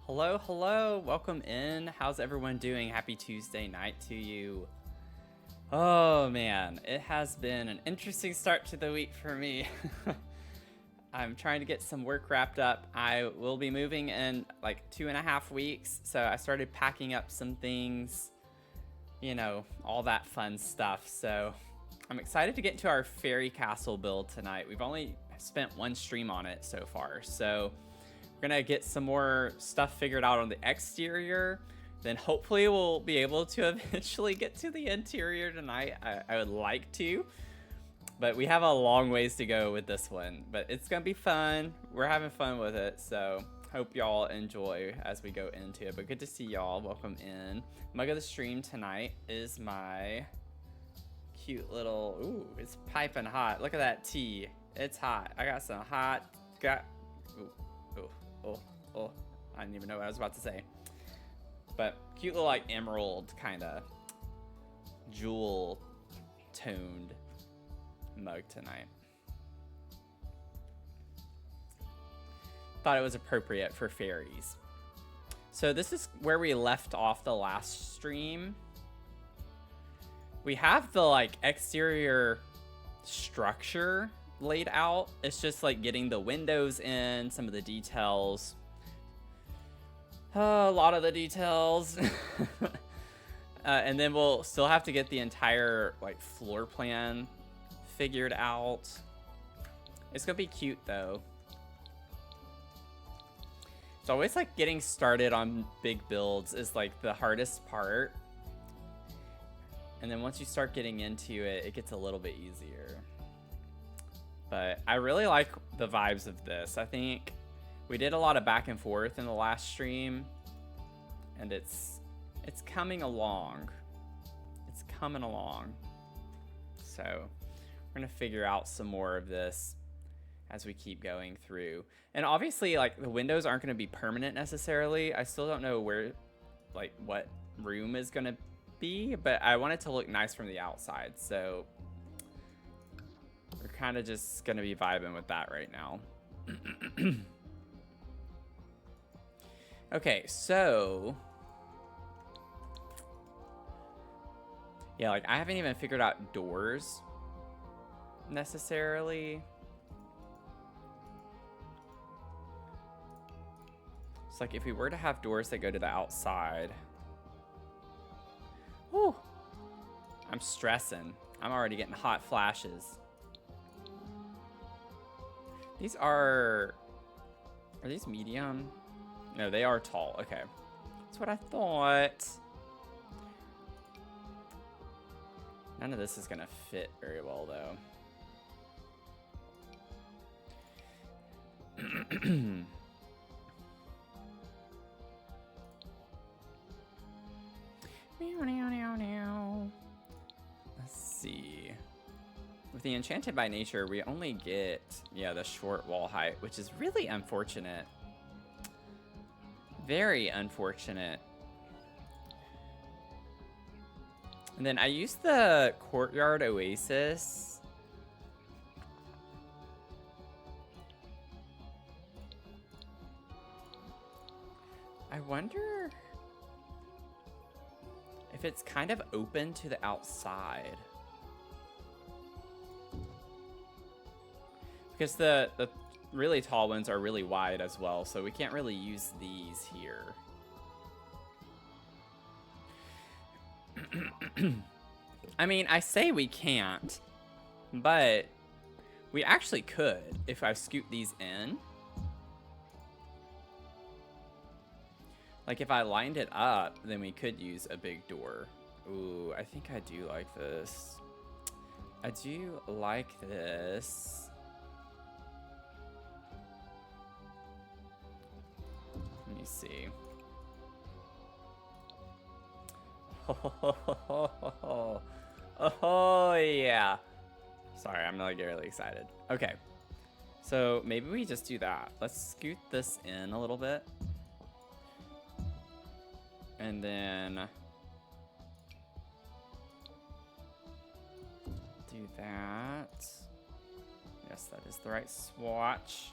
Hello, hello, welcome in. How's everyone doing? Happy Tuesday night to you. Oh man, it has been an interesting start to the week for me. I'm trying to get some work wrapped up. I will be moving in like 2.5 weeks, so I started packing up some things, you know, all that fun stuff. So I'm excited to get into our fairy castle build tonight. We've only spent one stream on it so far, so we're gonna get some more stuff figured out on the exterior. Then hopefully we'll be able to eventually get to the interior tonight. I would like to, but we have a long ways to go with this one. But it's gonna be fun. We're having fun with it, so hope y'all enjoy as we go into it. But good to see y'all. Welcome in. Mug of the stream tonight is my cute little, ooh, it's piping hot. Look at that tea. It's hot. I got some hot, oh, I didn't even know what I was about to say. But cute little like emerald kind of jewel toned mug tonight. Thought it was appropriate for fairies. So this is where we left off the last stream. We have the like exterior structure laid out. It's just like getting the windows in, some of the details. A lot of the details. And then we'll still have to get the entire like floor plan figured out. It's gonna be cute though. It's always like getting started on big builds is like the hardest part. And then once you start getting into it, it gets a little bit easier. But I really like the vibes of this. I think we did a lot of back and forth in the last stream, and it's coming along. It's coming along. So we're gonna figure out some more of this as we keep going through. And obviously, like, the windows aren't gonna be permanent necessarily. I still don't know where, like, what room is gonna be, but I want it to look nice from the outside. So we're kind of just gonna be vibing with that right now. Okay, so yeah, like I haven't even figured out doors necessarily. It's like if we were to have doors that go to the outside. Whew, I'm stressing. I'm already getting hot flashes. These are these medium? No, they are tall. Okay. That's what I thought. None of this is gonna fit very well though. Let's see. With the Enchanted by Nature, we only get, yeah, the short wall height, which is really unfortunate. Very unfortunate. And then I used the Courtyard Oasis. I wonder if it's kind of open to the outside. Because the really tall ones are really wide as well, so we can't really use these here. I mean, I say we can't, but we actually could if I scoot these in. Like if I lined it up, then we could use a big door. Ooh, I think I do like this. I do like this. Let me see. Oh yeah. Sorry, I'm like really excited. Okay. So maybe we just do that. Let's scoot this in a little bit. And then do that. Yes, that is the right swatch.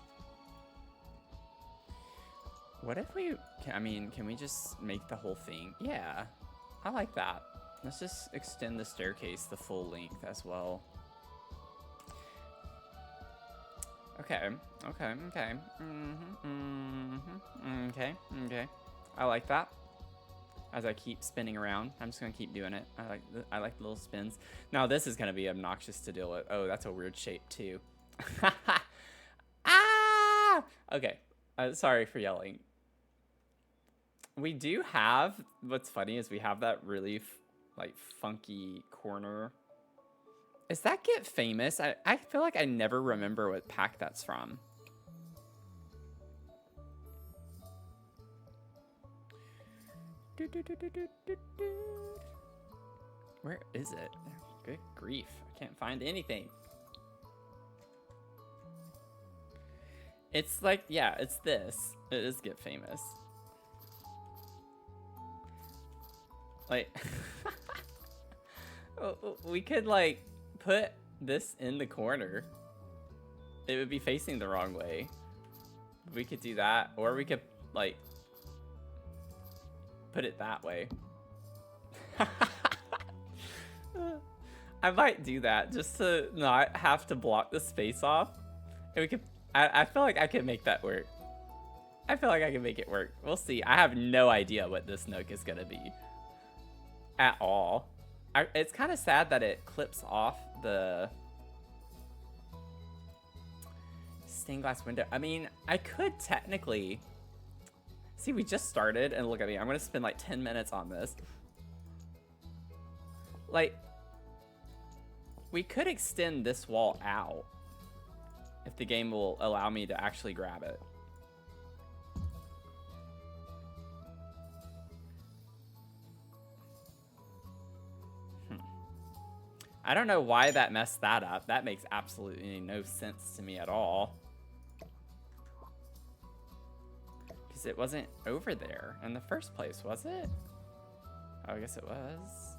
What if we, I mean, can we just make the whole thing? Yeah, I like that. Let's just extend the staircase the full length as well. Okay, okay, okay. Okay, okay. I like that. As I keep spinning around, I'm just gonna keep doing it. I like the little spins. Now this is gonna be obnoxious to deal with. Oh, that's a weird shape too. Ah! Okay, sorry for yelling. We do have, what's funny is we have that really like funky corner. Does that get famous? I feel like I never remember what pack that's from. Where is it? Good grief. I can't find anything. It's like, yeah, it's this. It is Get Famous. Like, we could like put this in the corner. It would be facing the wrong way. We could do that, or we could like put it that way. I might do that just to not have to block the space off. And we could, I feel like I could make that work. I feel like I can make it work. We'll see. I have no idea what this nook is gonna be at all. It's kind of sad that it clips off the stained glass window. I mean, I could technically see, we just started and look at me. I'm gonna spend like 10 minutes on this. Like, we could extend this wall out if the game will allow me to actually grab it. I don't know why that messed that up. That makes absolutely no sense to me at all. Because it wasn't over there in the first place, was it? Oh, I guess it was.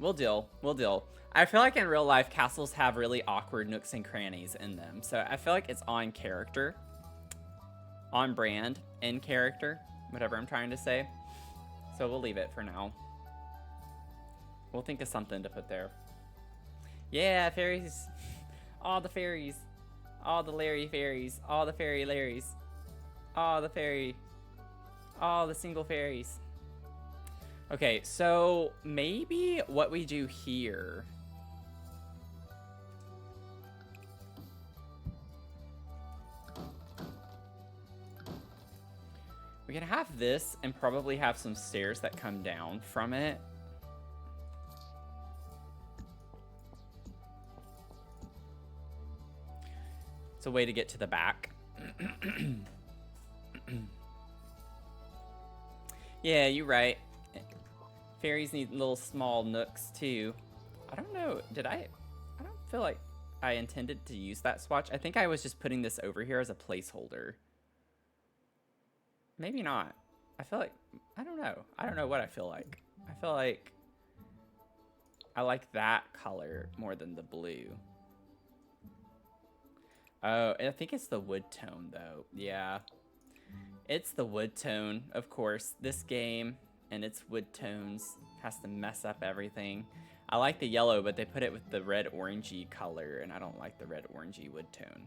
We'll deal. We'll deal. I feel like in real life, castles have really awkward nooks and crannies in them. So I feel like it's on character. On brand. In character. Whatever I'm trying to say. So we'll leave it for now. We'll think of something to put there. Yeah, fairies. All the fairies. All the Larry fairies. All the fairy Larrys. All the fairy. All the single fairies. Okay, so maybe what we do here. We can have this and probably have some stairs that come down from it. It's a way to get to the back. Yeah, you're right. Fairies need little small nooks too. I don't know, I don't feel like I intended to use that swatch. I think I was just putting this over here as a placeholder. Maybe not. I feel like, I don't know. I don't know what I feel like. I feel like I like that color more than the blue. Oh, I think it's the wood tone though. Yeah. It's the wood tone, of course. This game and its wood tones has to mess up everything. I like the yellow, but they put it with the red orangey color, and I don't like the red orangey wood tone.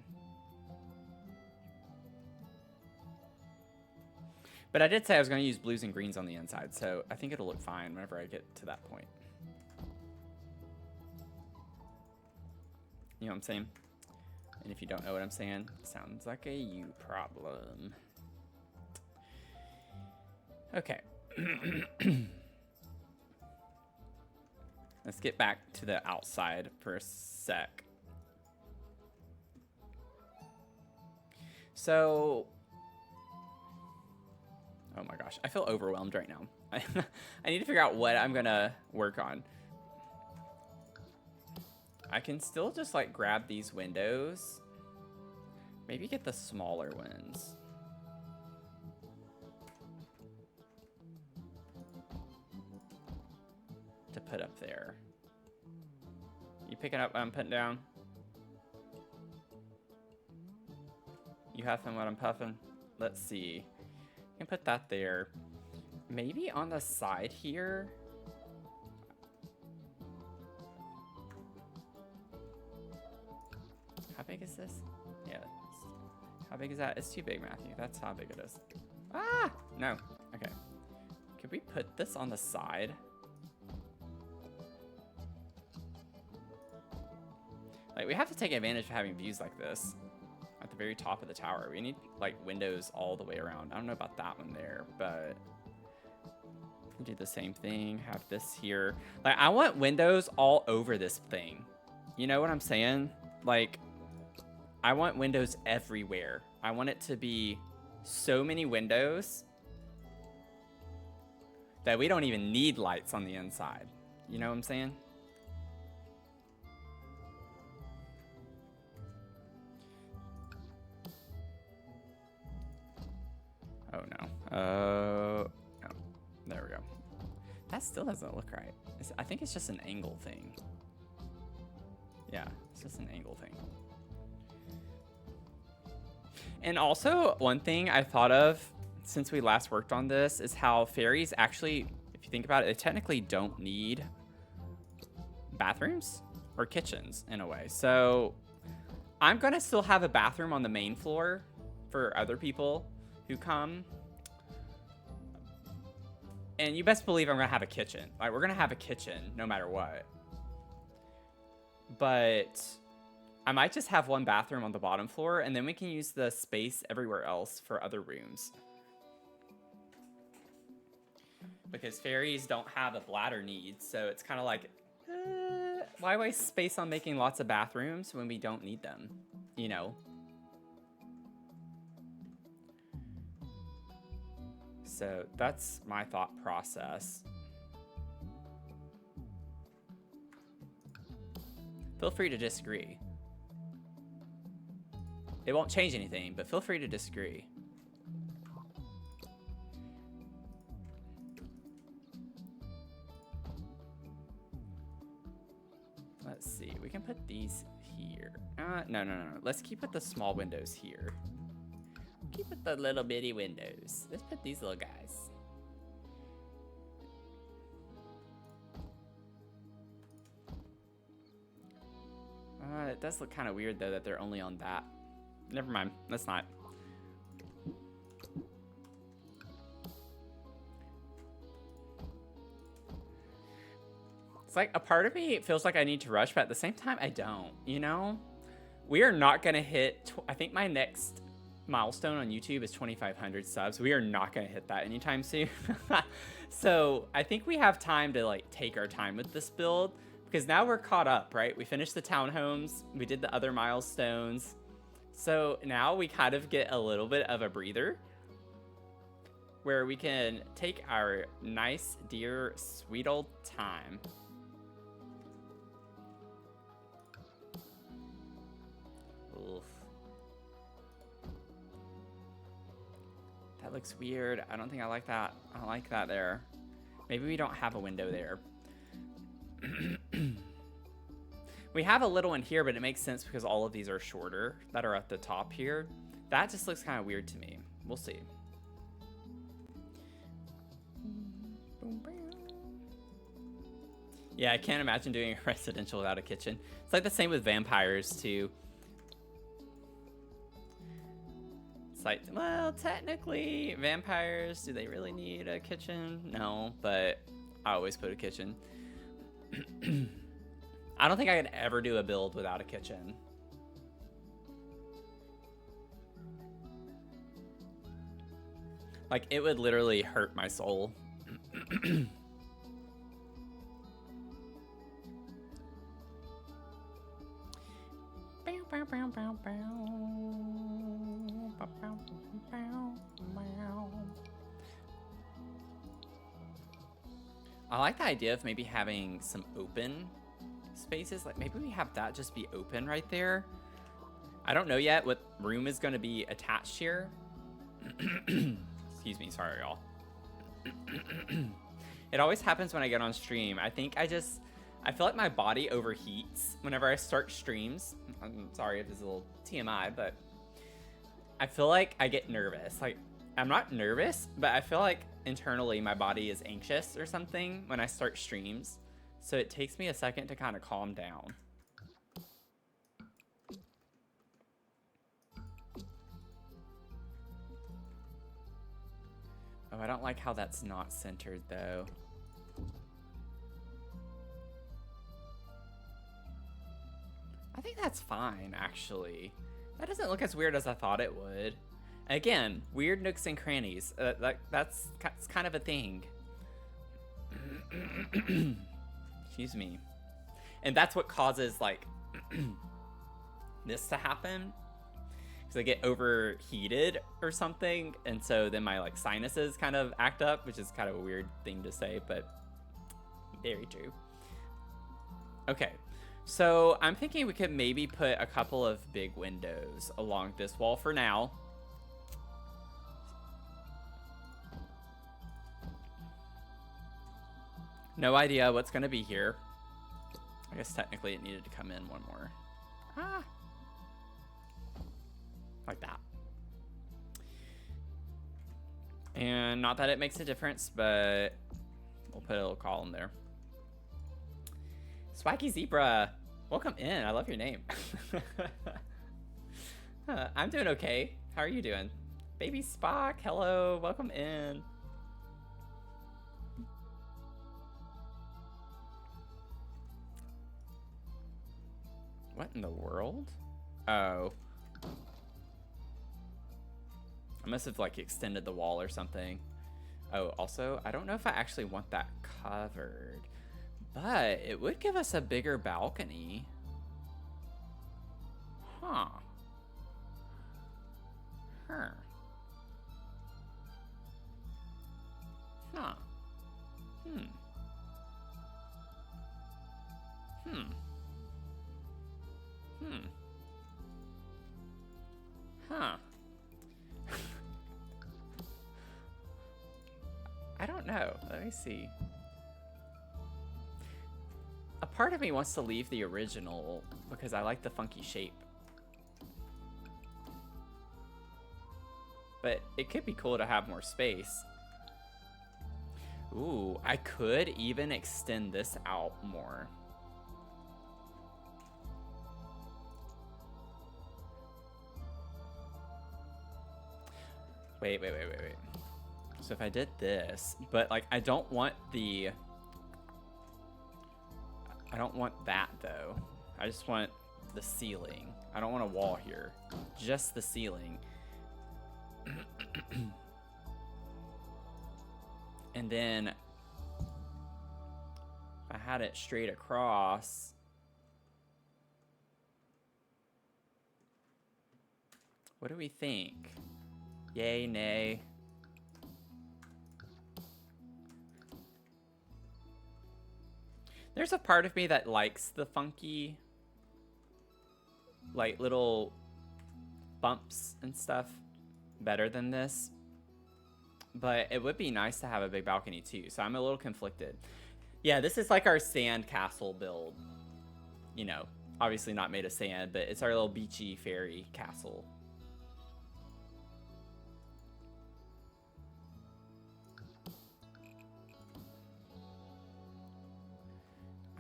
But I did say I was going to use blues and greens on the inside, so I think it'll look fine whenever I get to that point. You know what I'm saying? And if you don't know what I'm saying, it sounds like a you problem. Okay. Let's get back to the outside for a sec. So, oh my gosh, I feel overwhelmed right now. I need to figure out what I'm gonna work on. I can still just like grab these windows. Maybe get the smaller ones. put up there? You picking up what I'm putting down? You huffing what I'm puffing? Let's see. You can put that there. Maybe on the side here. How big is this? Yeah. How big is that? It's too big, Matthew. That's how big it is. Ah! No. Okay. Could we put this on the side? Like, we have to take advantage of having views like this at the very top of the tower. We need, like, windows all the way around. I don't know about that one there, but do the same thing. Have this here. Like, I want windows all over this thing. You know what I'm saying? Like, I want windows everywhere. I want it to be so many windows that we don't even need lights on the inside. You know what I'm saying? Oh, no. Oh, no. There we go. That still doesn't look right. I think it's just an angle thing. Yeah, it's just an angle thing. And also, one thing I thought of since we last worked on this is how fairies actually, if you think about it, they technically don't need bathrooms or kitchens in a way. So I'm going to still have a bathroom on the main floor for other people who come. And you best believe I'm going to have a kitchen. Like, we're going to have a kitchen no matter what. But I might just have one bathroom on the bottom floor, and then we can use the space everywhere else for other rooms. Because fairies don't have a bladder need, so it's kind of like, why waste space on making lots of bathrooms when we don't need them? You know? So that's my thought process. Feel free to disagree. It won't change anything, but feel free to disagree. Let's see. We can put these here. No. Let's keep with the small windows here. Keep with the little bitty windows. Let's put these little guys. It does look kind of weird, though, that they're only on that. Never mind. Let's not. It's like a part of me feels like I need to rush, but at the same time, I don't. You know? We are not going to hit... I think my next milestone on YouTube is 2,500 subs. We are not going to hit that anytime soon. So I think we have time to, like, take our time with this build. Because now we're caught up, right? We finished the townhomes. We did the other milestones. So now we kind of get a little bit of a breather where we can take our nice, dear, sweet old time. Oof. That looks weird. I don't think I like that. I don't like that there. Maybe we don't have a window there. We have a little one here, but it makes sense because all of these are shorter that are at the top here. That just looks kind of weird to me. We'll see. Yeah, I can't imagine doing a residential without a kitchen. It's like the same with vampires too. It's like, well, technically, vampires, do they really need a kitchen? No, but I always put a kitchen. I don't think I could ever do a build without a kitchen. Like, it would literally hurt my soul. I like the idea of maybe having some open spaces. Like, maybe we have that just be open right there. I don't know yet what room is going to be attached here. Excuse me, sorry, y'all. It always happens when I get on stream. I feel like my body overheats whenever I start streams. I'm sorry if this is a little TMI, but I feel like I get nervous. Like, I'm not nervous, but I feel like internally my body is anxious or something when I start streams. So it takes me a second to kind of calm down. Oh, I don't like how that's not centered though. I think that's fine, actually. That doesn't look as weird as I thought it would. Again, weird nooks and crannies. That's kind of a thing. Excuse me. And that's what causes, like, this to happen. Because I get overheated or something. And so then my, like, sinuses kind of act up, which is kind of a weird thing to say, but very true. Okay. So I'm thinking we could maybe put a couple of big windows along this wall for now. No idea what's going to be here. I guess technically it needed to come in one more. Ah. Like that. And not that it makes a difference, but we'll put a little column there. Swaggy Zebra, welcome in. I love your name. I'm doing okay. How are you doing? Baby Spock, hello. Welcome in. What in the world? Oh. I must have like extended the wall or something. Oh, also, I don't know if I actually want that covered. But it would give us a bigger balcony. Huh. Huh. Huh. Hmm. Hmm. Hmm. Huh. I don't know. Let me see. A part of me wants to leave the original because I like the funky shape. But it could be cool to have more space. Ooh, I could even extend this out more. Wait. So if I did this, but like I don't want that though. I just want the ceiling. I don't want a wall here. Just the ceiling. And then if I had it straight across, what do we think? Yay, nay? There's a part of me that likes the funky, like, little bumps and stuff better than this. But it would be nice to have a big balcony too, so I'm a little conflicted. Yeah, this is like our sand castle build. You know, obviously not made of sand, but it's our little beachy fairy castle.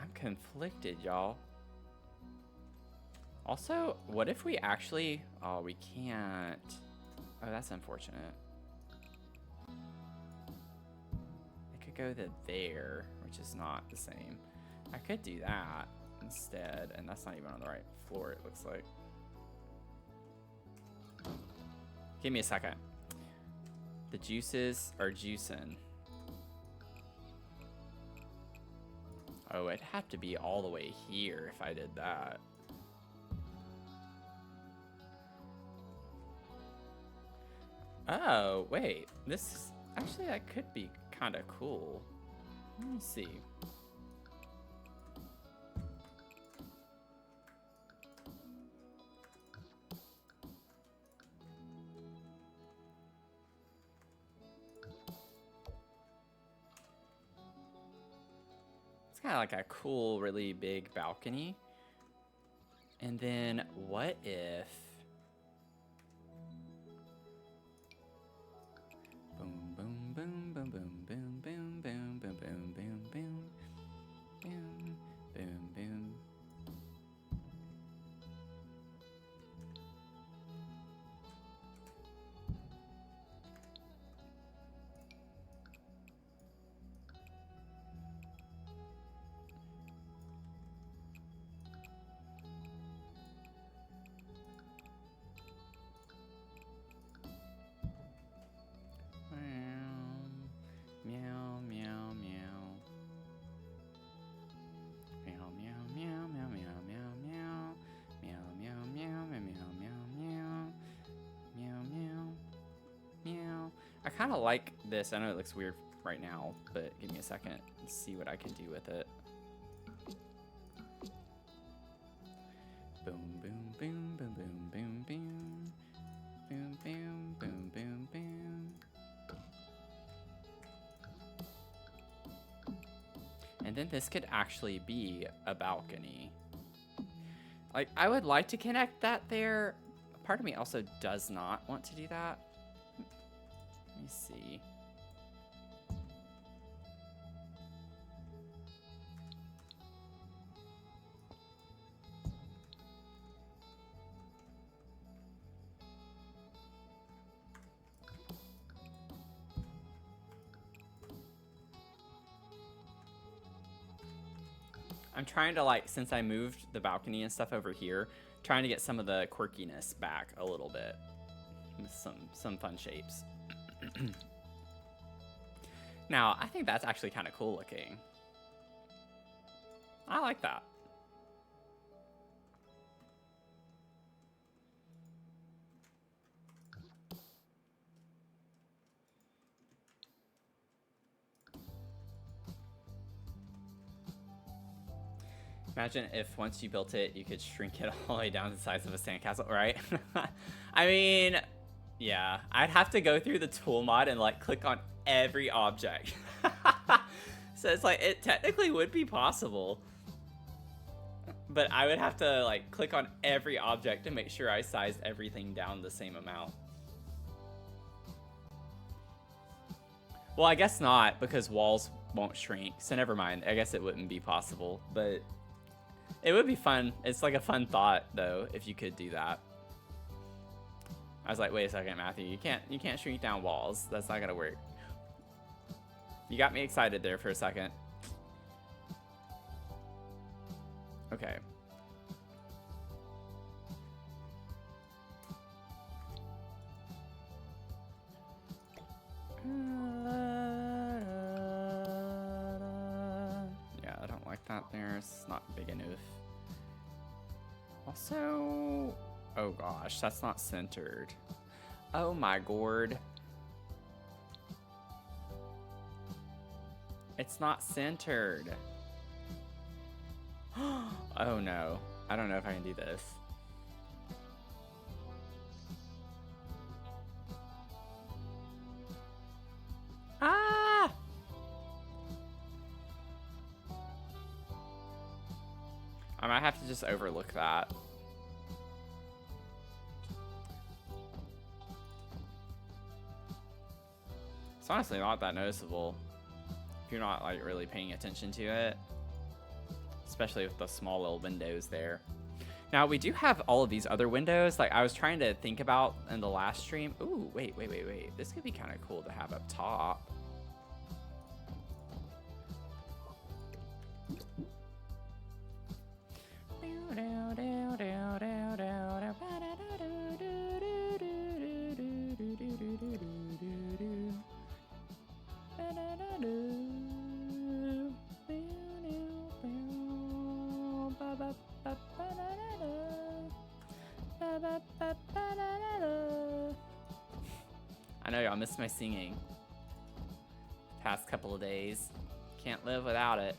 I'm conflicted, y'all. Also, what if we actually... Oh, we can't. Oh, that's unfortunate. It could go to there, which is not the same. I could do that instead, and that's not even on the right floor, it looks like. Give me a second. The juices are juicing. Oh, it'd have to be all the way here if I did that. Oh, wait. This... Actually, that could be kind of cool. Let me see. kind of like a cool, really big balcony. And then what if... Boom, boom, boom, boom, boom, boom, boom, boom, boom, boom, boom, boom, boom, boom, boom. Meow, meow, meow. Meow, meow, meow, meow, meow, meow, meow. Meow, meow, meow, meow, meow, meow, meow. Meow, meow, meow. I kind of like this. I know it looks weird right now, but give me a second and see what I can do with it. Boom, boom, boom, boom, boom, boom, boom. Boom, boom, boom, boom, boom. And then this could actually be a balcony. Like, I would like to connect that there. Part of me also does not want to do that. Let me see. I'm trying to, like, since I moved the balcony and stuff over here, trying to get some of the quirkiness back a little bit with some fun shapes. Now, I think that's actually kind of cool looking. I like that. Imagine if once you built it, you could shrink it all the way down to the size of a sandcastle, right? I mean, yeah, I'd have to go through the tool mod and like click on every object. So it's like, it technically would be possible, but I would have to like click on every object to make sure I sized everything down the same amount. Well, I guess not, because walls won't shrink, so never mind. I guess it wouldn't be possible, but it would be fun. It's like a fun thought, though, if you could do that. I was like, wait a second, Matthew, you can't shrink down walls. That's not gonna work. You got me excited there for a second. Okay. Yeah, I don't like that there. It's not big enough. Also, oh gosh, that's not centered. Oh my gourd. It's not centered. Oh no. I don't know if I can do this. Ah! I might have to just overlook that. It's honestly not that noticeable if you're not like really paying attention to it, especially with the small little windows there. Now we do have all of these other windows. Like I was trying to think about in the last stream. Ooh, wait. This could be kind of cool to have up top. I know y'all missed my singing past couple of days. Can't live without it.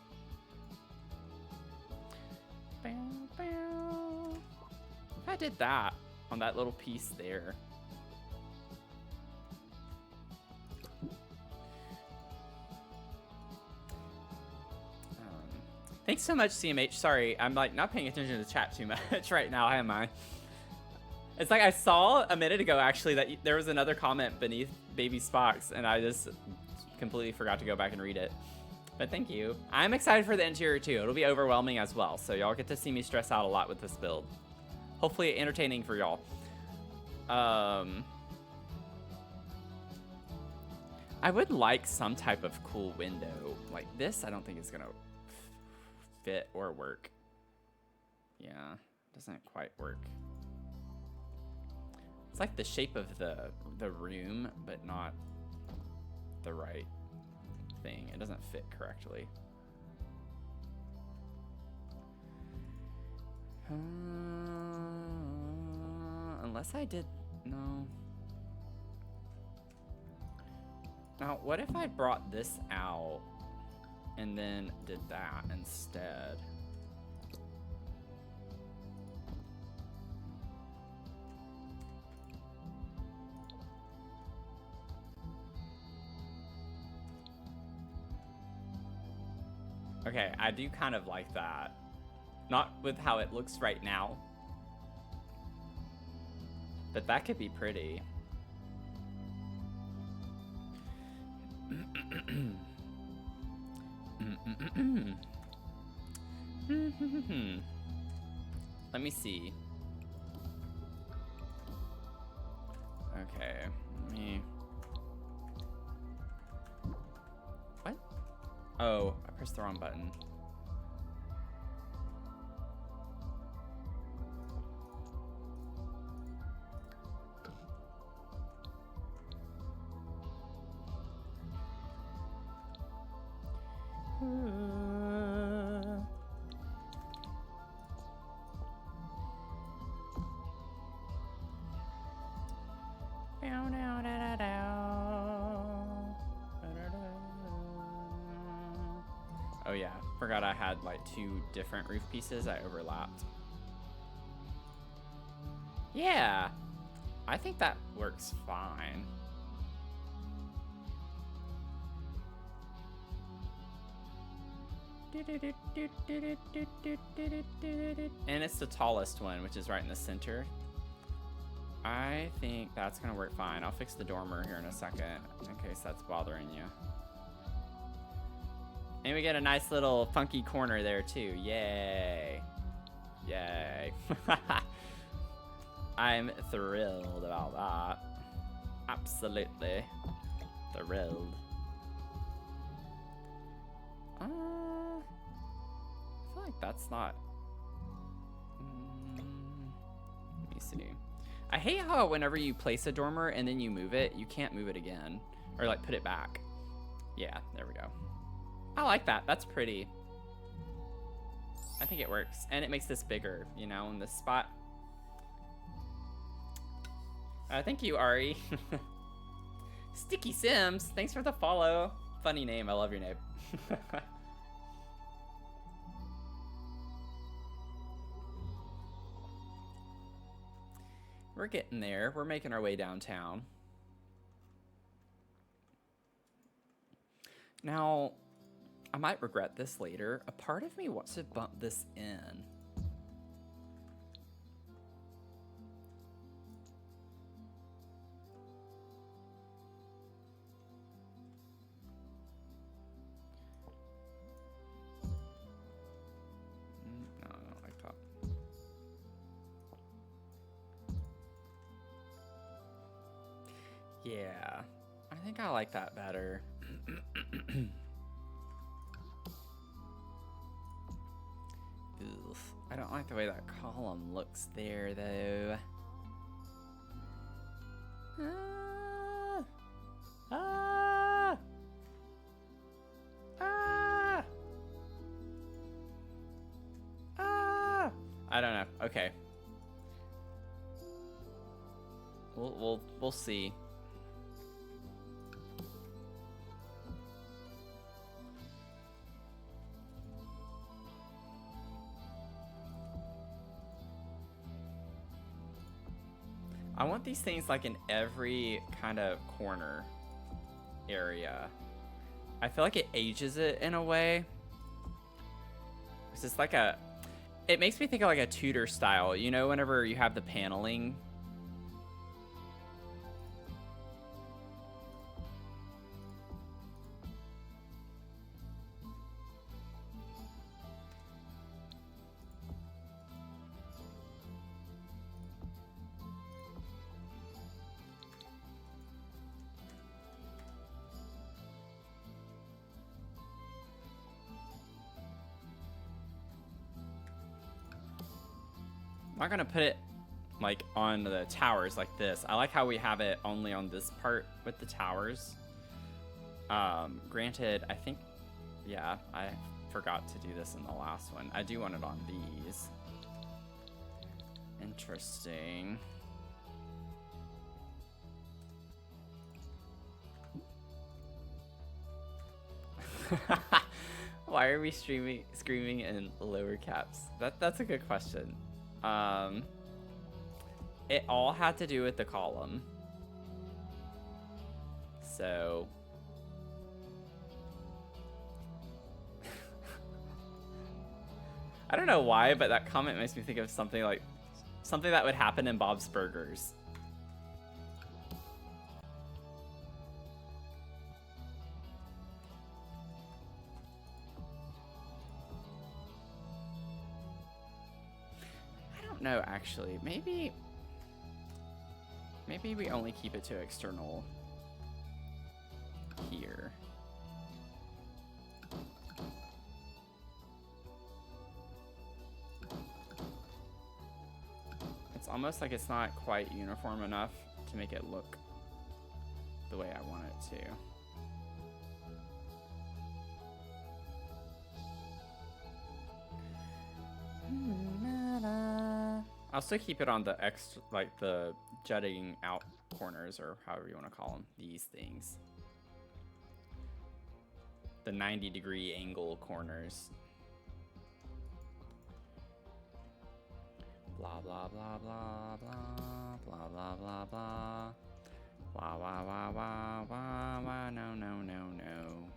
If I did that on that little piece there. Thanks so much, CMH. Sorry, I'm like not paying attention to the chat too much right now, am I? It's like I saw a minute ago actually that there was another comment beneath Baby Spock's, and I just completely forgot to go back and read it. But thank you. I'm excited for the interior too. It'll be overwhelming as well, so y'all get to see me stress out a lot with this build. Hopefully entertaining for y'all. I would like some type of cool window. Like this, I don't think it's gonna fit or work. Yeah, doesn't quite work. It's like the shape of the room, but not the right thing. It doesn't fit correctly. Unless I did, no. Now, what if I brought this out and then did that instead? Okay, I do kind of like that. Not with how it looks right now. But that could be pretty. Let me see. Okay, let me... What? Oh, I pressed the wrong button. Oh yeah, forgot I had like 2 different roof pieces I overlapped. Yeah, I think that works fine. And it's the tallest one, which is right in the center. I think that's gonna work fine. I'll fix the dormer here in a second, in case that's bothering you. And we get a nice little funky corner there too. Yay. Yay. I'm thrilled about that. Absolutely thrilled. I feel like that's not... let me see. I hate how whenever you place a dormer and then you move it, you can't move it again. Or like put it back. Yeah, there we go. I like that. That's pretty. I think it works. And it makes this bigger, you know, in this spot. Thank you, Ari. Sticky Sims, thanks for the follow. Funny name, I love your name. We're getting there. We're making our way downtown. Now, I might regret this later. A part of me wants to bump this in. No, I don't like that. Yeah, I think I like that better. Oof. I don't like the way that column looks there, though. Ah! Ah! Ah! I don't know. Okay. We'll see. I want these things like in every kind of corner area. I feel like it ages it in a way. Because it's like a... It makes me think of like a Tudor style. You know, whenever you have the paneling... I'm not gonna put it like on the towers like this. I like how we have it only on this part with the towers. Granted, I think, yeah, I forgot to do this in the last one. I do want it on these. Interesting. Why are we screaming in lower caps? That's a good question. It all had to do with the column. So I don't know why, but that comment makes me think of something like something that would happen in Bob's Burgers. No, actually, maybe we only keep it to external here. It's almost like it's not quite uniform enough to make it look the way I want it to. I'll still keep it on the like the jutting out corners, or however you want to call them, these things. The 90-degree angle corners. Blah blah blah blah blah blah blah blah blah. Wah wah wah wah wah wah, no no no no.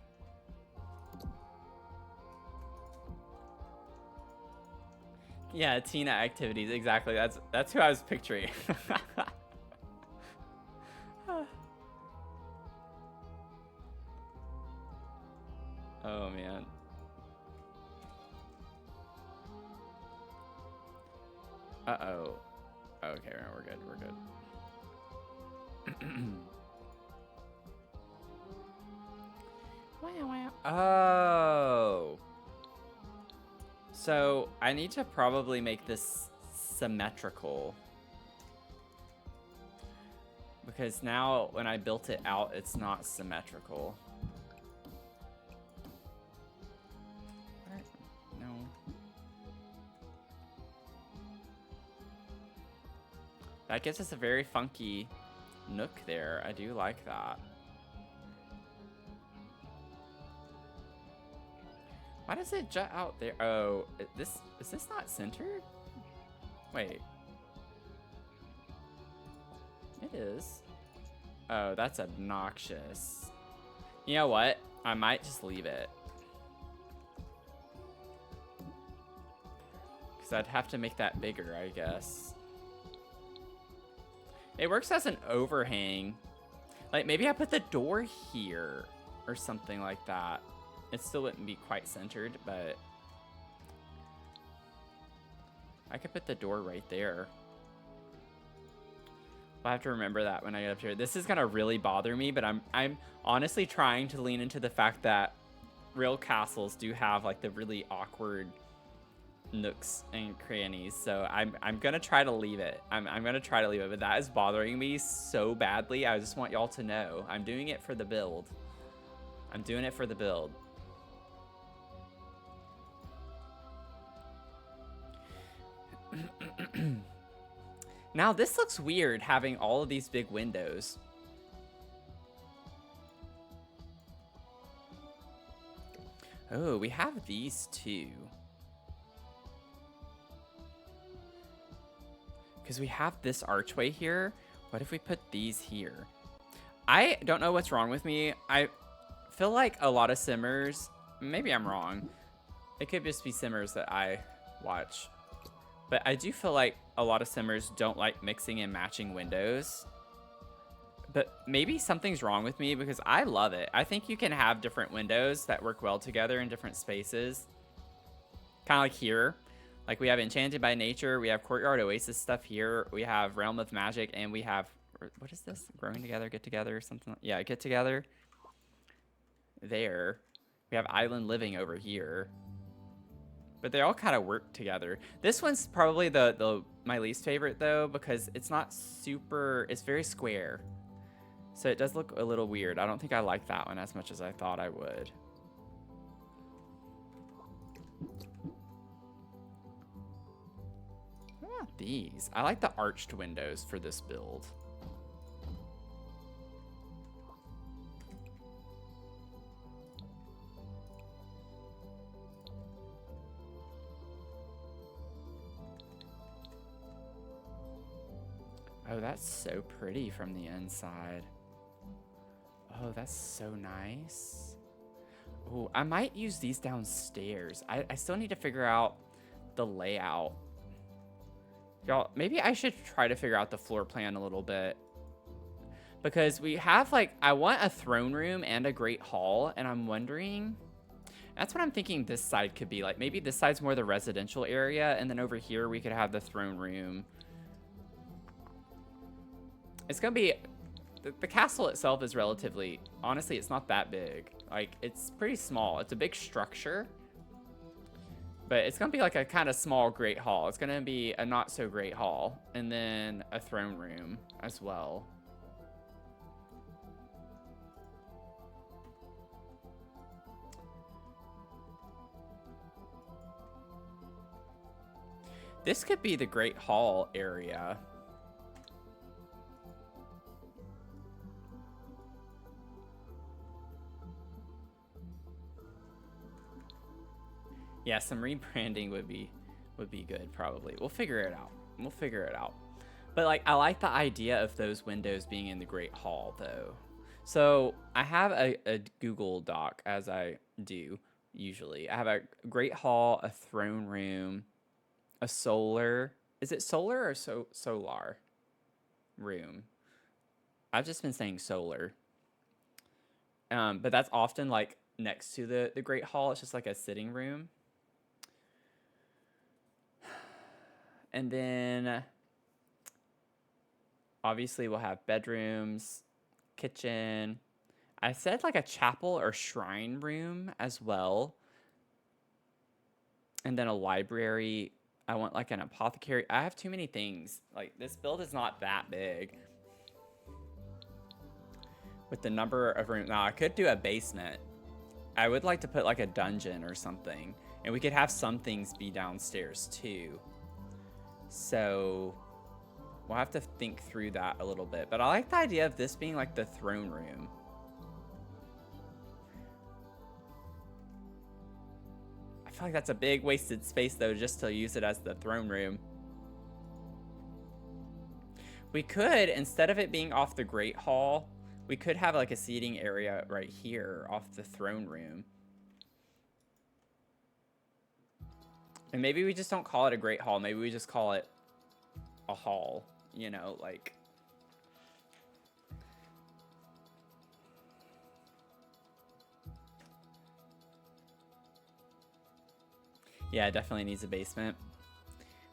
Yeah, Tina activities, exactly. That's who I was picturing. Oh man. Uh-oh. Okay, no, we're good, we're good. Wow, wow. Oh. So I need to probably make this symmetrical, because now when I built it out, it's not symmetrical. What? No. That gives us a very funky nook there. I do like that. Why does it jut out there? Oh, is this not centered? Wait. It is. Oh, that's obnoxious. You know what? I might just leave it. Because I'd have to make that bigger, I guess. It works as an overhang. Like, maybe I put the door here or something like that. It still wouldn't be quite centered, but I could put the door right there. I have to remember that when I get up here. This is gonna really bother me, but I'm honestly trying to lean into the fact that real castles do have like the really awkward nooks and crannies. So I'm gonna try to leave it. I'm gonna try to leave it, but that is bothering me so badly. I just want y'all to know I'm doing it for the build. I'm doing it for the build. Now this looks weird having all of these big windows. Oh, we have these too. Because we have this archway here. What if we put these here? I don't know what's wrong with me. I feel like a lot of simmers, maybe I'm wrong, It could just be simmers that I watch. But I do feel like a lot of simmers don't like mixing and matching windows. But maybe something's wrong with me because I love it. I think you can have different windows that work well together in different spaces. Kind of like here. Like we have Enchanted by Nature, we have Courtyard Oasis stuff here, we have Realm of Magic, and we have, what is this? Growing Together, Get Together, or something? Yeah, Get Together. There. We have Island Living over here. But they all kind of work together. This one's probably my least favorite though, because it's not super, it's very square. So it does look a little weird. I don't think I like that one as much as I thought I would. What about these? I like the arched windows for this build. Oh, that's so pretty from the inside. Oh, that's so nice. Oh, I might use these downstairs. I still need to figure out the layout. Y'all, maybe I should try to figure out the floor plan a little bit. Because we have, like, I want a throne room and a great hall, and I'm wondering... That's what I'm thinking this side could be. Like, maybe this side's more the residential area, and then over here we could have the throne room. It's gonna be, the castle itself is relatively, honestly, it's not that big. Like, it's pretty small. It's a big structure, but it's gonna be like a kind of small great hall. It's gonna be a not so great hall, and then a throne room as well. This could be the great hall area. Yeah, some rebranding would be good, probably. We'll figure it out. We'll figure it out. But, like, I like the idea of those windows being in the Great Hall, though. So, I have a Google Doc, as I do, usually. I have a Great Hall, a throne room, a solar... Is it solar or solar room? I've just been saying solar. But that's often, like, next to the Great Hall. It's just like a sitting room. And then, obviously, we'll have bedrooms, kitchen. I said like a chapel or shrine room as well. And then a library. I want like an apothecary. I have too many things. Like, this build is not that big. With the number of rooms. Now, I could do a basement. I would like to put like a dungeon or something. And we could have some things be downstairs too. So we'll have to think through that a little bit. But I like the idea of this being like the throne room. I feel like that's a big wasted space though, just to use it as the throne room. We could, instead of it being off the Great Hall, we could have like a seating area right here off the throne room. And maybe we just don't call it a Great Hall. Maybe we just call it a hall, you know, like... Yeah, it definitely needs a basement.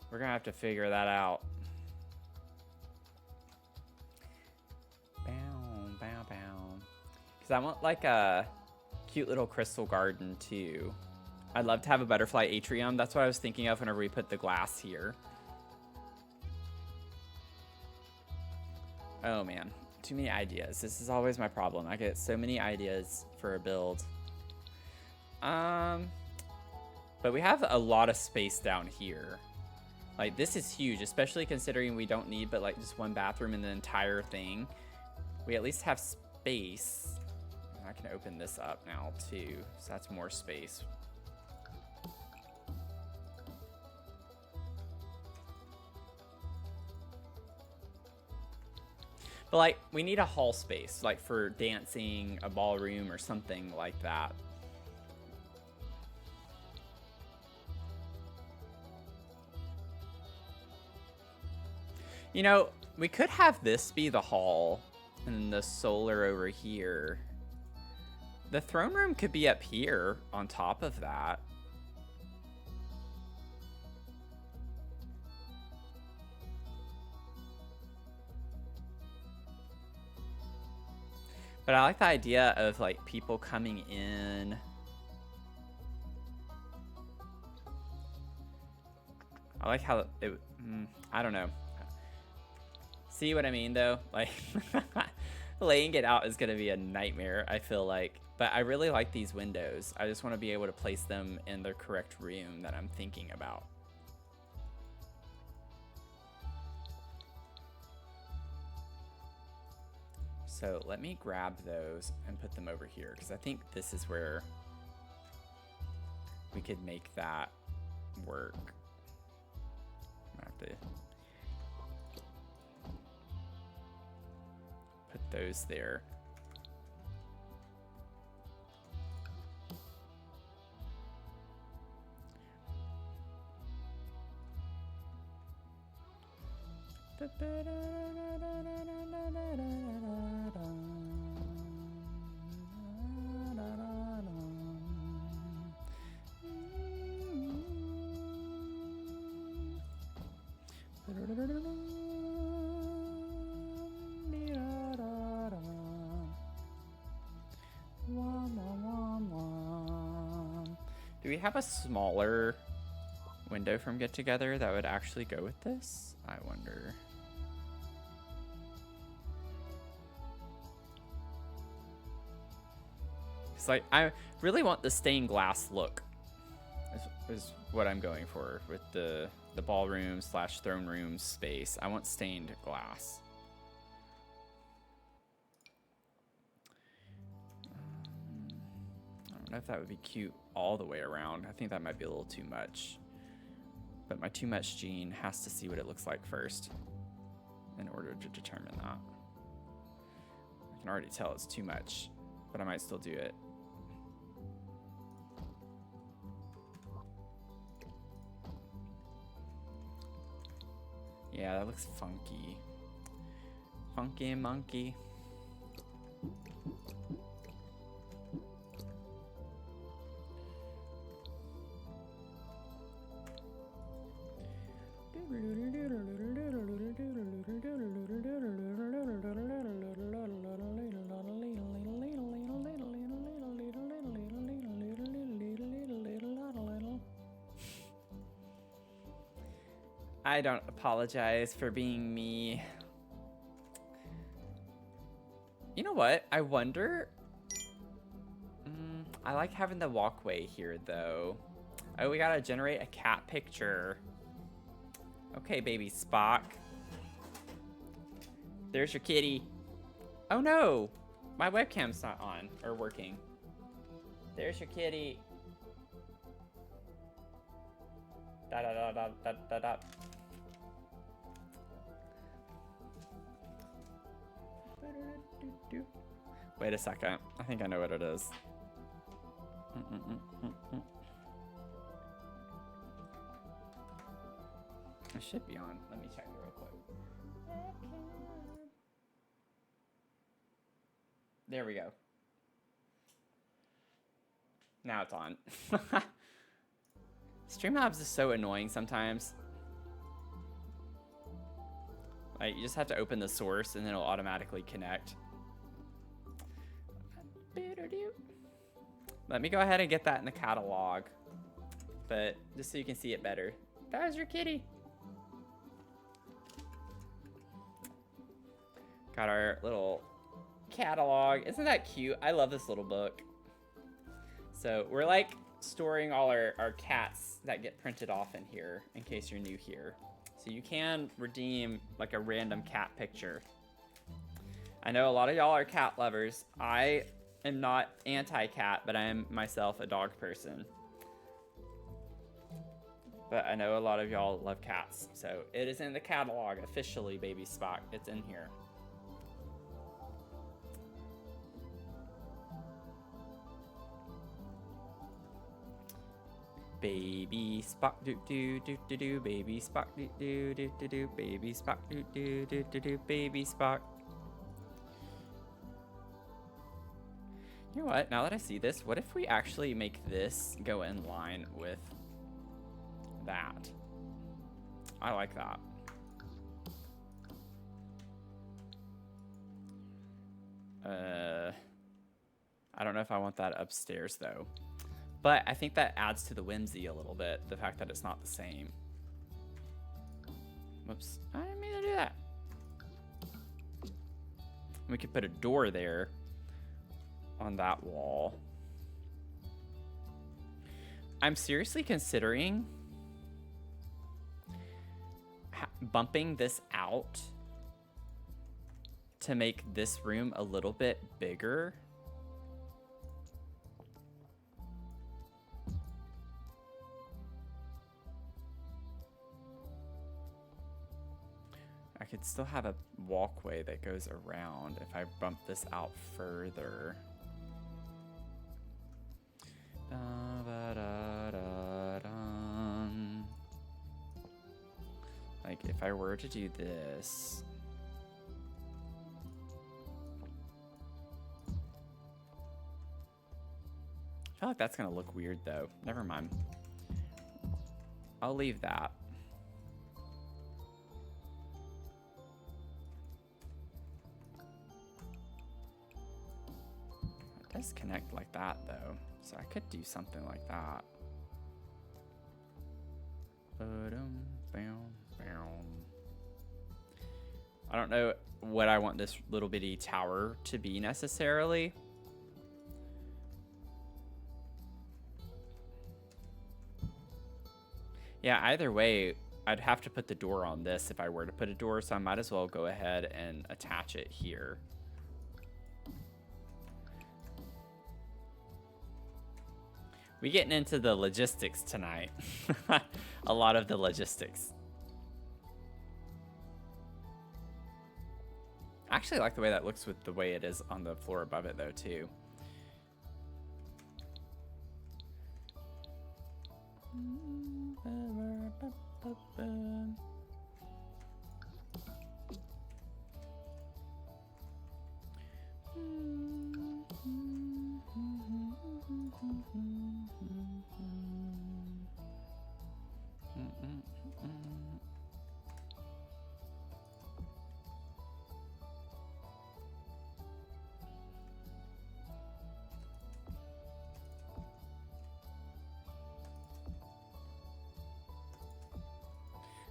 We're gonna have to figure that out. Bow, bow, bow. Because I want like a cute little crystal garden too. I'd love to have a butterfly atrium. That's what I was thinking of whenever we put the glass here. Oh man, too many ideas. This is always my problem. I get so many ideas for a build. But we have a lot of space down here. Like, this is huge, especially considering we don't need but like just one bathroom in the entire thing. We at least have space. I can open this up now too, so that's more space. But, like, we need a hall space, like, for dancing, a ballroom, or something like that. You know, we could have this be the hall and the solar over here. The throne room could be up here on top of that. But I like the idea of like people coming in. I like how it, I don't know. See what I mean though? Like laying it out is gonna be a nightmare, I feel like. But I really like these windows. I just want to be able to place them in the correct room that I'm thinking about. So let me grab those and put them over here, because I think this is where we could make that work. I have to put those there. Do we have a smaller window from Get Together that would actually go with this? I wonder. It's like, I really want the stained glass look is what I'm going for with the ballroom / throne room space. I want stained glass. I don't know if that would be cute all the way around. I think that might be a little too much. But my too much gene has to see what it looks like first in order to determine that. I can already tell it's too much, but I might still do it. Yeah, that looks funky. Funky monkey. I don't apologize for being me. You know what? I wonder. I like having the walkway here, though. Oh, we gotta generate a cat picture. Okay, baby Spock. There's your kitty. Oh no! My webcam's not on or working. There's your kitty. Da da da da da da da. Wait a second. I think I know what it is. It should be on. Let me check it real quick. There we go. Now it's on. Streamlabs is so annoying sometimes. Like, you just have to open the source and then it'll automatically connect. Let me go ahead and get that in the catalog. But just so you can see it better. That was your kitty. Got our little catalog. Isn't that cute? I love this little book. So we're like storing all our cats that get printed off in here in case you're new here. So you can redeem like a random cat picture. I know a lot of y'all are cat lovers. I am not anti-cat, but I am myself a dog person. But I know a lot of y'all love cats. So it is in the catalog officially, baby Spock. It's in here. Baby Spock doo doo doo doo doo. Baby Spock doo doo doo doo doo. Baby Spock doo doo doo doo doo. Baby Spock. You know what? Now that I see this, what if we actually make this go in line with that? I like that. I don't know if I want that upstairs though. But I think that adds to the whimsy a little bit, the fact that it's not the same. Whoops, I didn't mean to do that. We could put a door there on that wall. I'm seriously considering bumping this out to make this room a little bit bigger. I could still have a walkway that goes around if I bump this out further. Like if I were to do this. I feel like that's gonna look weird though. Never mind. I'll leave that. It does connect like that though, so I could do something like that. I don't know what I want this little bitty tower to be necessarily. Yeah, either way, I'd have to put the door on this if I were to put a door, so I might as well go ahead and attach it here. We getting into the logistics tonight. A lot of the logistics. I actually like the way that looks with the way it is on the floor above it though too.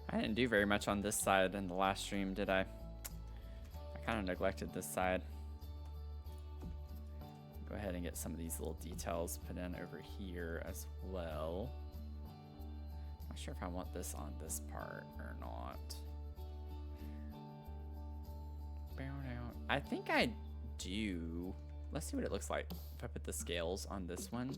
I didn't do very much on this side in the last stream, did I? I kind of neglected this side. Go ahead and get some of these little details put in over here as well. Not sure if I want this on this part or not. I think I do. Let's see what it looks like if I put the scales on this one.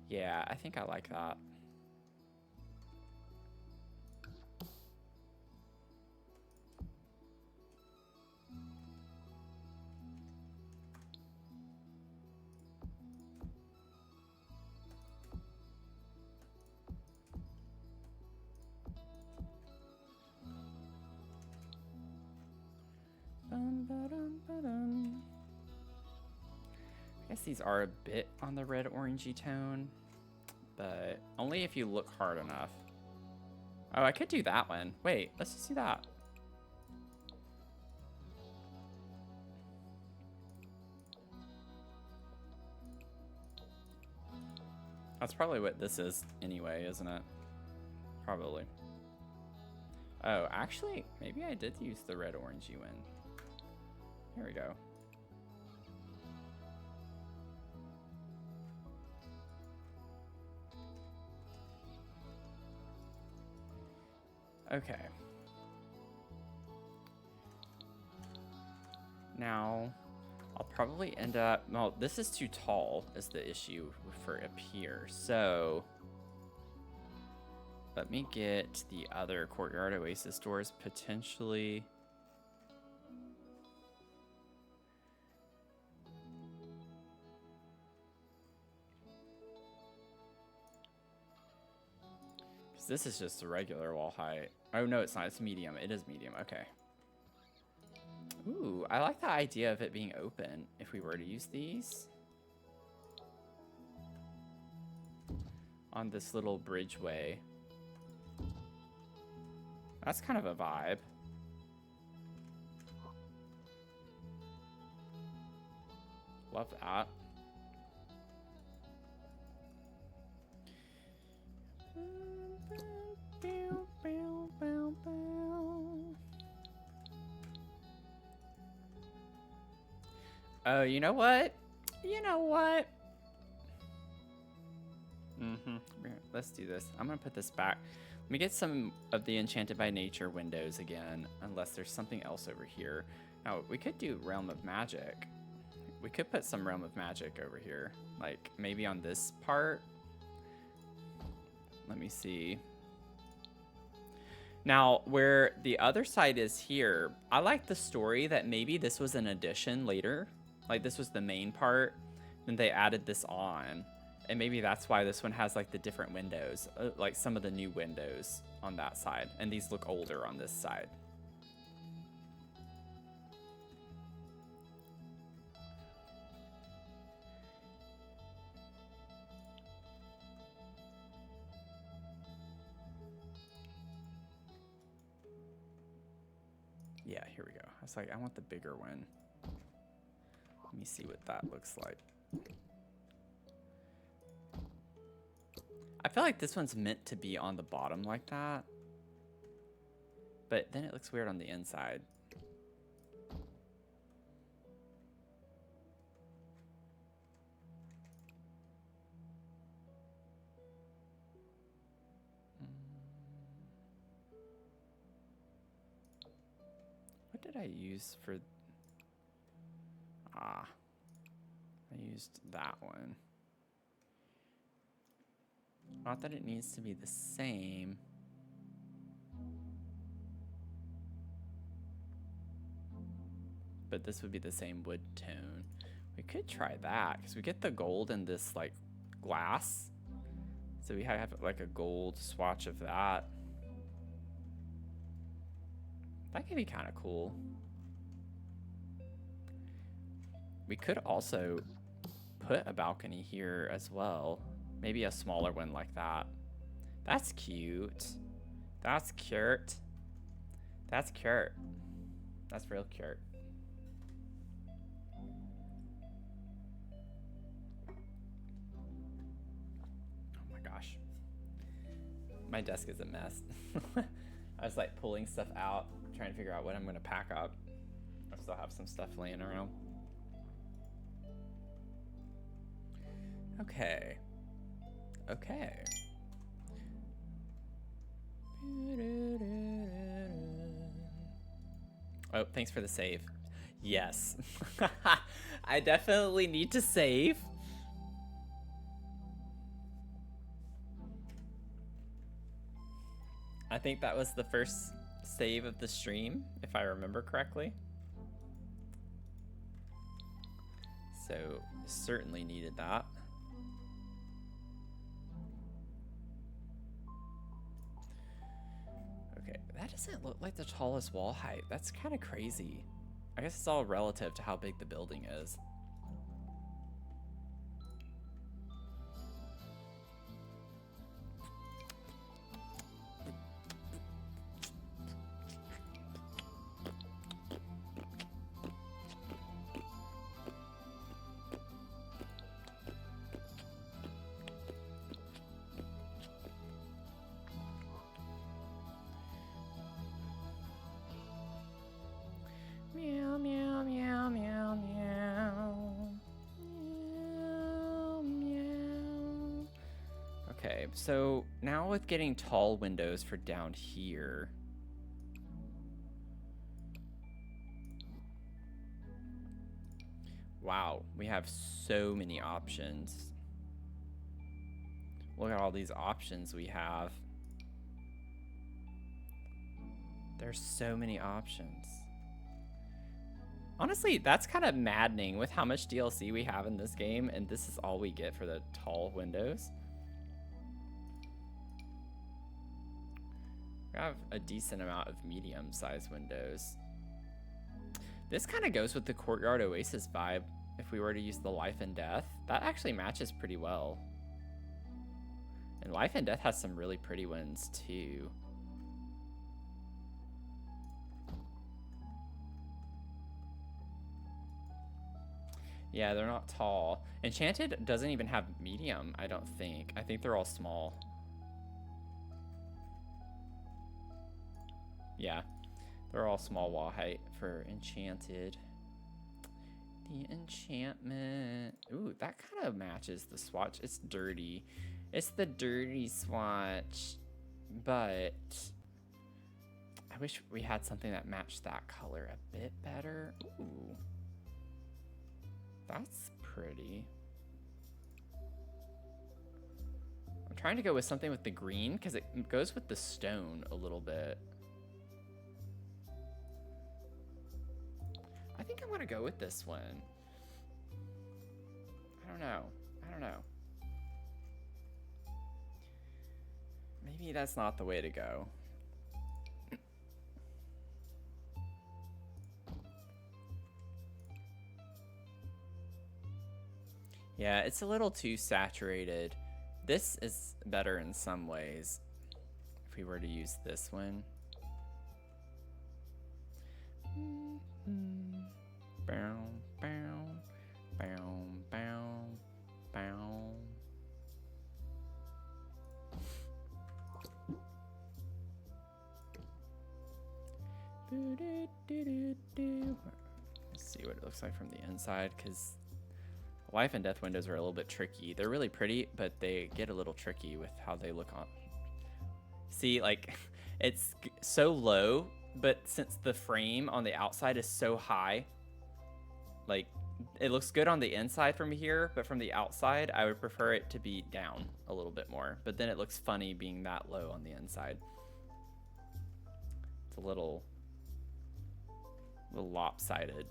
Yeah, I think I like that. I guess these are a bit on the red orangey tone, but only if you look hard enough. Oh, I could do that one. Wait, let's just do that. That's probably what this is anyway, isn't it? Probably. Oh, actually, maybe I did use the red orangey one. Here we go. Okay. Now, I'll probably end up... Well, this is too tall is the issue for up here. So, let me get the other Courtyard Oasis doors potentially... this is just a regular wall height. Oh, no, it's not. It's medium. It is medium. Okay. Ooh, I like the idea of it being open if we were to use these. On this little bridgeway. That's kind of a vibe. Love that. Oh, you know what? You know what? Let's do this. I'm gonna put this back. Let me get some of the Enchanted by Nature windows again, unless there's something else over here. Now, we could do Realm of Magic. We could put some Realm of Magic over here, like maybe on this part. Let me see. Now, where the other side is here, I like the story that maybe this was an addition later. Like this was the main part, then they added this on. And maybe that's why this one has like the different windows, like some of the new windows on that side. And these look older on this side. Yeah, here we go. I was like, I want the bigger one. Let me see what that looks like. I feel like this one's meant to be on the bottom like that. But then it looks weird on the inside. What did I use for... I used that one. Not that it needs to be the same. But this would be the same wood tone. We could try that, because we get the gold in this, like, glass. So we have, like, a gold swatch of that. That could be kind of cool. We could also put a balcony here as well. Maybe a smaller one like that. That's cute. That's cute. That's cute. That's real cute. Oh my gosh. My desk is a mess. I was like pulling stuff out, trying to figure out what I'm going to pack up. I still have some stuff laying around. Okay. Okay. Oh, thanks for the save. Yes. I definitely need to save. I think that was the first save of the stream, if I remember correctly. So, certainly needed that. Okay, that doesn't look like the tallest wall height. That's kind of crazy. I guess it's all relative to how big the building is. Meow, meow, meow, meow, meow. Meow, meow. Okay, so now with getting tall windows for down here. Wow, we have so many options. Look at all these options we have. There's so many options. Honestly, that's kind of maddening with how much DLC we have in this game, and this is all we get for the tall windows. We have a decent amount of medium-sized windows. This kind of goes with the Courtyard Oasis vibe. If we were to use the Life and Death, that actually matches pretty well. And Life and Death has some really pretty ones too. Yeah, they're not tall. Enchanted doesn't even have medium, I don't think. I think they're all small. Yeah, they're all small wall height for Enchanted. The enchantment. Ooh, that kind of matches the swatch. It's dirty. It's the dirty swatch. But I wish we had something that matched that color a bit better. Ooh. That's pretty. I'm trying to go with something with the green because it goes with the stone a little bit. I think I'm gonna go with this one. I don't know. Maybe that's not the way to go. Yeah, it's a little too saturated. This is better in some ways. If we were to use this one. Bow, bow, bow, bow, bow. Let's see what it looks like from the inside, because Life and Death windows are a little bit tricky. They're really pretty, but they get a little tricky with how they look on. See, like, it's so low, but since the frame on the outside is so high, like, it looks good on the inside from here, but from the outside, I would prefer it to be down a little bit more. But then it looks funny being that low on the inside. It's a little lopsided.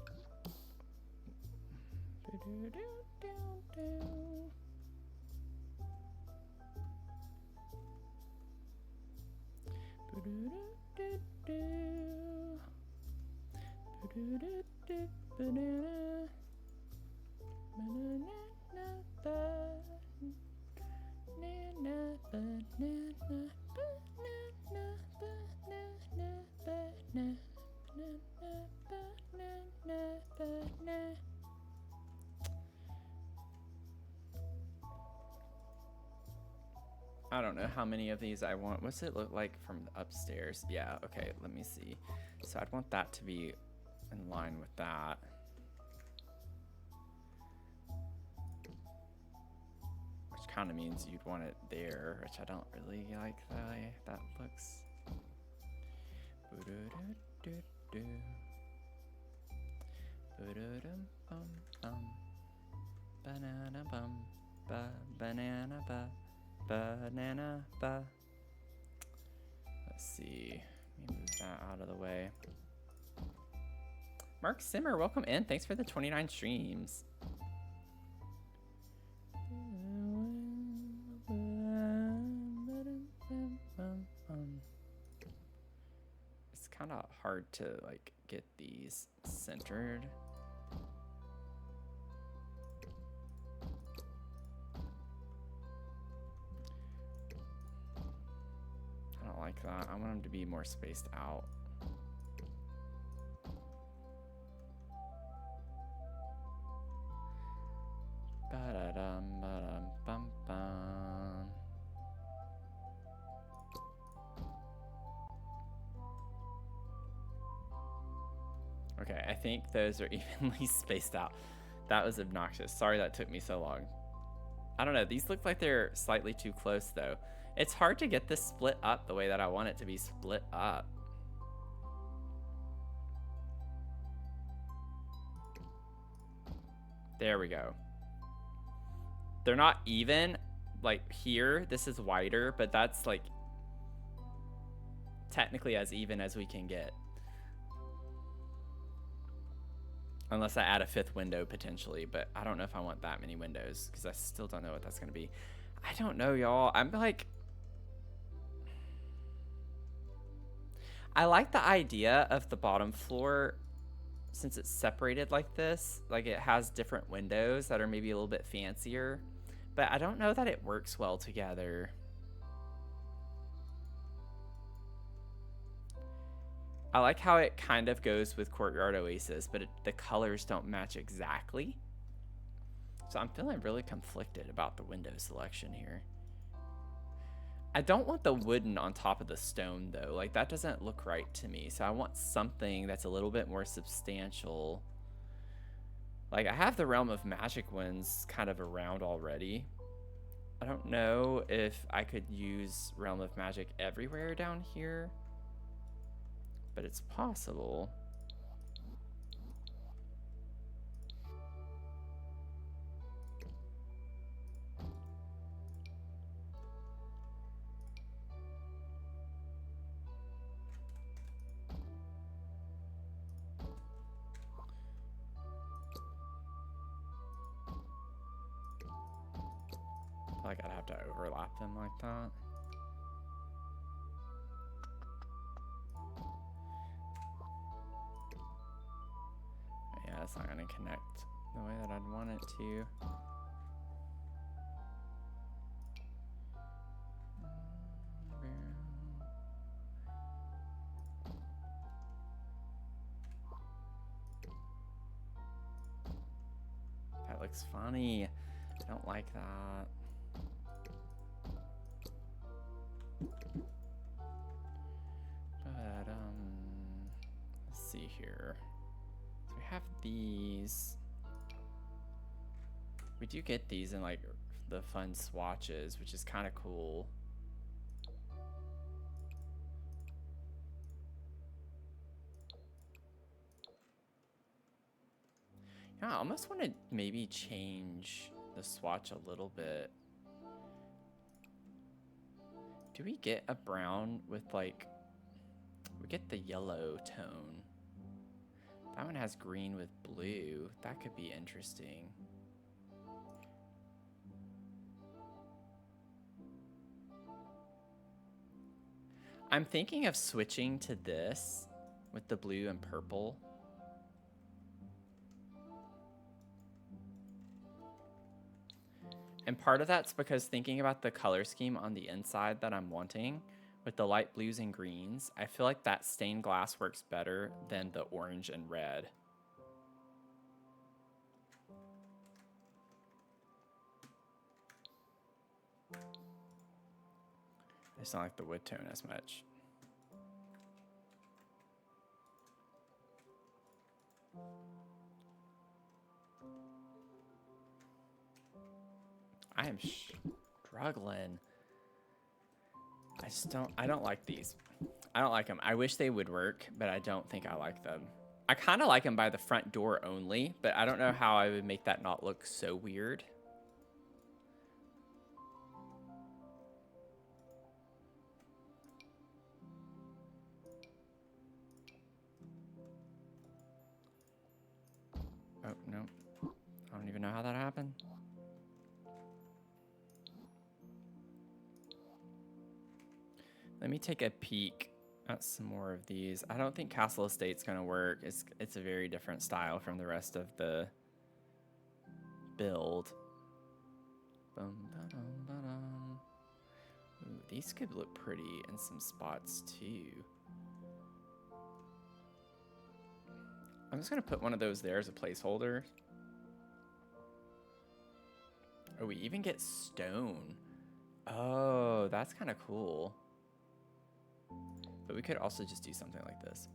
I don't know how many of these I want. What's it look like from upstairs? Yeah, okay, let me see. So I'd want that to be in line with that. Which kind of means you'd want it there, which I don't really like the way that looks. Banana bum, banana ba. Banana ba. Let's see. Let me move that out of the way. Mark Simmer, welcome in. Thanks for the 29 streams. It's kind of hard to like get these centered. I don't like that. I want them to be more spaced out. Ba-da-dum, ba-dum, bum, bum. Okay, I think those are evenly spaced out. That was obnoxious. Sorry that took me so long. I don't know. These look like they're slightly too close, though. It's hard to get this split up the way that I want it to be split up. There we go. They're not even. Like here, this is wider, but that's like technically as even as we can get. Unless I add a 5th window potentially, but I don't know if I want that many windows because I still don't know what that's gonna be. I don't know, y'all. I'm like, I like the idea of the bottom floor since it's separated like this. Like it has different windows that are maybe a little bit fancier, but I don't know that it works well together. I like how it kind of goes with Courtyard Oasis, but the colors don't match exactly. So I'm feeling really conflicted about the window selection here. I don't want the wooden on top of the stone though. Like that doesn't look right to me. So I want something that's a little bit more substantial. Like I have the Realm of Magic ones kind of around already. I don't know if I could use Realm of Magic everywhere down here, but it's possible. Like I'd have to overlap them like that. Yeah, it's not gonna connect the way that I'd want it to. That looks funny. I don't like that. But let's see here. So we have these. We do get these in like the fun swatches, which is kind of cool. Yeah, I almost want to maybe change the swatch a little bit. Do we get a brown with like, we get the yellow tone. That one has green with blue. That could be interesting. I'm thinking of switching to this with the blue and purple. And part of that's because thinking about the color scheme on the inside that I'm wanting with the light blues and greens, I feel like that stained glass works better than the orange and red. I just don't like the wood tone as much. I am struggling. I don't like these. I don't like them. I wish they would work, but I don't think I like them. I kind of like them by the front door only, but I don't know how I would make that not look so weird. Oh, no. I don't even know how that happened. Let me take a peek at some more of these. I don't think Castle Estate's gonna work. It's a very different style from the rest of the build. Bum, ba-dum, ba-dum. Ooh, these could look pretty in some spots too. I'm just gonna put one of those there as a placeholder. Oh, we even get stone. Oh, that's kind of cool. But we could also just do something like this.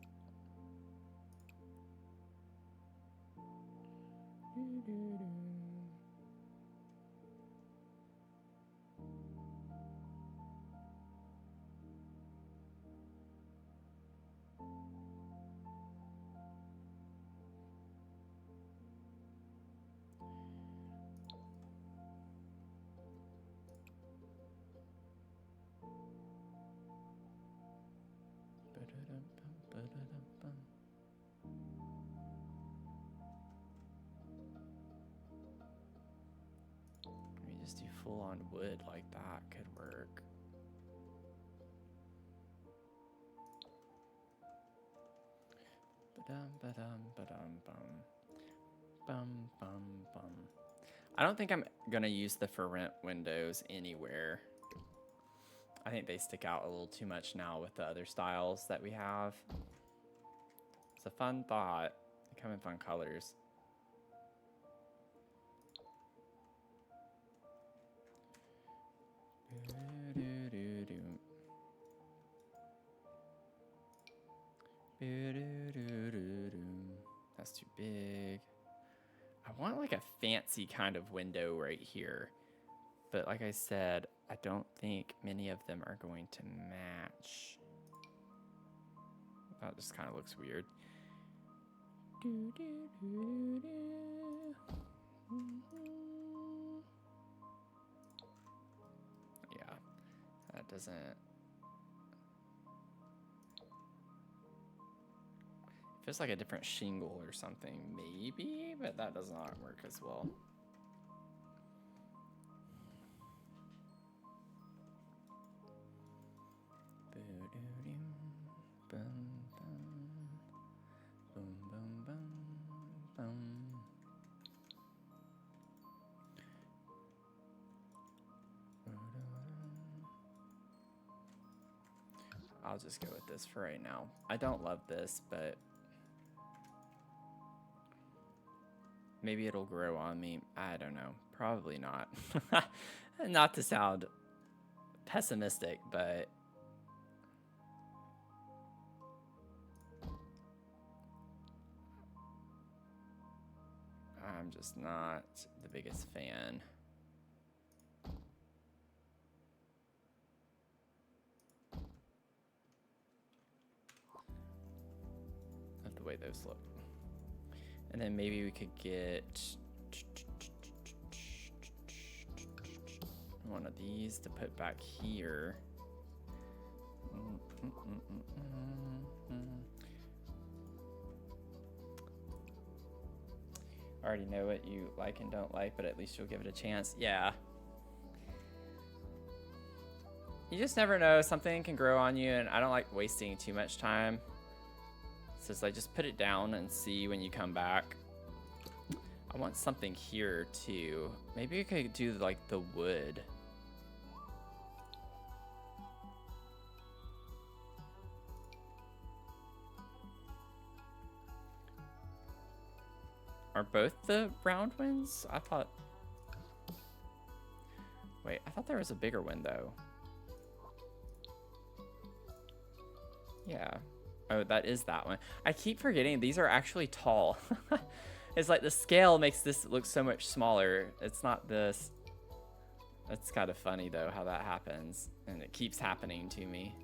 Maybe just do full on wood like that could work. I don't think I'm gonna use the for rent windows anywhere. I think they stick out a little too much now with the other styles that we have. It's a fun thought. They come in fun colors. That's too big. I want like a fancy kind of window right here. But like I said, I don't think many of them are going to match. That just kind of looks weird. Yeah, that doesn't... Feels like a different shingle or something, maybe, but that does not work as well. I'll just go with this for right now. I don't love this, but maybe it'll grow on me. I don't know. Probably not. Not to sound pessimistic, but I'm just not the biggest fan. Of the way those look. And then maybe we could get one of these to put back here. I already know what you like and don't like, but at least you'll give it a chance. Yeah. You just never know. Something can grow on you, and I don't like wasting too much time. So it's like, just put it down and see when you come back. I want something here too. Maybe we could do like the wood. Are both the round ones? I thought... Wait, I thought there was a bigger window. Yeah. Oh, that is that one. I keep forgetting these are actually tall. It's like the scale makes this look so much smaller. It's not this. That's kind of funny though how that happens. And it keeps happening to me.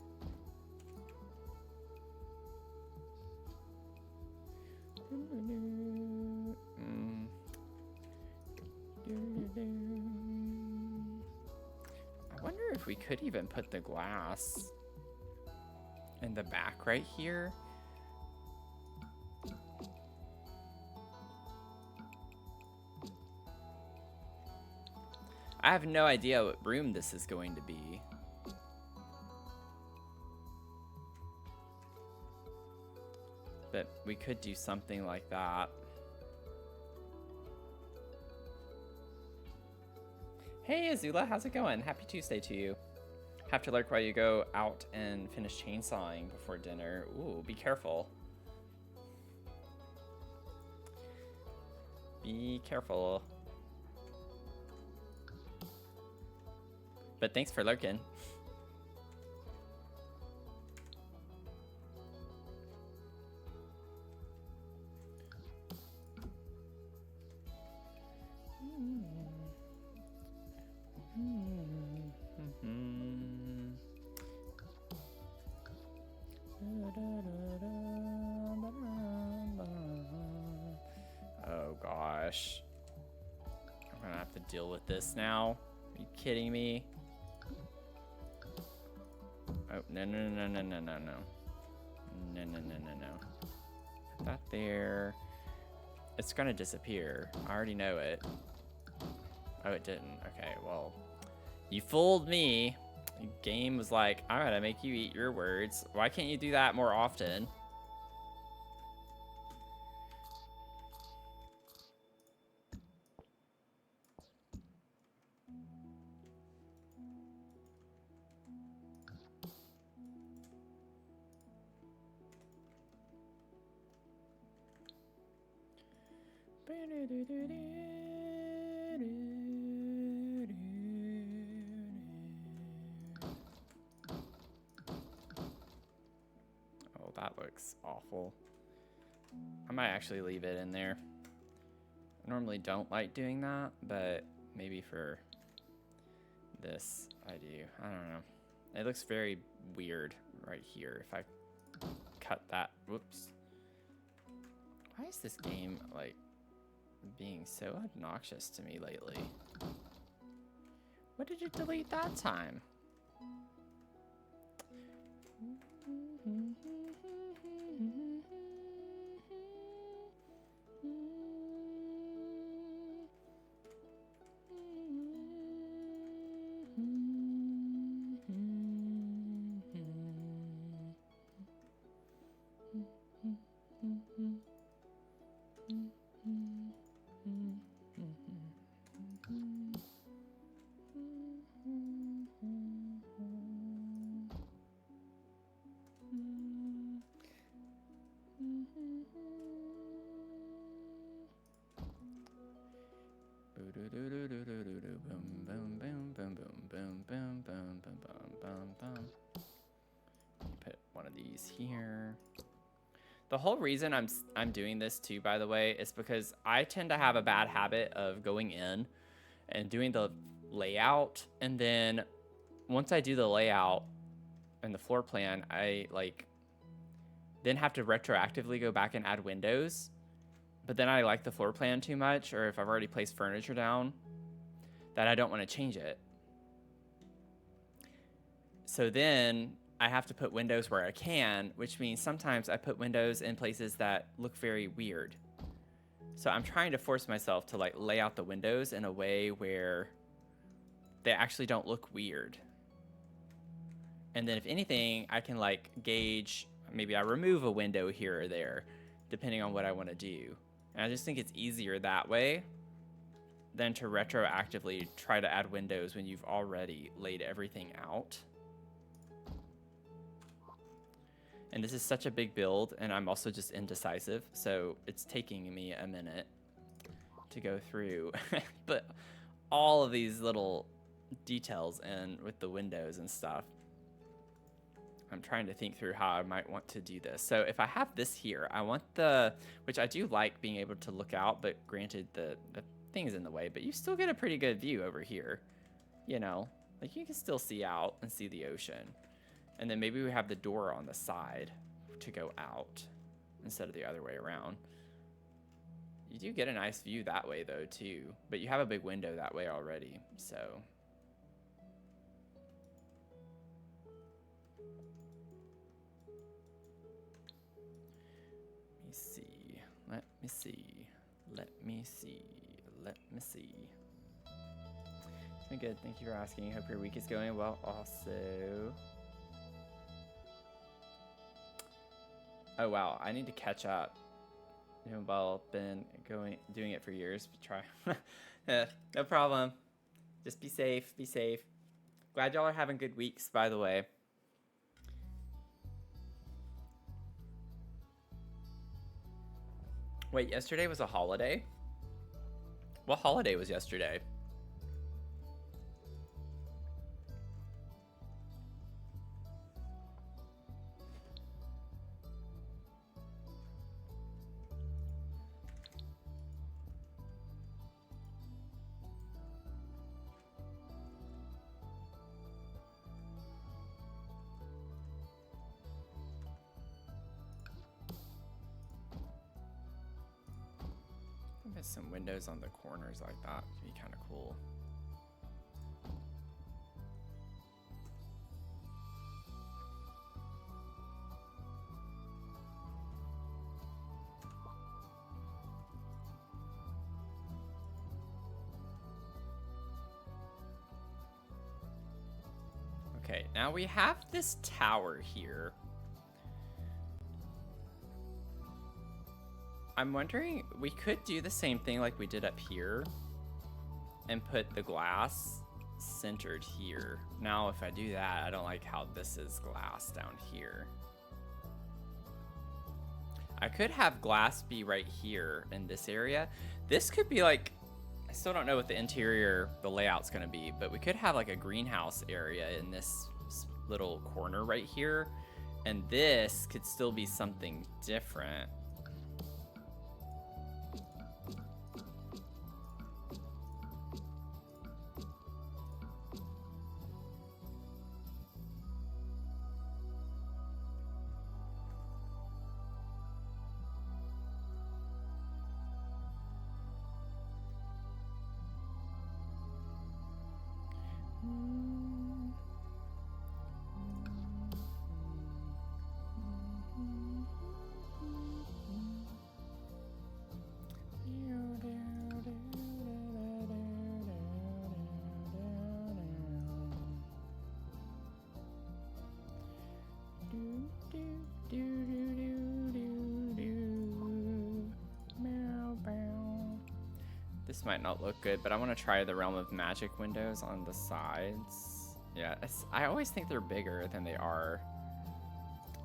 I wonder if we could even put the glass in the back right here. I have no idea what room this is going to be. But we could do something like that. Hey Azula, how's it going? Happy Tuesday to you. Have to lurk while you go out and finish chainsawing before dinner. Ooh, be careful. Be careful. But thanks for lurking. Oh gosh. I'm gonna have to deal with this now. Are you kidding me? Oh, no, no, no, no, no, no, no. No, no, no, no, no. Put that there. It's gonna disappear. I already know it. Oh, it didn't. Okay, well. You fooled me. The game was like, I'm gonna make you eat your words. Why can't you do that more often? Oh, that looks awful. I might actually leave it in there. I normally don't like doing that, but maybe for this I do. I don't know. It looks very weird right here if I cut that. Whoops. Why is this game like being so obnoxious to me lately? What did you delete that time? Put one of these here. The whole reason I'm doing this too, by the way, is because I tend to have a bad habit of going in and doing the layout, and then once I do the layout and the floor plan, I then have to retroactively go back and add windows. But then I like the floor plan too much, or if I've already placed furniture down, that I don't want to change it. So then I have to put windows where I can, which means sometimes I put windows in places that look very weird. So I'm trying to force myself to like lay out the windows in a way where they actually don't look weird. And then if anything, I can like gauge, maybe I remove a window here or there, depending on what I want to do. And I just think it's easier that way than to retroactively try to add windows when you've already laid everything out. And this is such a big build, and I'm also just indecisive, so it's taking me a minute to go through. But all of these little details in with the windows and stuff, I'm trying to think through how I might want to do this. So if I have this here, I want which I do like being able to look out, but granted the thing's in the way, but you still get a pretty good view over here. You know, like you can still see out and see the ocean. And then maybe we have the door on the side to go out instead of the other way around. You do get a nice view that way though too, but you have a big window that way already, so. Let me see. It's been good, thank you for asking. Hope your week is going well also. Oh wow, I need to catch up. Well, been doing it for years, but try. Yeah, no problem. Just be safe, be safe. Glad y'all are having good weeks, by the way. Wait, yesterday was a holiday? What holiday was yesterday? Some windows on the corners like that would be kind of cool. Okay, now we have this tower here. I'm wondering, we could do the same thing like we did up here and put the glass centered here. Now, if I do that, I don't like how this is glass down here. I could have glass be right here in this area. This could be like, I still don't know what the interior, the layout's gonna be, but we could have like a greenhouse area in this little corner right here. And this could still be something different. This might not look good, but I want to try the Realm of Magic windows on the sides. Yeah, I always think they're bigger than they are.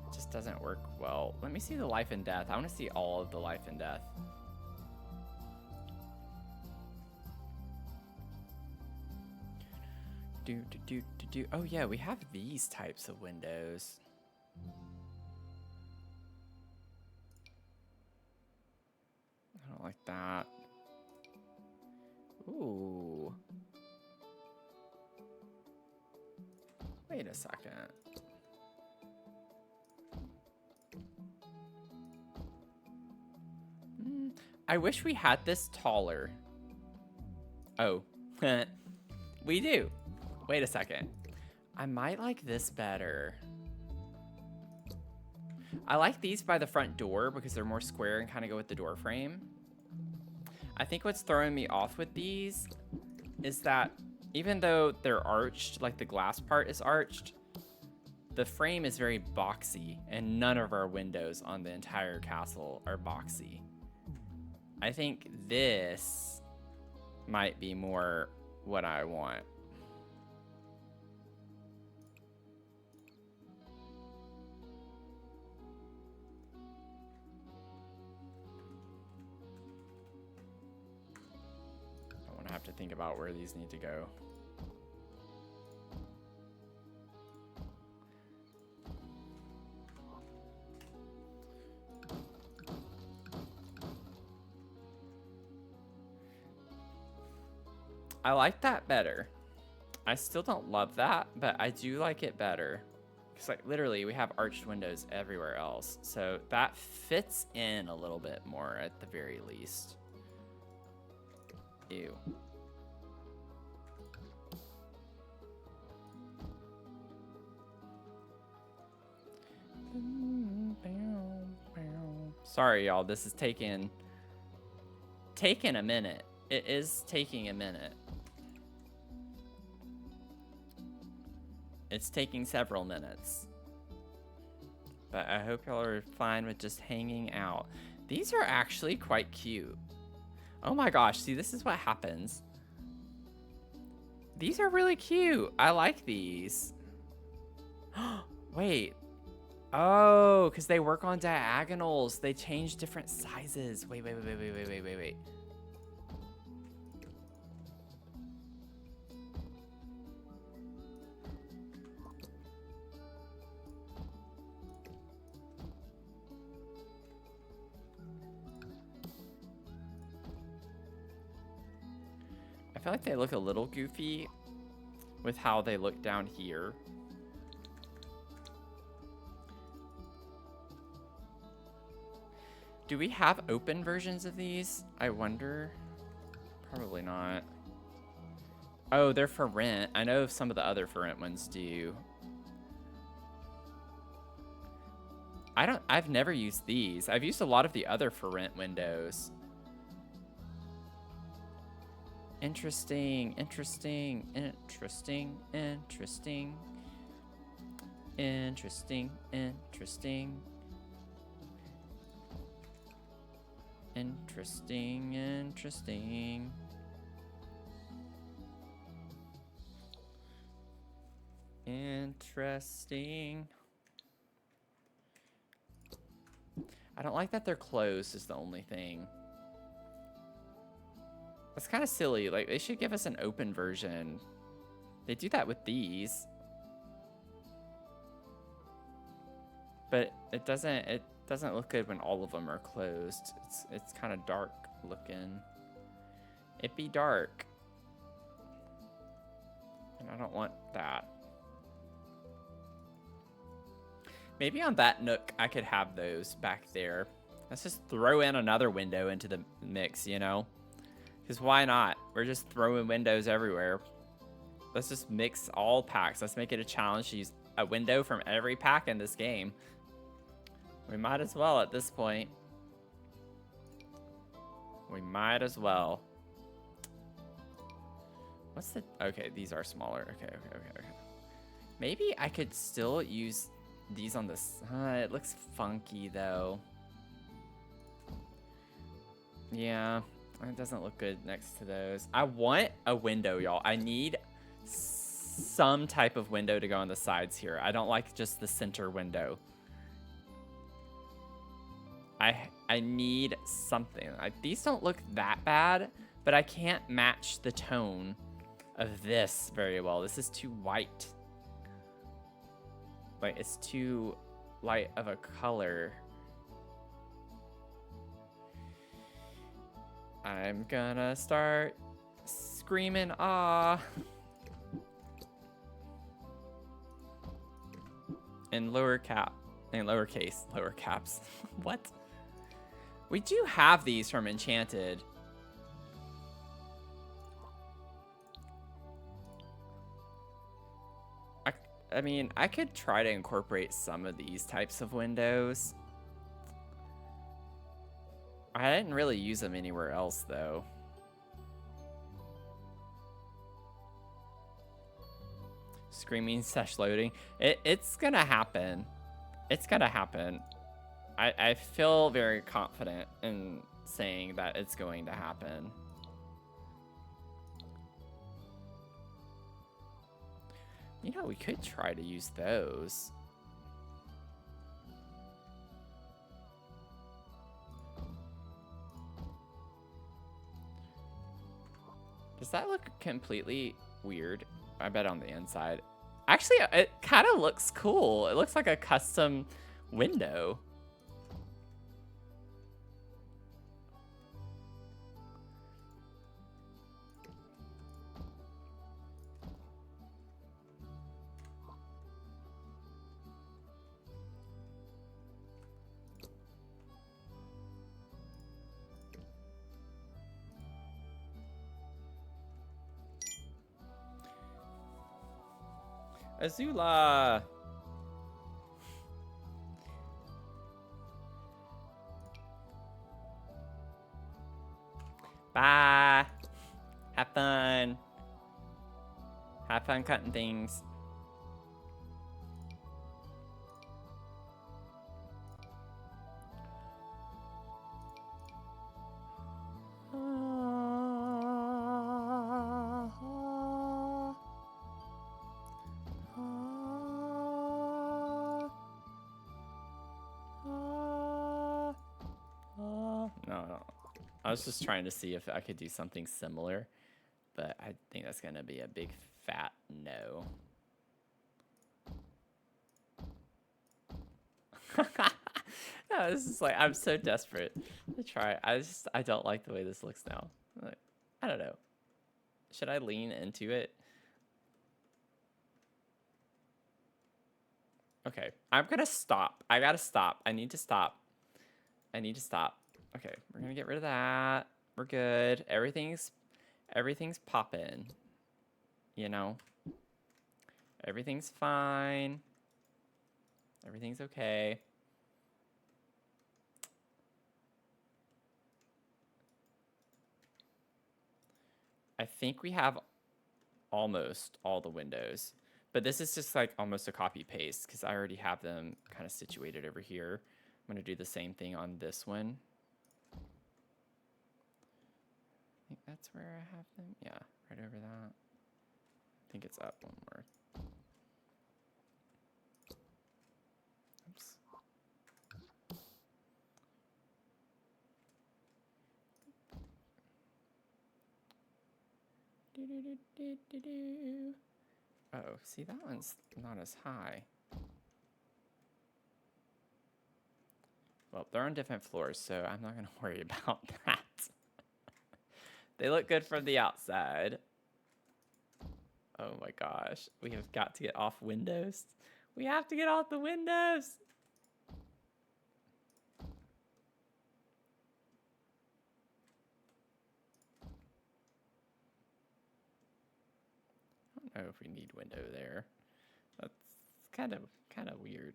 It just doesn't work well. Let me see the life and death. I want to see all of the life and death. Oh yeah, we have these types of windows. I don't like that. Ooh. Wait a second. I wish we had this taller. Oh, we do. Wait a second. I might like this better. I like these by the front door because they're more square and kind of go with the door frame. I think what's throwing me off with these is that even though they're arched, like the glass part is arched, the frame is very boxy, and none of our windows on the entire castle are boxy. I think this might be more what I want. I have to think about where these need to go. I like that better. I still don't love that, but I do like it better. Because like literally we have arched windows everywhere else. So that fits in a little bit more at the very least. Ew. Sorry, y'all. This is taking a minute. It is taking a minute. It's taking several minutes. But I hope y'all are fine with just hanging out. These are actually quite cute. Oh my gosh, see, this is what happens. These are really cute. I like these. Wait. Oh, because they work on diagonals. They change different sizes. Wait. I feel like they look a little goofy with how they look down here. Do we have open versions of these? I wonder. Probably not. Oh, they're for rent. I know some of the other for rent ones do. I've never used these. I've used a lot of the other for rent windows. Interesting. I don't like that they're closed is the only thing. That's kind of silly. Like, they should give us an open version. They do that with these. But it doesn't look good when all of them are closed. It's kind of dark looking. It be dark. And I don't want that. Maybe on that nook, I could have those back there. Let's just throw in another window into the mix, you know? Because why not? We're just throwing windows everywhere. Let's just mix all packs. Let's make it a challenge to use a window from every pack in this game. We might as well at this point. We might as well. What's the... Okay, these are smaller. Okay. Maybe I could still use these on this... it looks funky, though. Yeah, it doesn't look good next to those. I want a window, y'all. I need some type of window to go on the sides here. I don't like just the center window. I need something. These don't look that bad, but I can't match the tone of this very well. This is too white. Like, it's too light of a color. I'm gonna start screaming, ah. In lower caps. What? We do have these from Enchanted. I mean, I could try to incorporate some of these types of windows. I didn't really use them anywhere else, though. Screaming / loading. It's gonna happen. It's gonna happen. I feel very confident in saying that it's going to happen. You know, we could try to use those. Does that look completely weird? I bet on the inside. Actually, it kind of looks cool. It looks like a custom window. Azula! Bye! Have fun! Have fun cutting things. No. I was just trying to see if I could do something similar, but I think that's gonna be a big fat no. No, this is like, I'm so desperate to try. I don't like the way this looks now. Like, I don't know. Should I lean into it? Okay, I'm gonna stop. I gotta stop. I need to stop. Okay, we're gonna get rid of that. We're good. Everything's popping. You know? Everything's fine. Everything's okay. I think we have almost all the windows. But this is just like almost a copy paste because I already have them kind of situated over here. I'm going to do the same thing on this one. I think that's where I have them. Yeah, right over that. I think it's up one more. Oops. Oh, see, that one's not as high. Well, they're on different floors, so I'm not going to worry about that. They look good from the outside. Oh my gosh. We have got to get off windows. We have to get off the windows. I don't know if we need window there. That's kind of weird.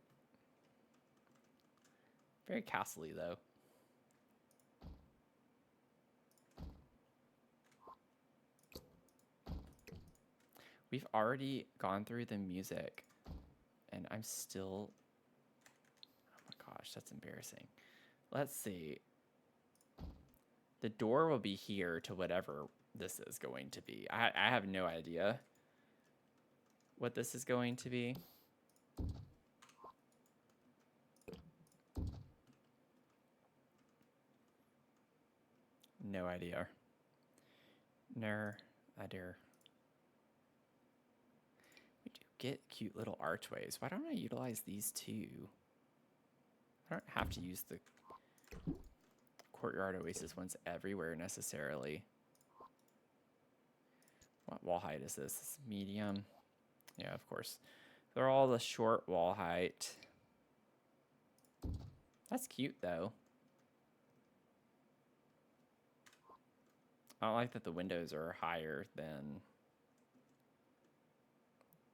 Very castle-y though. We've already gone through the music and I'm still, oh my gosh, that's embarrassing. Let's see. The door will be here to whatever this is going to be. I have no idea what this is going to be. No idea. No idea. We do get cute little archways. Why don't I utilize these two? I don't have to use the Courtyard Oasis ones everywhere necessarily. What wall height is this? It's medium. Yeah, of course. They're all the short wall height. That's cute though. I don't like that the windows are higher than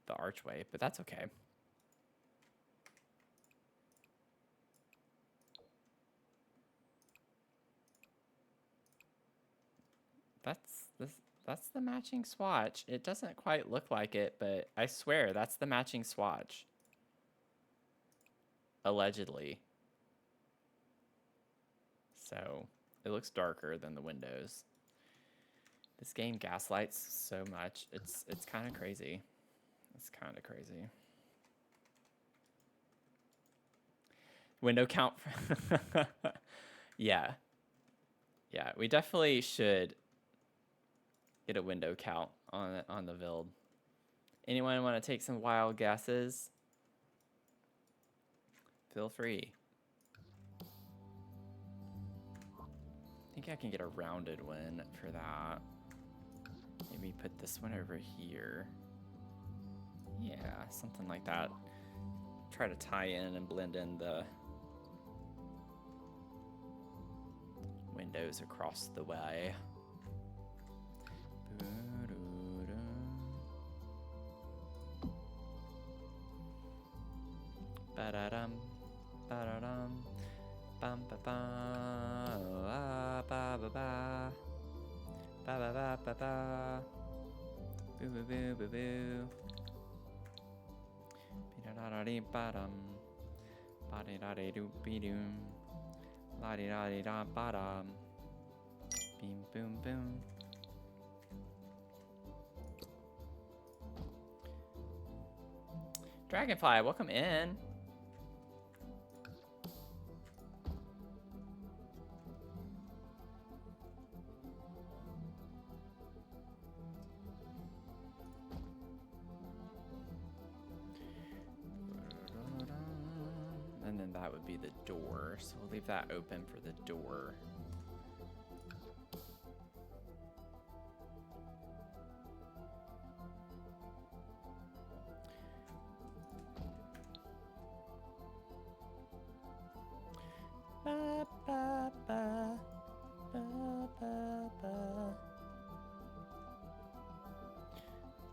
the archway, but that's okay. That's the matching swatch. It doesn't quite look like it, but I swear that's the matching swatch. Allegedly. So it looks darker than the windows. This game gaslights so much. It's kind of crazy. It's kind of crazy. Window count. Yeah. Yeah, we definitely should get a window count on the build. Anyone want to take some wild guesses? Feel free. I think I can get a rounded one for that. Maybe put this one over here. Yeah, something like that. Try to tie in and blend in the windows across the way. Ba-da-dum, ba-da-dum, bum ba-ba, ba-ba-ba, ba-ba-ba-ba-ba, boo-boo-boo-boo-boo, be-da-da-da-dee-ba-dum, ba-dee-da-dee-doo-be-doom, la-dee-da-dee-da-ba-dum, beam boom boom. Dragonfly, welcome in. And then that would be the door, so we'll leave that open for the door. Ba, ba, ba, ba, ba, ba.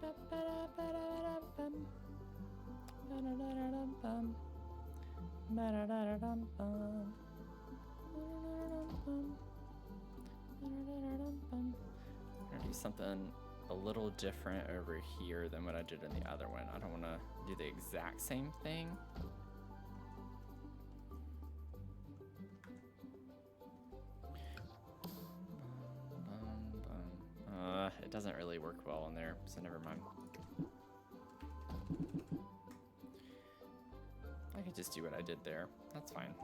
Ba, ba, da, ba, da, da, bum. Ba, da, da, da, dum, bum. Ba, da, da, da, dum, bum. Ba, da, da, dum, bum. Ba, da, da, dum, bum. I'm gonna do something a little different over here than what I did in the other one. I don't want to do the exact same thing. It doesn't really work well in there, so never mind. I could just do what I did there. That's fine.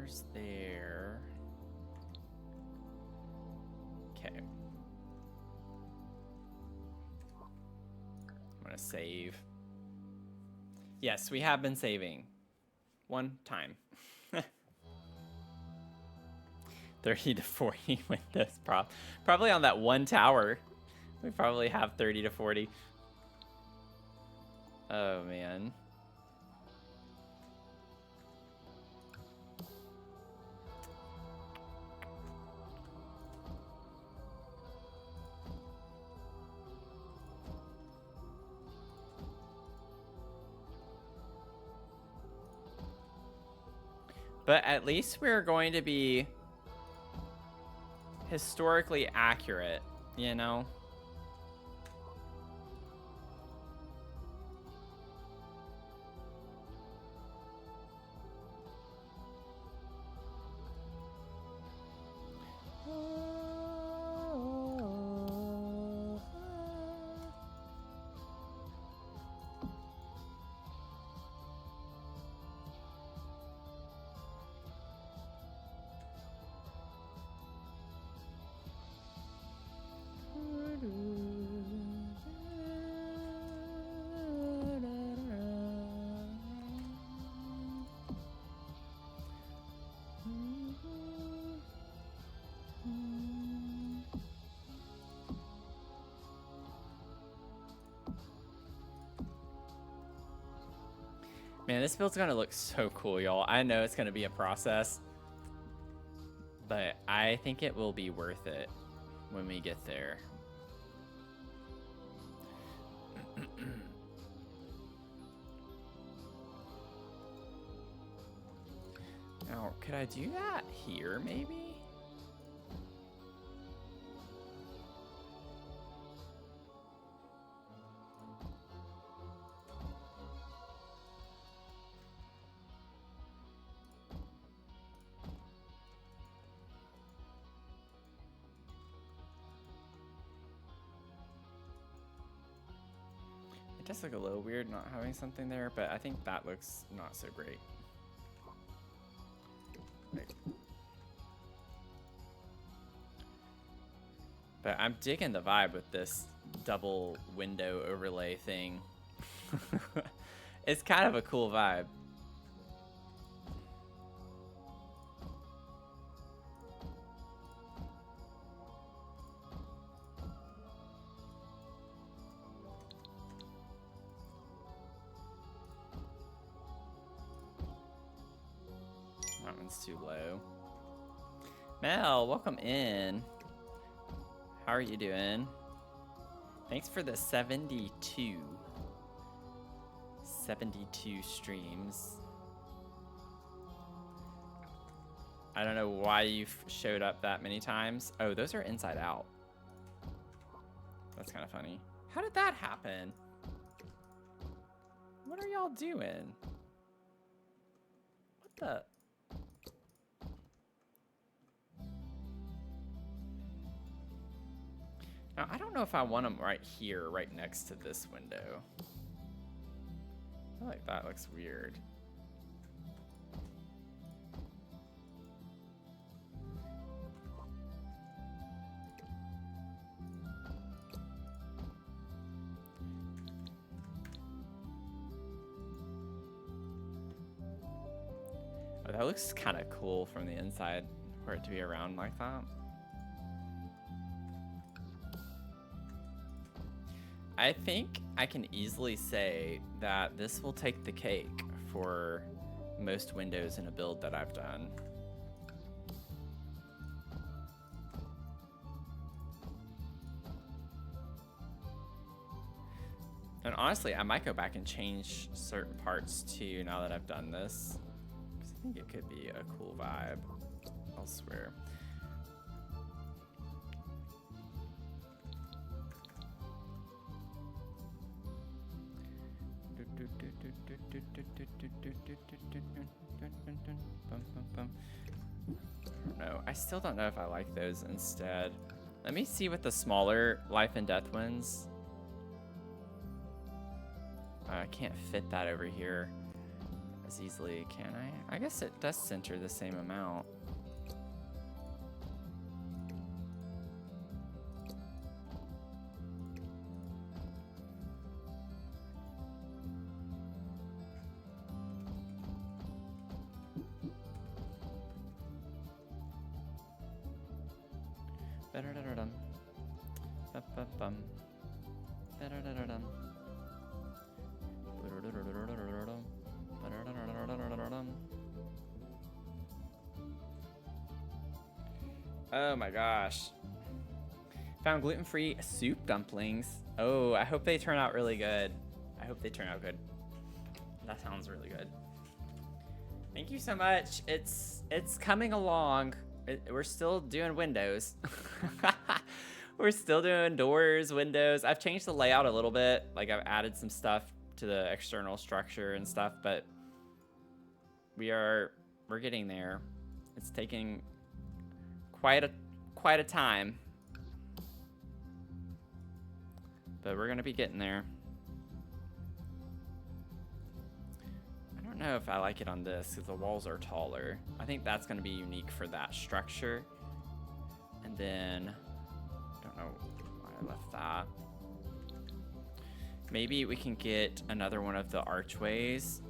doors there. Okay. I'm gonna save. Yes, we have been saving. One time. 30 to 40 windows. Probably on that one tower. We probably have 30 to 40. Oh, man. But at least we're going to be historically accurate, you know? Man, this build's gonna look so cool, y'all. I know it's gonna be a process, but I think it will be worth it when we get there. Now, could I do that here, maybe? It does look a little weird not having something there, but I think that looks not so great. But I'm digging the vibe with this double window overlay thing. It's kind of a cool vibe. That one's too low. Mel, welcome in. How are you doing? Thanks for the 72 streams. I don't know why you've showed up that many times. Oh, those are inside out. That's kind of funny. How did that happen? What are y'all doing? What the? Now, I don't know if I want them right here, right next to this window. I feel like that looks weird. Oh, that looks kind of cool from the inside for it to be around like that. I think I can easily say that this will take the cake for most windows in a build that I've done. And honestly, I might go back and change certain parts too now that I've done this. Because I think it could be a cool vibe elsewhere. No, I still don't know if I like those instead. Let me see what the smaller life and death ones. I can't fit that over here. as easily, can I? I guess it does center the same amount. Ba-da-da-da-dum. Ba-ba-bum. Ba-da-da-da-dum. Ba-da-da-da-da-da-da-dum. Ba-da-da-da-da-da-da-dum. Oh my gosh. Found gluten-free soup dumplings. Oh, I hope they turn out really good. I hope they turn out good. That sounds really good. Thank you so much. It's coming along. We're still doing windows. We're still doing doors, windows. I've changed the layout a little bit. Like I've added some stuff to the external structure and stuff, but we're getting there. It's taking quite a time. But we're gonna be getting there. I don't know if I like it on this because the walls are taller. I think that's gonna be unique for that structure. And then, I don't know why I left that. Maybe we can get another one of the archways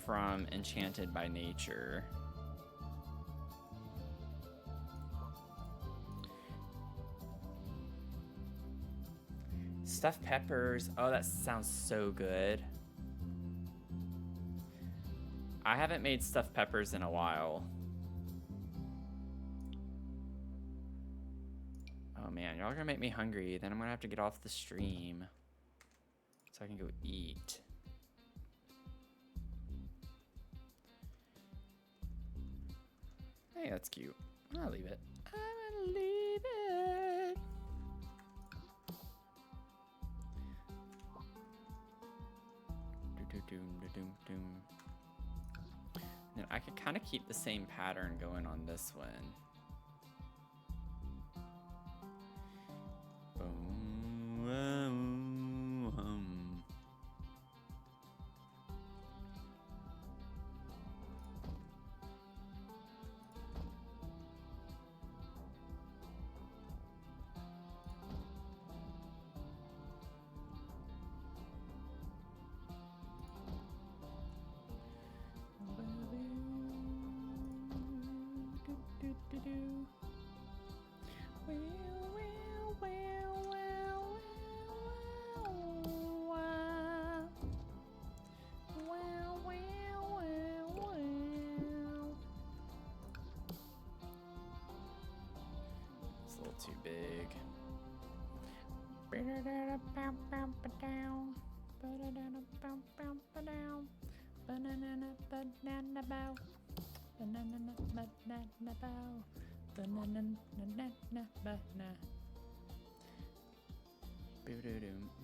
from Enchanted by Nature. Stuffed peppers. Oh, that sounds so good. I haven't made stuffed peppers in a while. Oh man, y'all are gonna make me hungry. Then I'm gonna have to get off the stream so I can go eat. Hey, that's cute. I'll leave it. I'm gonna leave it. Do-do-doom-do-doom-doom. And I could kind of keep the same pattern going on this one. Boom, boom, boom. It's a little too big.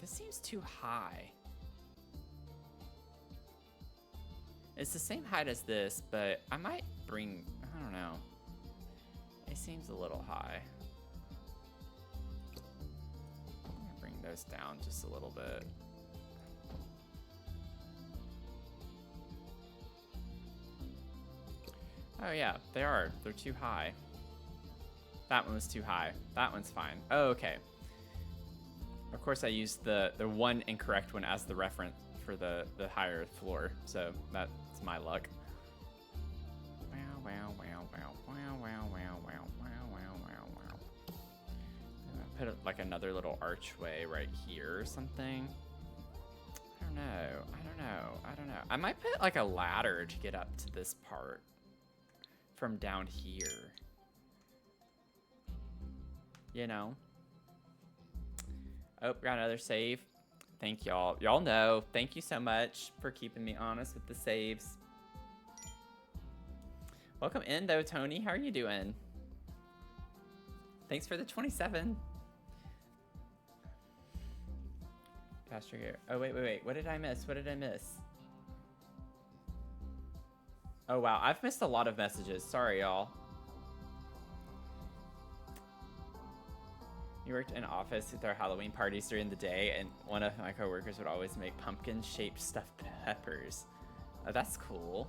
This seems too high. It's the same height as this, but I might bring, I don't know. It seems a little high. I'm gonna bring those down just a little bit. Oh yeah, they are. They're too high. That one was too high. That one's fine. Oh, okay. Of course I used the one incorrect one as the reference for the higher floor, so that's my luck. Wow, wow, wow, wow, wow, wow, wow, wow, wow, wow, wow. Put like another little archway right here or something. I don't know. I don't know. I don't know. I might put like a ladder to get up to this part from down here. You know? Oh, got another save. Thank y'all. Y'all know. Thank you so much for keeping me honest with the saves. Welcome in though, Tony. How are you doing? Thanks for the 27. Pastor here. Oh, wait. What did I miss? What did I miss? Oh, wow. I've missed a lot of messages. Sorry, y'all. We worked in office with our Halloween parties during the day, and one of my coworkers would always make pumpkin-shaped stuffed peppers. Oh, that's cool.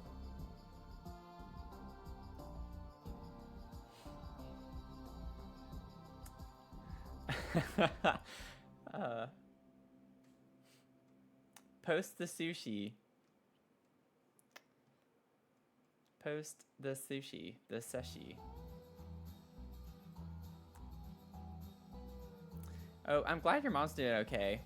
Post the sushi. Post the sushi. The sushi. Oh, I'm glad your mom's doing okay.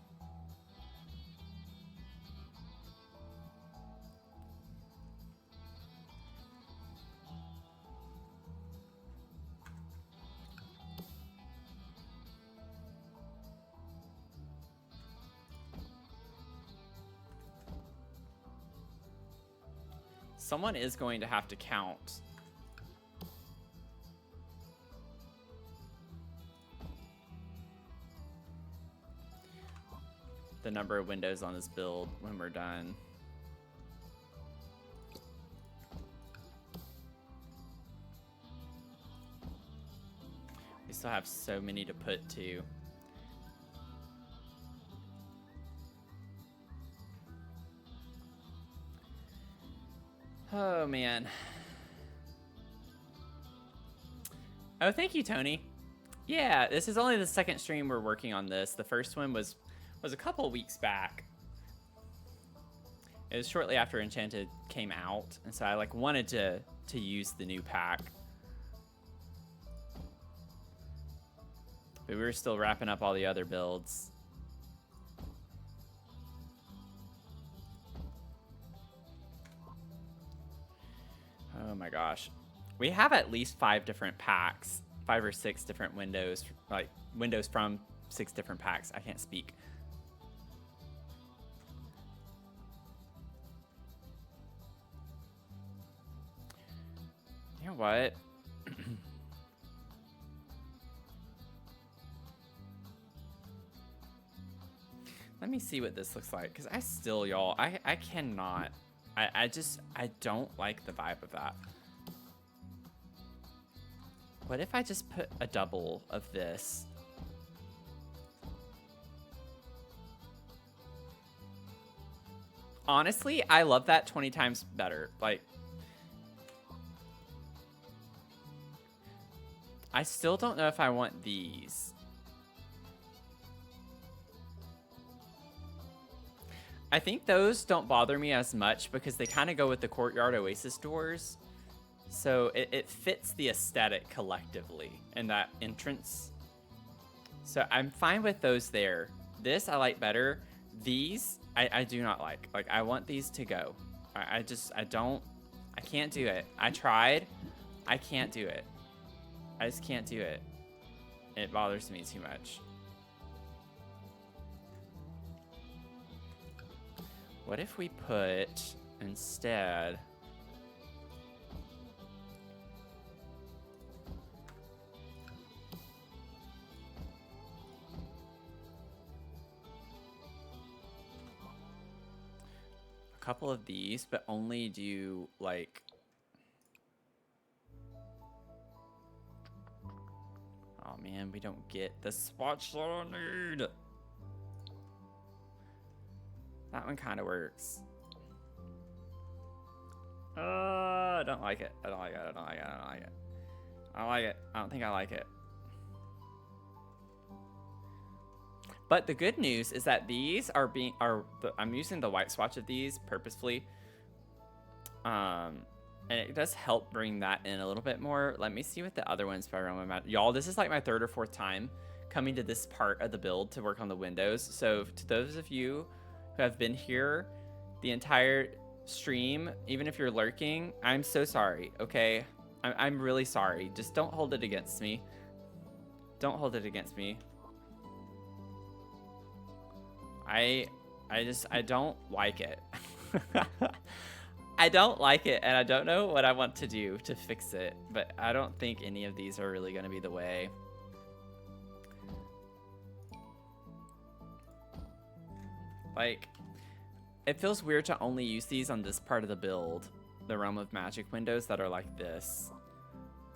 Someone is going to have to count. The number of windows on this build when we're done. We still have so many to put to. Oh, man. Oh, thank you, Tony. Yeah, this is only the second stream we're working on this. The first one was a couple weeks back. It was shortly after Enchanted came out, and so I like wanted to use the new pack. But we were still wrapping up all the other builds. Oh my gosh. We have at least 5 different packs. 5 or 6 different windows. Like, windows from 6 different packs. I can't speak. You know what? Let me see what this looks like. Because I still, y'all, I cannot... I don't like the vibe of that. What if I just put a double of this? Honestly, I love that 20 times better. Like, I still don't know if I want these. I think those don't bother me as much because they kind of go with the Courtyard Oasis doors. So it fits the aesthetic collectively in that entrance. So I'm fine with those there. This I like better. These I do not like. Like, I want these to go. I can't do it. I tried. I can't do it. I just can't do it. It bothers me too much. What if we put instead... a couple of these, but only do like... Oh man, we don't get the spots that I need. That one kind of works. I don't like it. I don't like it. I don't like it. I don't like it. I don't like it. I don't think I like it. But the good news is that these are I'm using the white swatch of these purposefully. And it does help bring that in a little bit more. Let me see what the other ones by Realm of Magic. Y'all, this is like my 3rd or 4th time coming to this part of the build to work on the windows. So to those of you who have been here the entire stream, even if you're lurking, I'm so sorry, okay? I'm really sorry. Just don't hold it against me. Don't hold it against me. I don't like it. I don't like it, and I don't know what I want to do to fix it, but I don't think any of these are really going to be the way. Like, it feels weird to only use these on this part of the build, the Realm of Magic windows that are like this.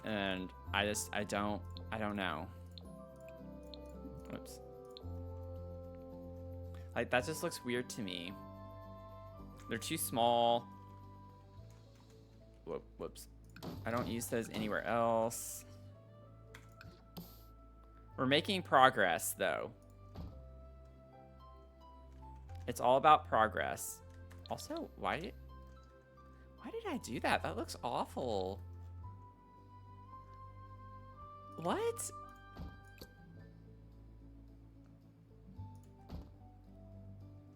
And I don't know. Whoops. Like, that just looks weird to me. They're too small. Whoops. I don't use those anywhere else. We're making progress, though. It's all about progress. Also, why did I do that? That looks awful. What?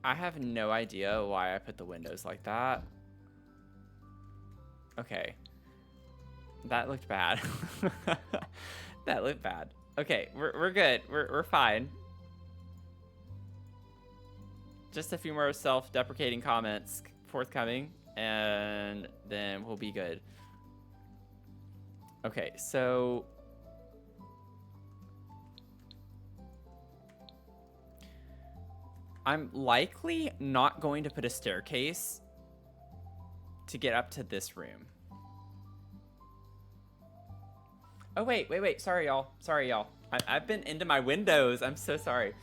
I have no idea why I put the windows like that. Okay. That looked bad. That looked bad. Okay, we're good. We're fine. Just a few more self-deprecating comments forthcoming, and then we'll be good. Okay, so I'm likely not going to put a staircase to get up to this room. Oh, wait. Sorry, y'all. I've been into my windows. I'm so sorry.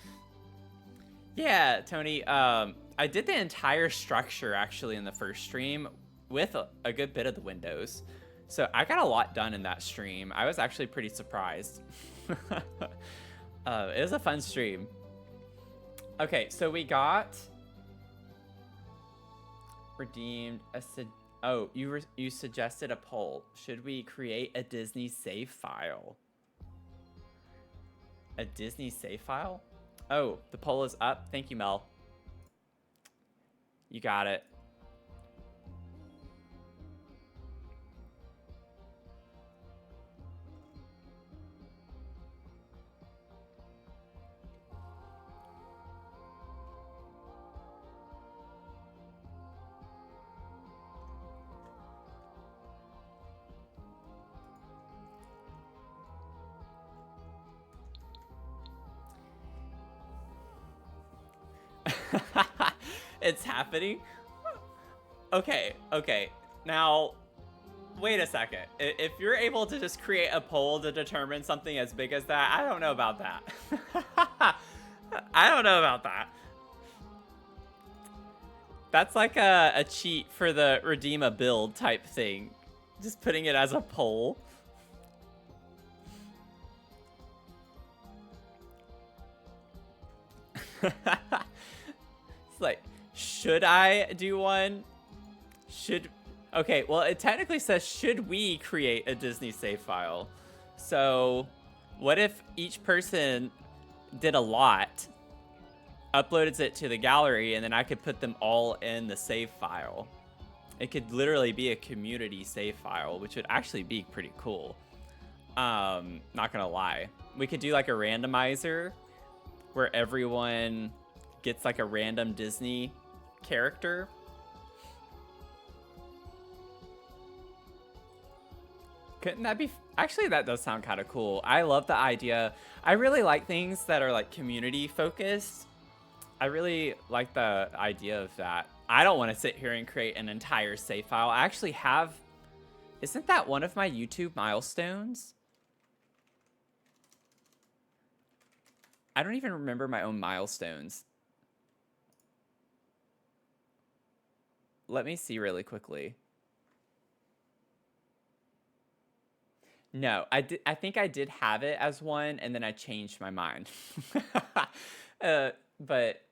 Yeah, Tony, I did the entire structure, actually, in the first stream with a good bit of the windows. So I got a lot done in that stream. I was actually pretty surprised. It was a fun stream. Okay, so we got redeemed a... Oh, you suggested a poll. Should we create a Disney save file? A Disney save file? Oh, the poll is up. Thank you, Mel. You got it. It's happening. Okay. Now, wait a second. If you're able to just create a poll to determine something as big as that, I don't know about that. I don't know about that. That's like a cheat for the redeem a build type thing. Just putting it as a poll. It's like, should I do one? Okay, well, it technically says, should we create a Disney save file? So, what if each person did a lot, uploaded it to the gallery, and then I could put them all in the save file? It could literally be a community save file, which would actually be pretty cool. Not gonna lie. We could do like a randomizer where everyone gets like a random Disney character. Couldn't that be... Actually, that does sound kind of cool. I love the idea. I really like things that are like community focused. I really like the idea of that. I don't want to sit here and create an entire save file. I actually have... Isn't that one of my YouTube milestones? I don't even remember my own milestones. Let me see really quickly. No, I think I did have it as one, and then I changed my mind. But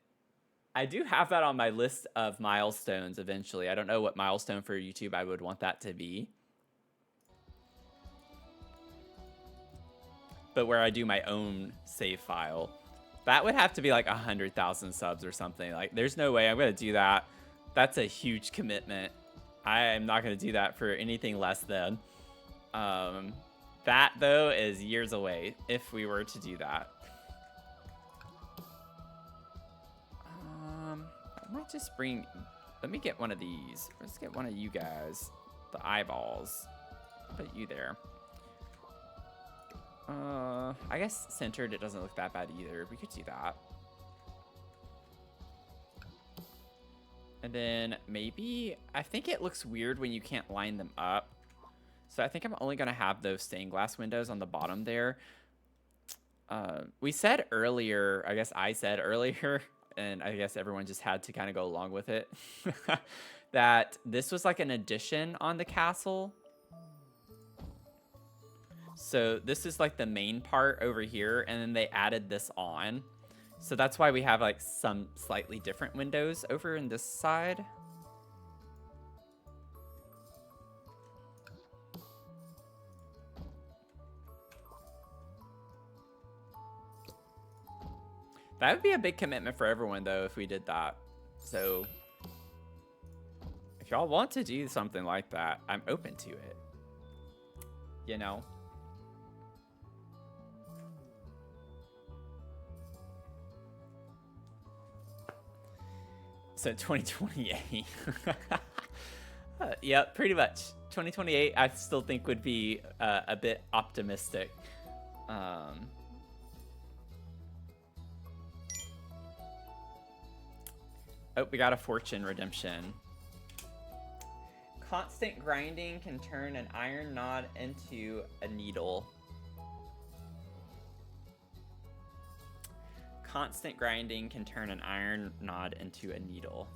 I do have that on my list of milestones eventually. I don't know what milestone for YouTube I would want that to be. But where I do my own save file. That would have to be like 100,000 subs or something. Like, there's no way I'm going to do that. That's a huge commitment. I am not going to do that for anything less than. That, though, is years away if we were to do that. I might just bring... Let me get one of these. Let's get one of you guys. The eyeballs. Put you there. I guess centered, it doesn't look that bad either. We could do that. And then maybe... I think it looks weird when you can't line them up. So I think I'm only going to have those stained glass windows on the bottom there. We said earlier, I guess I said earlier, and I guess everyone just had to kind of go along with it, that this was like an addition on the castle. So this is like the main part over here, and then they added this on. So that's why we have like some slightly different windows over in this side. That would be a big commitment for everyone, though, if we did that. So if y'all want to do something like that, I'm open to it. You know? So 2028. Yep, pretty much. 2028, I still think would be a bit optimistic. Oh, we got a fortune redemption. Constant grinding can turn an iron knot into a needle. Constant grinding can turn an iron knot into a needle.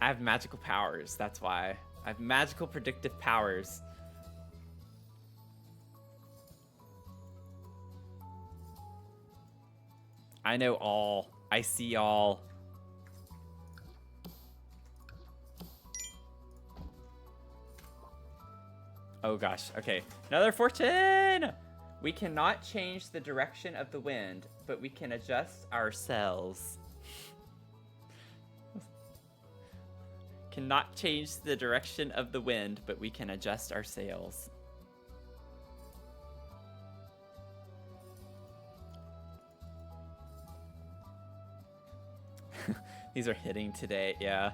I have magical powers, that's why. I have magical predictive powers. I know all. I see all. Oh gosh, okay. Another fortune! We cannot change the direction of the wind, but we can adjust our sails. Cannot change the direction of the wind, but we can adjust our sails. These are hitting today, yeah.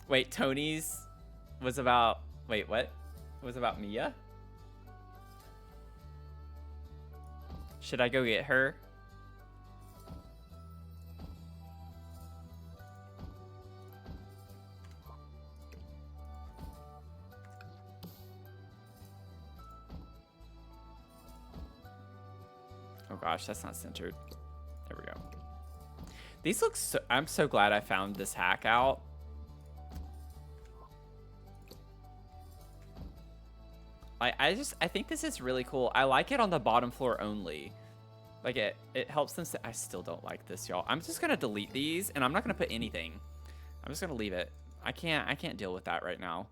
Wait, Tony's was about... Wait, what? Was about Mia? Should I go get her? Oh gosh, that's not centered. There we go. These look so... I'm so glad I found this hack out. I think this is really cool. I like it on the bottom floor only. Like it helps them I still don't like this, y'all. I'm just gonna delete these and I'm not gonna put anything. I'm just gonna leave it. I can't deal with that right now.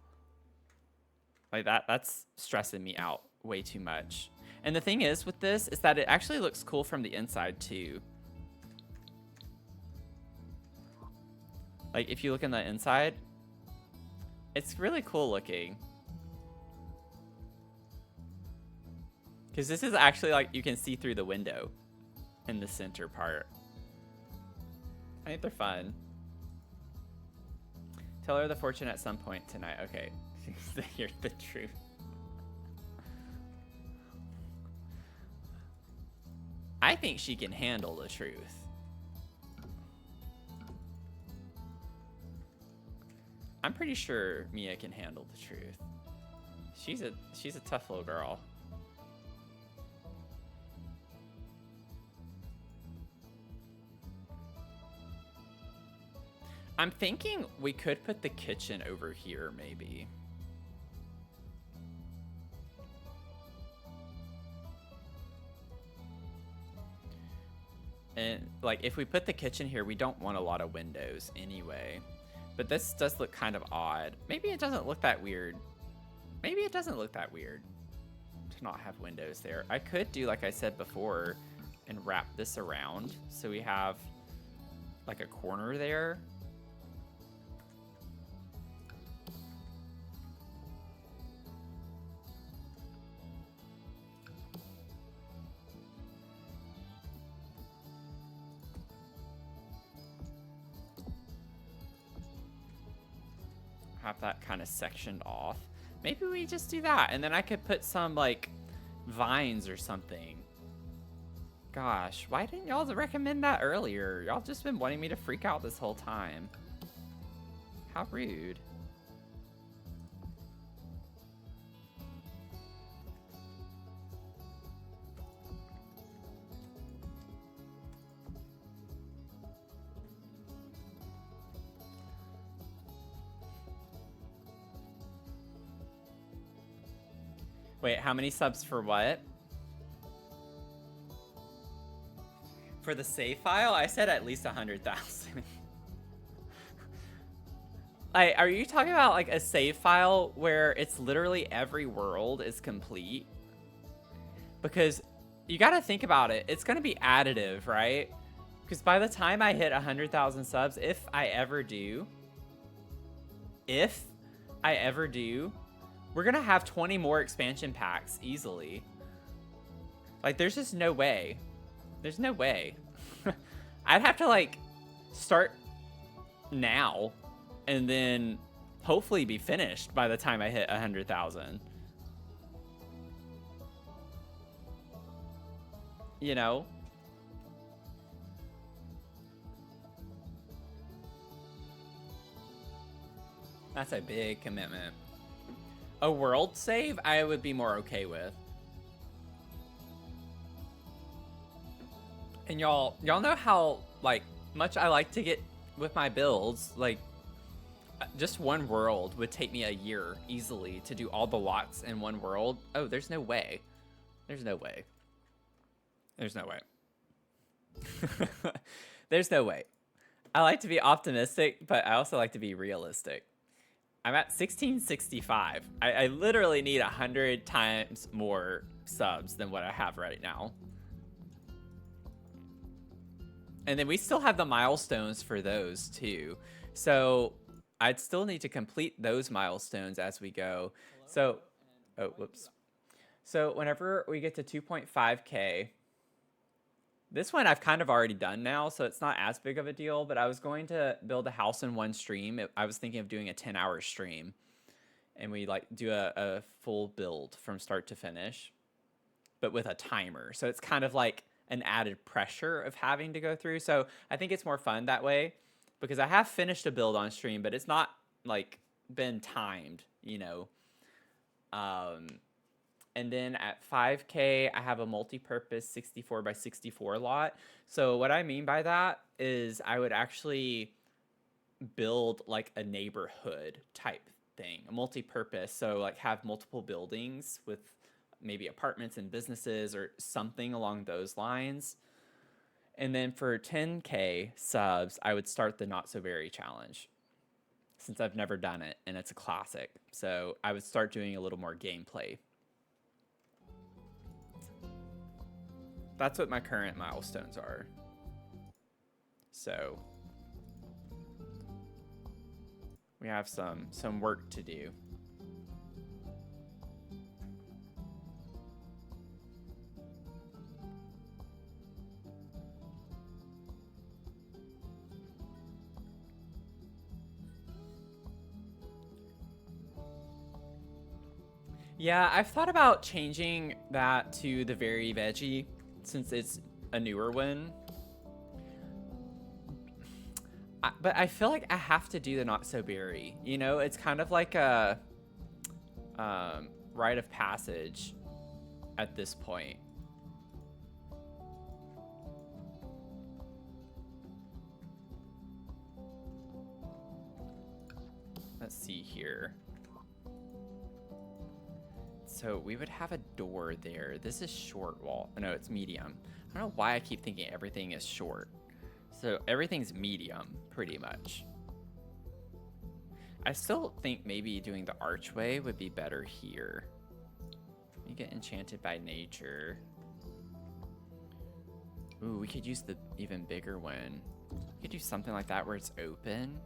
Like that's stressing me out way too much. And the thing is with this is that it actually looks cool from the inside too. Like if you look in the inside, it's really cool looking. Because this is actually like you can see through the window in the center part. I think they're fun. Tell her the fortune at some point tonight. Okay, here's the truth. I think she can handle the truth. I'm pretty sure Mia can handle the truth. She's a tough little girl. I'm thinking we could put the kitchen over here, maybe. And, like, if we put the kitchen here, we don't want a lot of windows anyway. But this does look kind of odd. Maybe it doesn't look that weird. Maybe it doesn't look that weird to not have windows there. I could do, like I said before, and wrap this around so we have, like, a corner there. Have that kind of sectioned off. Maybe we just do that, and then I could put some like vines or something Gosh, why didn't y'all recommend that earlier? Y'all just been wanting me to freak out this whole time. How rude. Wait, how many subs for what? For the save file, I said at least 100,000. Like, are you talking about like a save file where it's literally every world is complete? Because you got to think about it. It's going to be additive, right? Because by the time I hit 100,000 subs, if I ever do, we're going to have 20 more expansion packs easily. Like, there's just no way. There's no way. I'd have to, like, start now and then hopefully be finished by the time I hit 100,000. You know? That's a big commitment. A world save, I would be more okay with. And y'all know how, like, much I like to get with my builds. Like, just one world would take me a year easily to do all the lots in one world. Oh, there's no way. There's no way. There's no way. There's no way. I like to be optimistic, but I also like to be realistic. I'm at 1665. I literally need 100 times more subs than what I have right now. And then we still have the milestones for those too. So I'd still need to complete those milestones as we go. So, oh, whoops. So whenever we get to 2.5K, this one I've kind of already done now, so it's not as big of a deal, but I was going to build a house in one stream. I was thinking of doing a 10-hour stream, and we like do a full build from start to finish, but with a timer. So it's kind of like an added pressure of having to go through. So I think it's more fun that way, because I have finished a build on stream, but it's not like been timed, you know. And then at 5K, I have a multi-purpose 64 by 64 lot. So what I mean by that is I would actually build like a neighborhood type thing, a multi-purpose. So like have multiple buildings with maybe apartments and businesses or something along those lines. And then for 10K subs, I would start the Not So Berry challenge, since I've never done it and it's a classic. So I would start doing a little more gameplay. That's what my current milestones are. So we have some work to do. Yeah, I've thought about changing that to the Very Veggie, since it's a newer one. But I feel like I have to do the Not So Berry. You know, it's kind of like a rite of passage at this point. Let's see here. So we would have a door there. This is short wall. No, it's medium. I don't know why I keep thinking everything is short. So everything's medium, pretty much. I still think maybe doing the archway would be better here. You get enchanted by nature. Ooh, we could use the even bigger one. We could do something like that where it's open.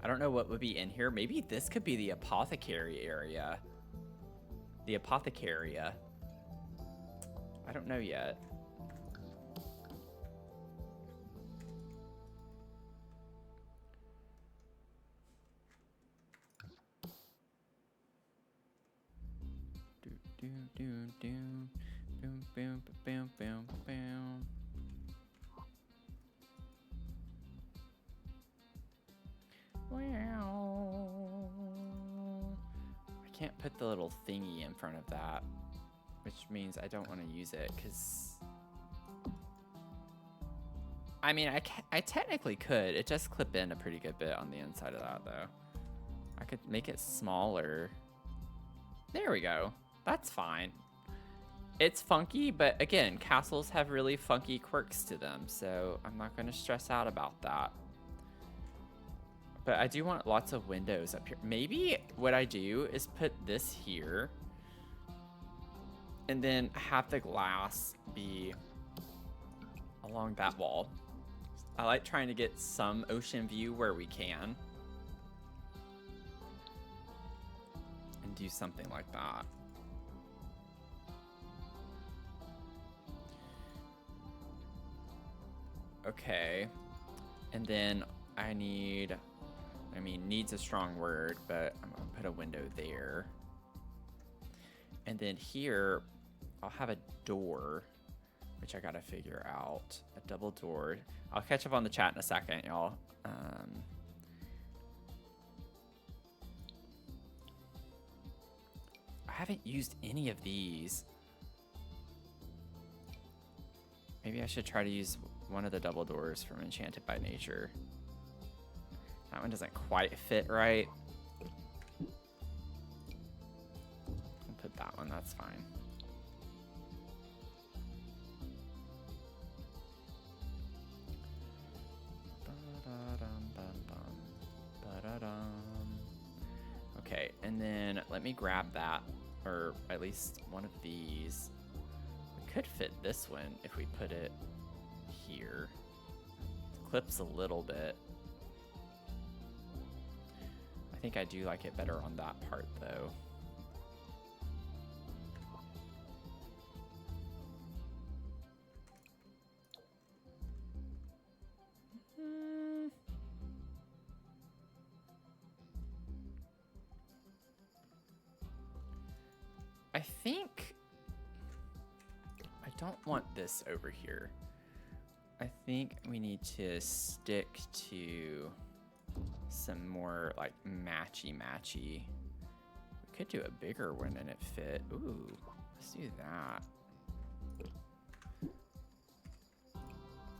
I don't know what would be in here. Maybe this could be the apothecary area. The apothecaria. I don't know yet. Boom, boom, boom, boom, boom, boom. Wow. I can't put the little thingy in front of that, which means I don't want to use it because I mean, I technically could. It just clip in a pretty good bit on the inside of that, though. I could make it smaller. There we go. That's fine. It's funky, but again, castles have really funky quirks to them, so I'm not going to stress out about that. But I do want lots of windows up here. Maybe what I do is put this here, and then have the glass be along that wall. I like trying to get some ocean view where we can. And do something like that. Okay. And then I need, I mean, needs a strong word, but I'm gonna put a window there. And then here, I'll have a door, which I gotta figure out. A double door. I'll catch up on the chat in a second, y'all. I haven't used any of these. Maybe I should try to use one of the double doors from Enchanted by Nature. That one doesn't quite fit right. I'll put that one, that's fine. Okay, and then let me grab that, or at least one of these. We could fit this one if we put it here. It clips a little bit. I think I do like it better on that part though. I think I don't want this over here. I think we need to stick to some more like matchy. We could do a bigger one and it fit. Ooh, let's do that.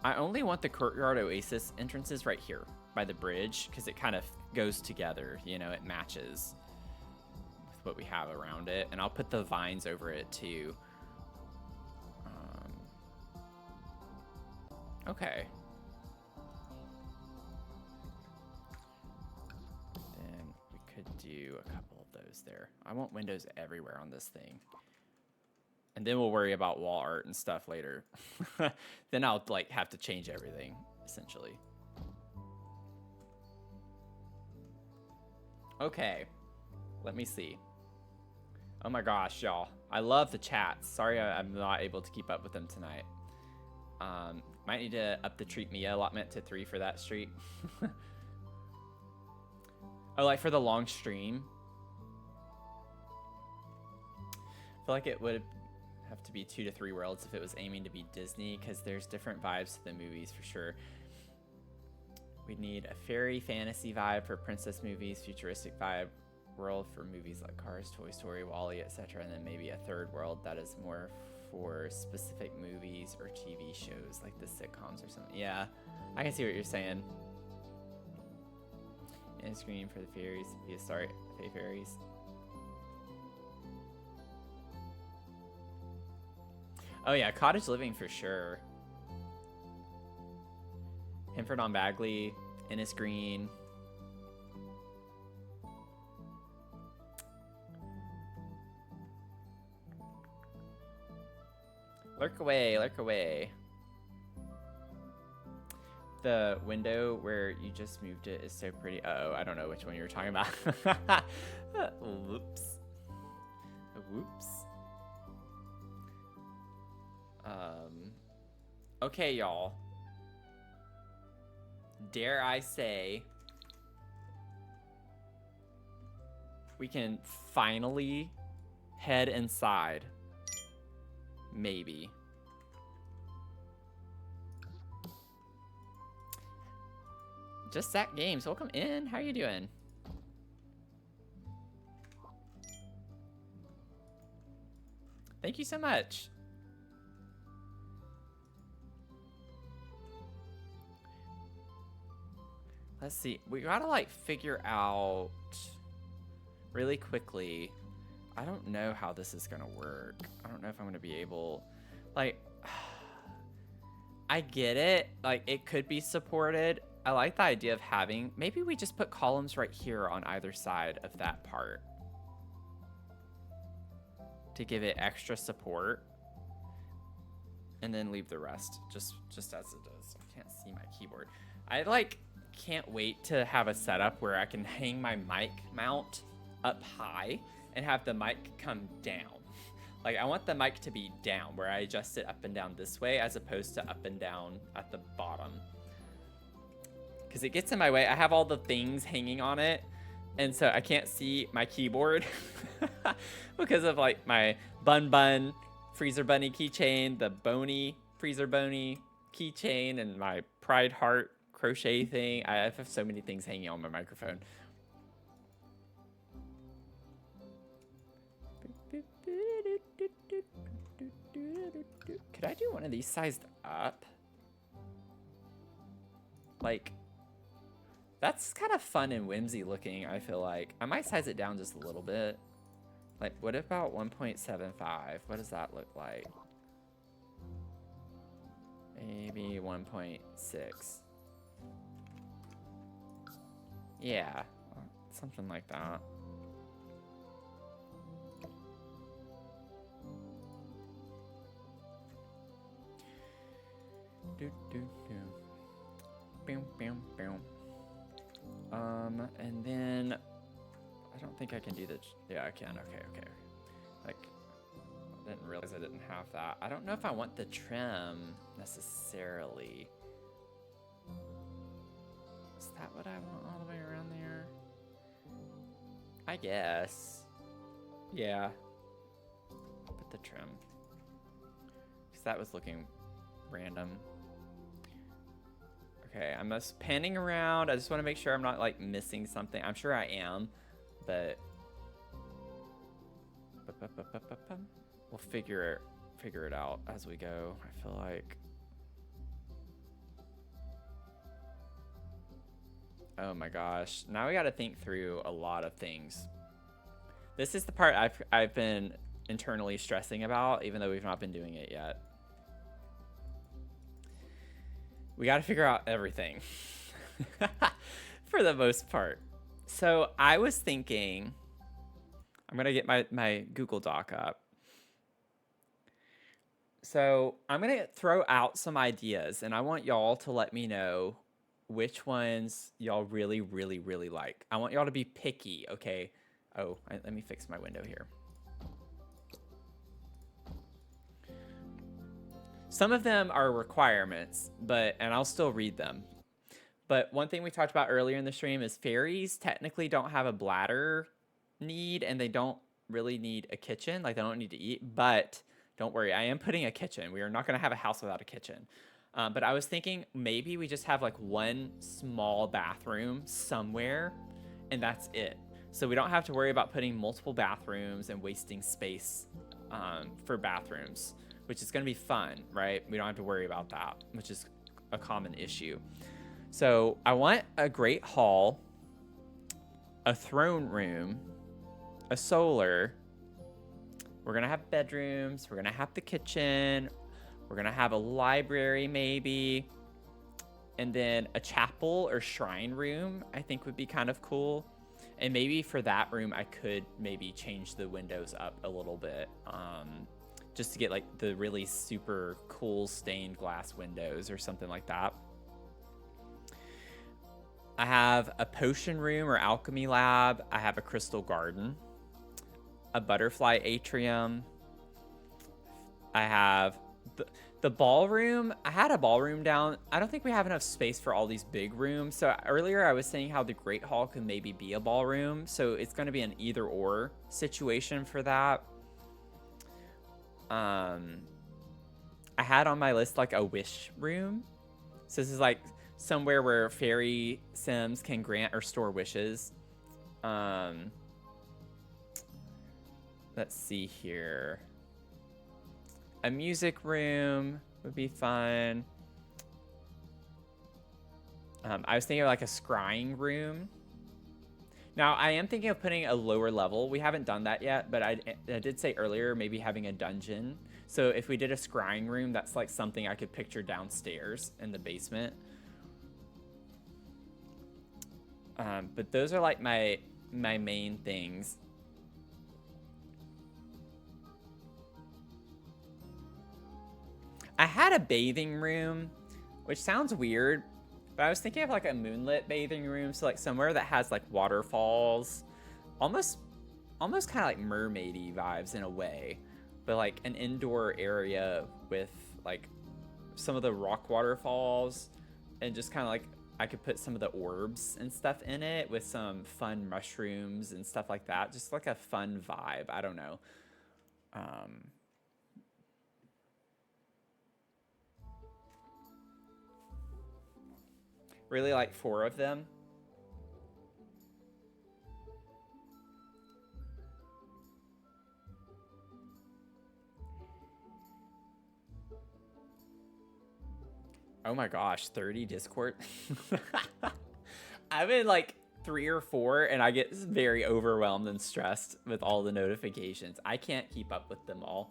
I only want the Courtyard Oasis entrances right here by the bridge because it kind of goes together, you know, it matches with what we have around it. And I'll put the vines over it too. Okay. Then we could do a couple of those there. I want windows everywhere on this thing. And then we'll worry about wall art and stuff later. Then I'll like have to change everything, essentially. Okay, let me see. Oh my gosh, y'all. I love the chats. Sorry I'm not able to keep up with them tonight. Might need to up the Treat Mia allotment to 3 for that street. Oh, like for the long stream? I feel like it would have to be 2 to 3 worlds if it was aiming to be Disney, because there's different vibes to the movies for sure. We'd need a fairy fantasy vibe for princess movies, futuristic vibe world for movies like Cars, Toy Story, WALL-E, etc. And then maybe a third world that is more for specific movies or TV shows like the sitcoms or something. Yeah, I can see what you're saying. And screen for the fairies. Yeah, sorry, Fae Fairies. Oh yeah, cottage living for sure. Hemford on Bagley, Ennis Green. Lurk away, lurk away. The window where you just moved it is so pretty. Uh-oh, I don't know which one you were talking about. Whoops. Whoops. Okay, y'all. Dare I say, we can finally head inside maybe. Just Zach Games, welcome in. How are you doing? Thank you so much. Let's see. We gotta like figure out really quickly. I don't know how this is gonna work. I don't know if I'm gonna be able, like, I get it. Like, it could be supported. I like the idea of having, maybe we just put columns right here on either side of that part to give it extra support, and then leave the rest just as it is. I can't see my keyboard. I like can't wait to have a setup where I can hang my mic mount up high and have the mic come down. Like, I want the mic to be down where I adjust it up and down this way as opposed to up and down at the bottom, because it gets in my way. I have all the things hanging on it, and so I can't see my keyboard because of like my bun freezer bunny keychain, the bony freezer bunny keychain, and my pride heart crochet thing. I have so many things hanging on my microphone. Could I do one of these sized up? Like, that's kind of fun and whimsy looking, I feel like. I might size it down just a little bit. Like, what about 1.75? What does that look like? Maybe 1.6. Yeah, something like that. And then I don't think I can do the, yeah, I can. Okay. Like, I didn't realize I didn't have that. I don't know if I want the trim necessarily. Is that what I want all the way around there? I guess. Yeah. I'll put the trim, because that was looking random. Okay, I'm just panning around. I just want to make sure I'm not like missing something. I'm sure I am, but we'll figure it out as we go. I feel like. Oh my gosh. Now we got to think through a lot of things. This is the part I've been internally stressing about, even though we've not been doing it yet. We got to figure out everything for the most part. So I was thinking, I'm going to get my Google Doc up. So I'm going to throw out some ideas, and I want y'all to let me know which ones y'all really, really, really like. I want y'all to be picky, okay? Oh, let me fix my window here. Some of them are requirements, and I'll still read them. But one thing we talked about earlier in the stream is fairies technically don't have a bladder need, and they don't really need a kitchen. Like, they don't need to eat, but don't worry, I am putting a kitchen. We are not going to have a house without a kitchen. But I was thinking maybe we just have like one small bathroom somewhere, and that's it. So we don't have to worry about putting multiple bathrooms and wasting space for bathrooms, which is going to be fun, right? We don't have to worry about that, which is a common issue. So I want a great hall, a throne room, a solar. We're going to have bedrooms. We're going to have the kitchen. We're going to have a library maybe. And then a chapel or shrine room I think would be kind of cool. And maybe for that room, I could maybe change the windows up a little bit. Just to get like the really super cool stained glass windows or something like that. I have a potion room or alchemy lab. I have a crystal garden, a butterfly atrium. I have the ballroom. I had a ballroom down. I don't think we have enough space for all these big rooms. So earlier I was saying how the Great Hall could maybe be a ballroom. So it's going to be an either or situation for that. I had on my list like a wish room. So this is like somewhere where fairy sims can grant or store wishes. Let's see here. A music room would be fun. I was thinking of like a scrying room. Now, I am thinking of putting a lower level. We haven't done that yet, but I did say earlier maybe having a dungeon. So if we did a scrying room, that's like something I could picture downstairs in the basement. But those are like my main things. I had a bathing room, which sounds weird, but I was thinking of like a moonlit bathing room, so like somewhere that has like waterfalls, almost kind of like mermaidy vibes in a way, but like an indoor area with like some of the rock waterfalls, and just kind of like I could put some of the orbs and stuff in it with some fun mushrooms and stuff like that. Just like a fun vibe. I don't know. Really like 4 of them. Oh my gosh, 30 Discord. I'm in like 3 or 4 and I get very overwhelmed and stressed with all the notifications. I can't keep up with them all.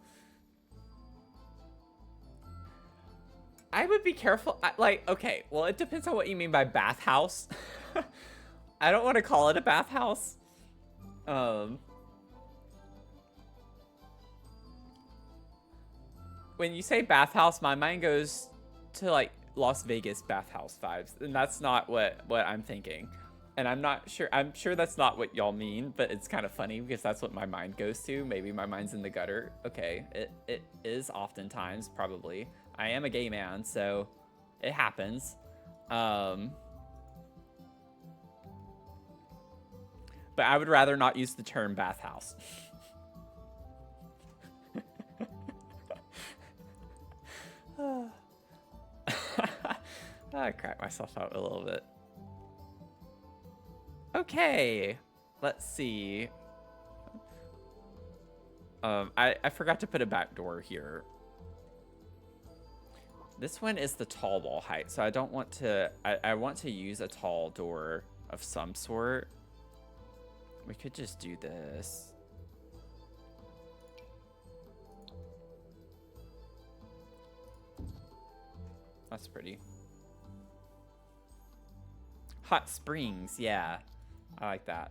I would be careful. Like, okay, well, it depends on what you mean by bathhouse. I don't want to call it a bathhouse. When you say bathhouse, my mind goes to like Las Vegas bathhouse vibes, and that's not what I'm thinking. And I'm not sure. I'm sure that's not what y'all mean, but it's kind of funny because that's what my mind goes to. Maybe my mind's in the gutter. Okay, it is oftentimes, probably. I am a gay man, so it happens. But I would rather not use the term bathhouse. I cracked myself out a little bit. Okay, let's see. I forgot to put a back door here. This one is the tall wall height, so I don't want to, I want to use a tall door of some sort. We could just do this. That's pretty. Hot springs, yeah. I like that.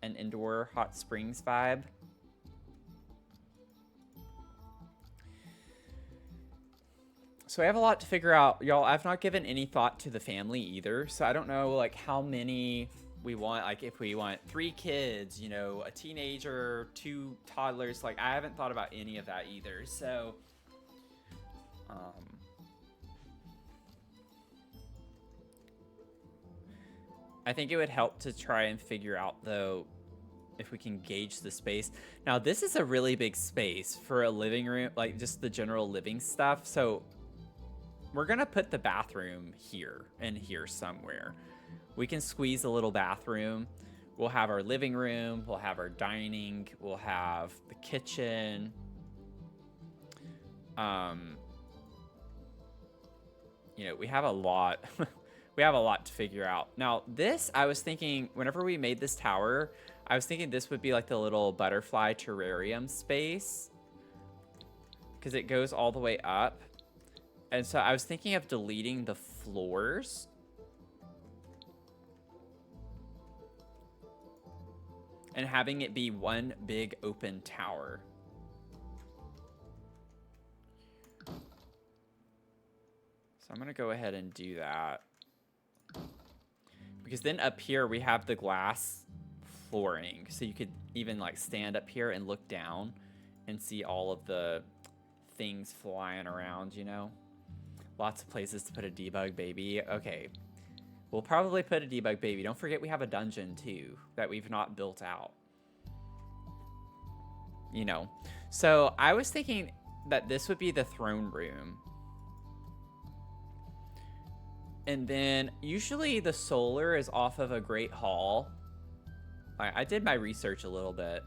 An indoor hot springs vibe. So I have a lot to figure out. Y'all, I've not given any thought to the family either. So I don't know like how many we want. Like if we want 3 kids, you know, a teenager, 2 toddlers. Like I haven't thought about any of that either. So I think it would help to try and figure out, though, if we can gauge the space. Now, this is a really big space for a living room, like just the general living stuff. So we're going to put the bathroom here and here somewhere. We can squeeze a little bathroom. We'll have our living room. We'll have our dining. We'll have the kitchen. You know, we have a lot. We have a lot to figure out. Now, this, I was thinking, whenever we made this tower, I was thinking this would be like the little butterfly terrarium space, because it goes all the way up. And so I was thinking of deleting the floors. And having it be one big open tower. So I'm going to go ahead and do that. Because then up here we have the glass flooring. So you could even like stand up here and look down and see all of the things flying around, you know? Lots of places to put a debug baby. Okay. We'll probably put a debug baby. Don't forget we have a dungeon too that we've not built out. You know. So I was thinking that this would be the throne room. And then usually the solar is off of a great hall. I did my research a little bit,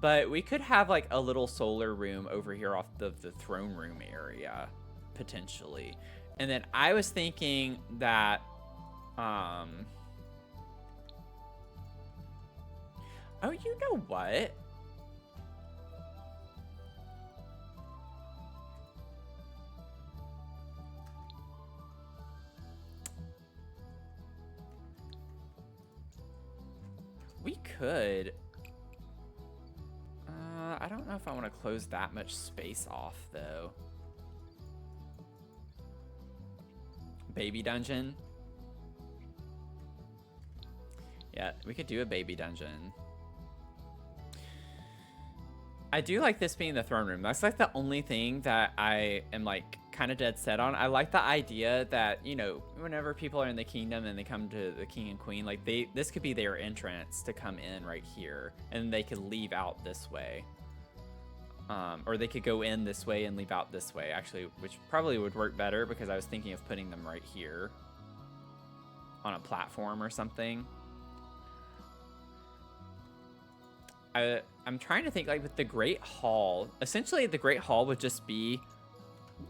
but we could have like a little solar room over here off the throne room area, potentially. And then I was thinking that, oh, you know what? We could. I don't know if I want to close that much space off, though. Baby dungeon. Yeah, we could do a baby dungeon. I do like this being the throne room. That's like the only thing that I am like kind of dead set on. I like the idea that, you know, whenever people are in the kingdom and they come to the king and queen, like this could be their entrance to come in right here, and they could leave out this way. Or they could go in this way and leave out this way, actually, which probably would work better because I was thinking of putting them right here on a platform or something. I'm trying to think, like, with the Great Hall, essentially the Great Hall would just be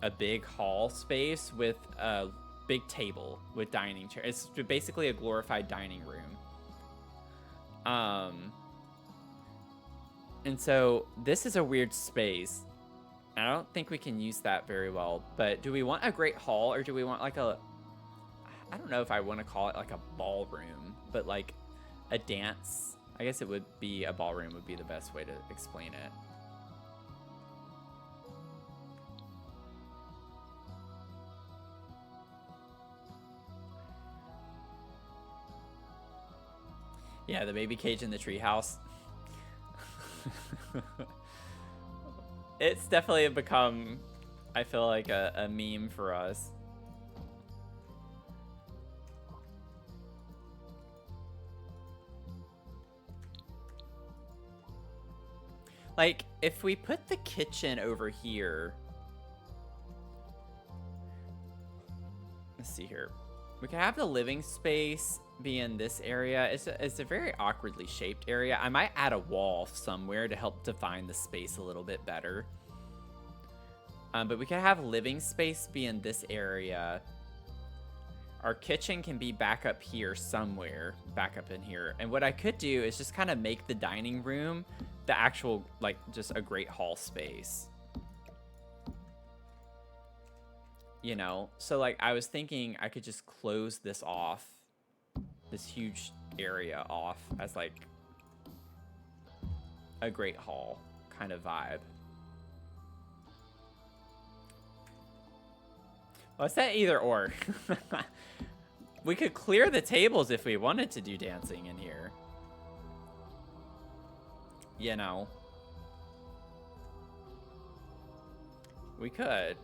a big hall space with a big table with dining chairs. It's basically a glorified dining room. And so this is a weird space. I don't think we can use that very well, but do we want a Great Hall, or do we want like a, I don't know if I want to call it like a ballroom, but like a dance. I guess it would be a ballroom would be the best way to explain it. Yeah, the baby cage in the treehouse. It's definitely become, I feel like, a meme for us. Like, if we put the kitchen over here, let's see here. We can have the living space be in this area. It's a very awkwardly shaped area. I might add a wall somewhere to help define the space a little bit better. But we can have living space be in this area. Our kitchen can be back up here somewhere, back up in here. And what I could do is just kind of make the dining room the actual, like, just a great hall space. You know? So, like, I was thinking I could just close this off, this huge area off, as, like, a great hall kind of vibe. Well, it's that either or. We could clear the tables if we wanted to do dancing in here. You know. We could.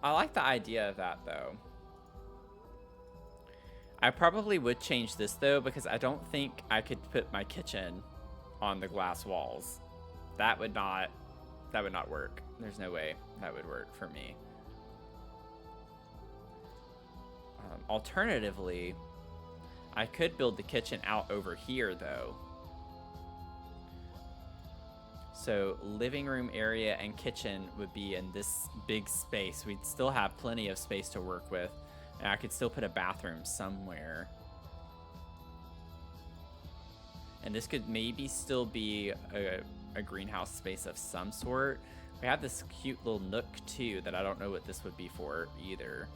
I like the idea of that, though. I probably would change this, though, because I don't think I could put my kitchen on the glass walls. That would not work. There's no way that would work for me. Alternatively, I could build the kitchen out over here, though. So living room area and kitchen would be in this big space. We'd still have plenty of space to work with. And I could still put a bathroom somewhere. And this could maybe still be a greenhouse space of some sort. We have this cute little nook, too, that I don't know what this would be for either.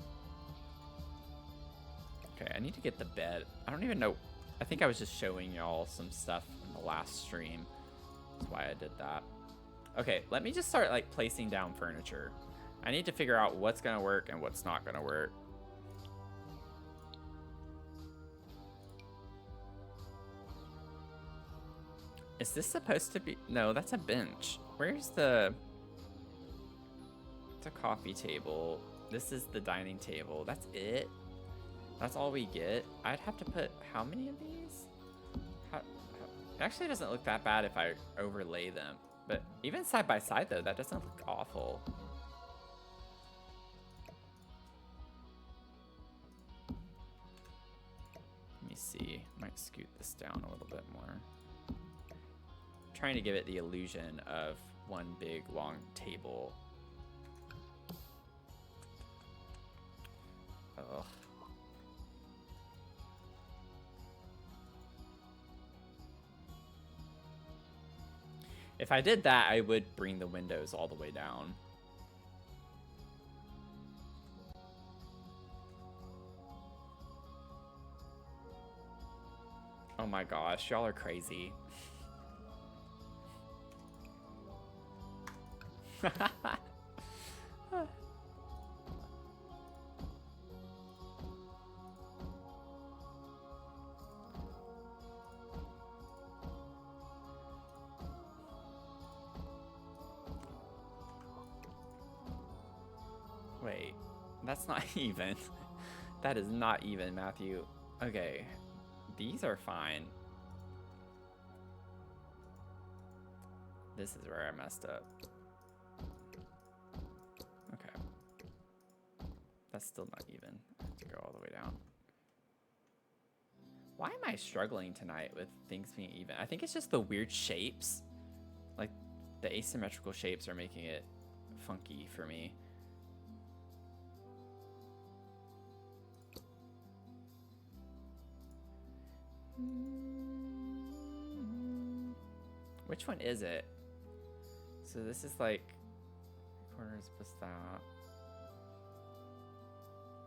Okay, I need to get the bed. I don't even know. I think I was just showing y'all some stuff in the last stream. That's why I did that. Okay, let me just start, like, placing down furniture. I need to figure out what's going to work and what's not going to work. Is this supposed to be... No, that's a bench. Where's the... It's a coffee table. This is the dining table. That's it? That's all we get? I'd have to put how many of these? It actually doesn't look that bad if I overlay them. But even side by side though, that doesn't look awful. Let me see. Might scoot this down a little bit more. Trying to give it the illusion of one big long table. Ugh. If I did that, I would bring the windows all the way down. Oh my gosh, y'all are crazy. Wait, that's not even. That is not even, Matthew. Okay, these are fine. This is where I messed up. Okay. That's still not even. I have to go all the way down. Why am I struggling tonight with things being even? I think it's just the weird shapes. Like, the asymmetrical shapes are making it funky for me. Which one is it? So this is like corners plus that.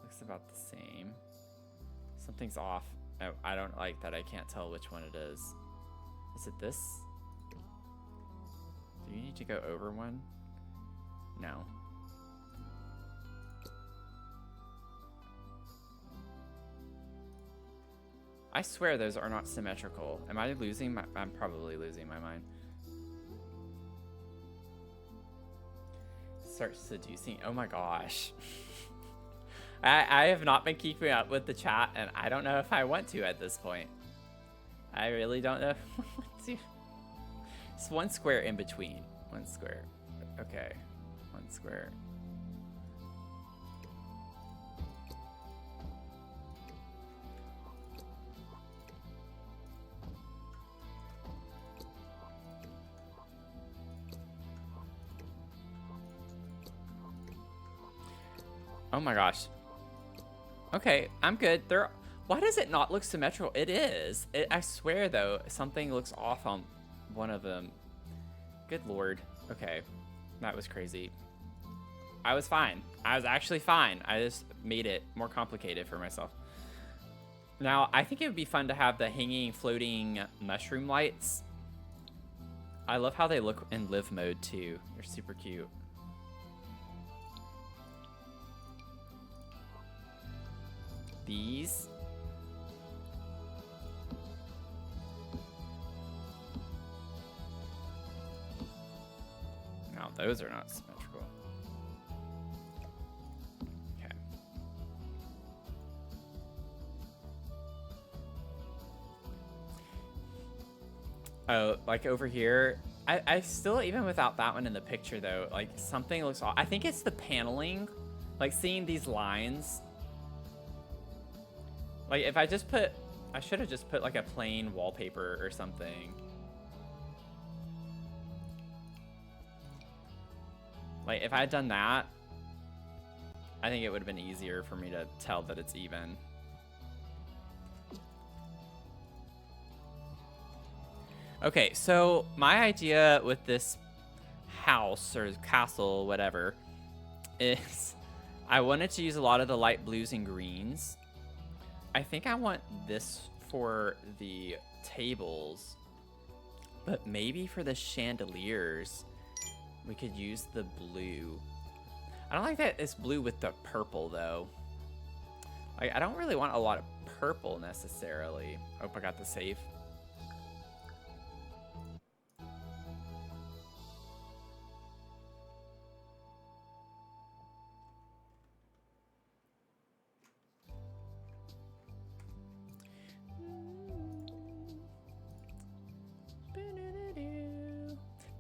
Looks about the same. Something's off. I don't like that I can't tell which one it is. Is it this? Do you need to go over one? No. I swear those are not symmetrical. Am I losing my... I'm probably losing my mind. Start seducing. Oh my gosh. I have not been keeping up with the chat, and I don't know if I want to at this point. I really don't know if I want to. It's one square in between. One square. Okay. One square. Oh my gosh. Okay, I'm good. Why does it not look symmetrical? It is. I swear though, something looks off on one of them. Good lord. Okay, that was crazy. I was fine. I was actually fine. I just made it more complicated for myself. Now, I think it would be fun to have the hanging, floating mushroom lights. I love how they look in live mode too. They're super cute. These. No, those are not symmetrical. Okay. Oh, like over here. I still, even without that one in the picture though, like something looks off. I think it's the paneling. Like seeing these lines. Like, if I just put... I should have just put, like, a plain wallpaper or something. Like, if I had done that, I think it would have been easier for me to tell that it's even. Okay, so my idea with this house, or castle, whatever, is I wanted to use a lot of the light blues and greens. I think I want this for the tables, but maybe for the chandeliers, we could use the blue. I don't like that it's blue with the purple though. Like, I don't really want a lot of purple necessarily. Hope I got the save.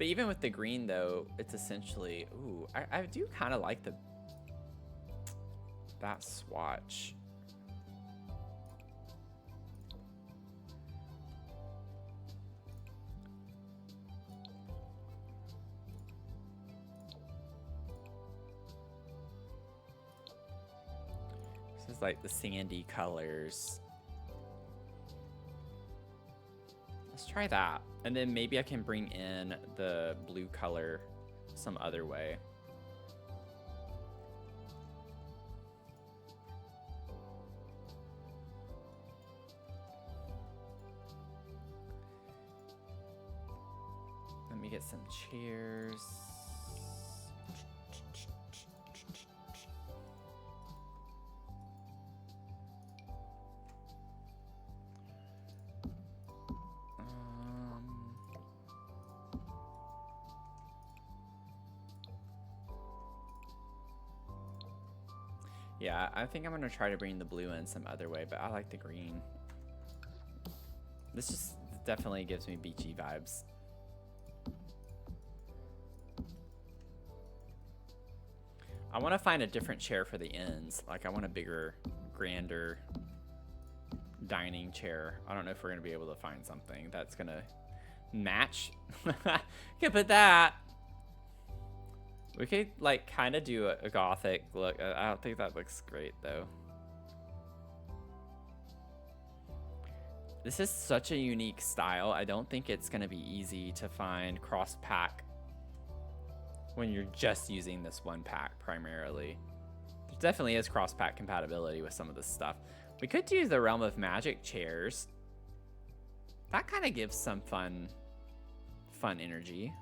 But even with the green, though, it's essentially... Ooh, I do kind of like that swatch. This is like the sandy colors. Let's try that. And then maybe I can bring in the blue color some other way. Let me get some chairs. Yeah, I think I'm gonna try to bring the blue in some other way, but I like the green. This just definitely gives me beachy vibes. I want to find a different chair for the ends. Like, I want a bigger, grander dining chair. I don't know if we're gonna be able to find something that's gonna match. Could put that. We could, like, kind of do a gothic look. I don't think that looks great, though. This is such a unique style. I don't think it's going to be easy to find cross-pack when you're just using this one pack primarily. There definitely is cross-pack compatibility with some of this stuff. We could do the Realm of Magic chairs. That kind of gives some fun energy.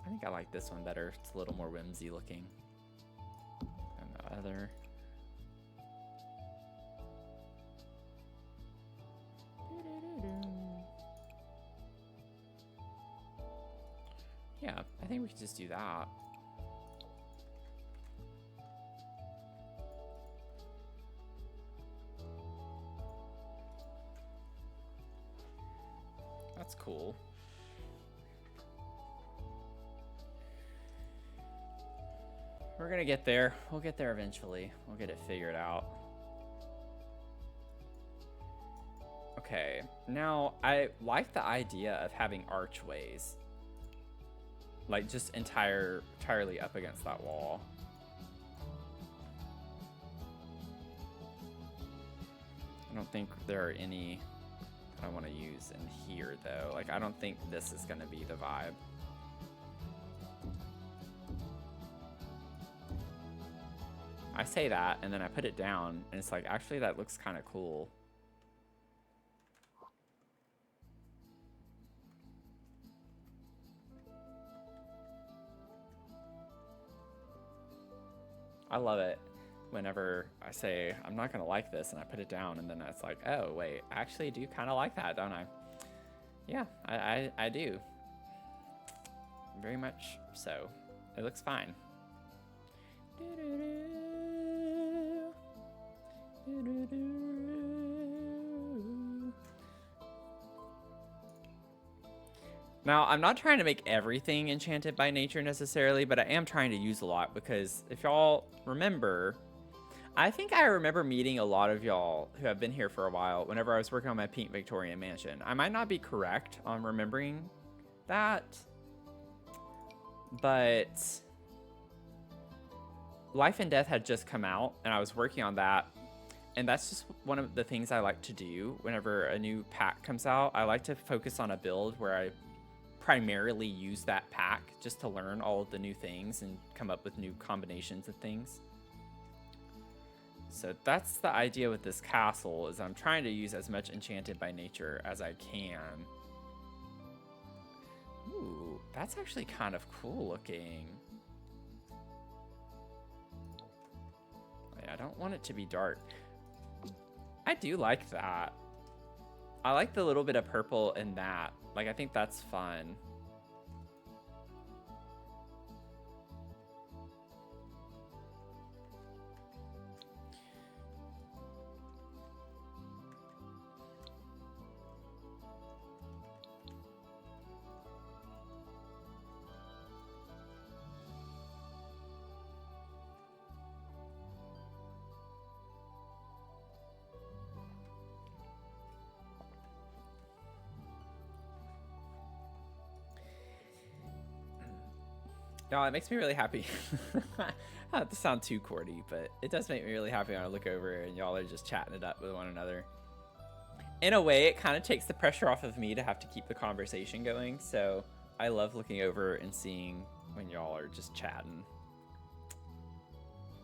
I think I like this one better. It's a little more whimsy looking than the other. Yeah, I think we could just do that. That's cool. We're gonna get there. We'll get there eventually. We'll get it figured out. Okay, now I like the idea of having archways. Like just entirely up against that wall. I don't think there are any that I want to use in here though. Like I don't think this is gonna be the vibe. I say that, and then I put it down, and it's like, actually, that looks kind of cool. I love it whenever I say, I'm not going to like this, and I put it down, and then it's like, oh, wait, I actually do kind of like that, don't I? Yeah, I do. Very much so. It looks fine. Now, I'm not trying to make everything enchanted by nature necessarily, but I am trying to use a lot because if y'all remember, I think I remember meeting a lot of y'all who have been here for a while whenever I was working on my pink Victorian mansion. I might not be correct on remembering that, but Life and Death had just come out and I was working on that. And that's just one of the things I like to do whenever a new pack comes out. I like to focus on a build where I primarily use that pack just to learn all of the new things and come up with new combinations of things. So that's the idea with this castle, is I'm trying to use as much enchanted by nature as I can. Ooh, that's actually kind of cool looking. I don't want it to be dark. I do like that. I like the little bit of purple in that. Like, I think that's fun. Y'all, it makes me really happy. Not to sound too cordy, but it does make me really happy when I look over and y'all are just chatting it up with one another. In a way, it kind of takes the pressure off of me to have to keep the conversation going, so I love looking over and seeing when y'all are just chatting.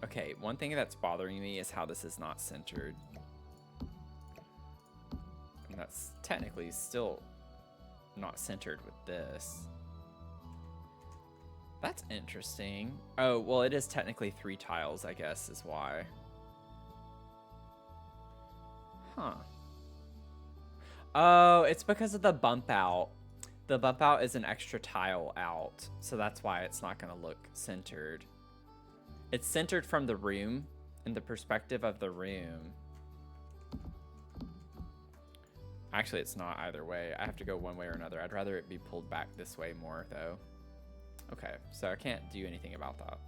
Okay, one thing that's bothering me is how this is not centered. And that's technically still not centered with this. That's interesting. Oh, well, it is technically 3 tiles, I guess, is why. Huh. Oh, it's because of the bump out. The bump out is an extra tile out, so that's why it's not going to look centered. It's centered from the room, in the perspective of the room. Actually, it's not either way. I have to go one way or another. I'd rather it be pulled back this way more, though. Okay, so I can't do anything about that.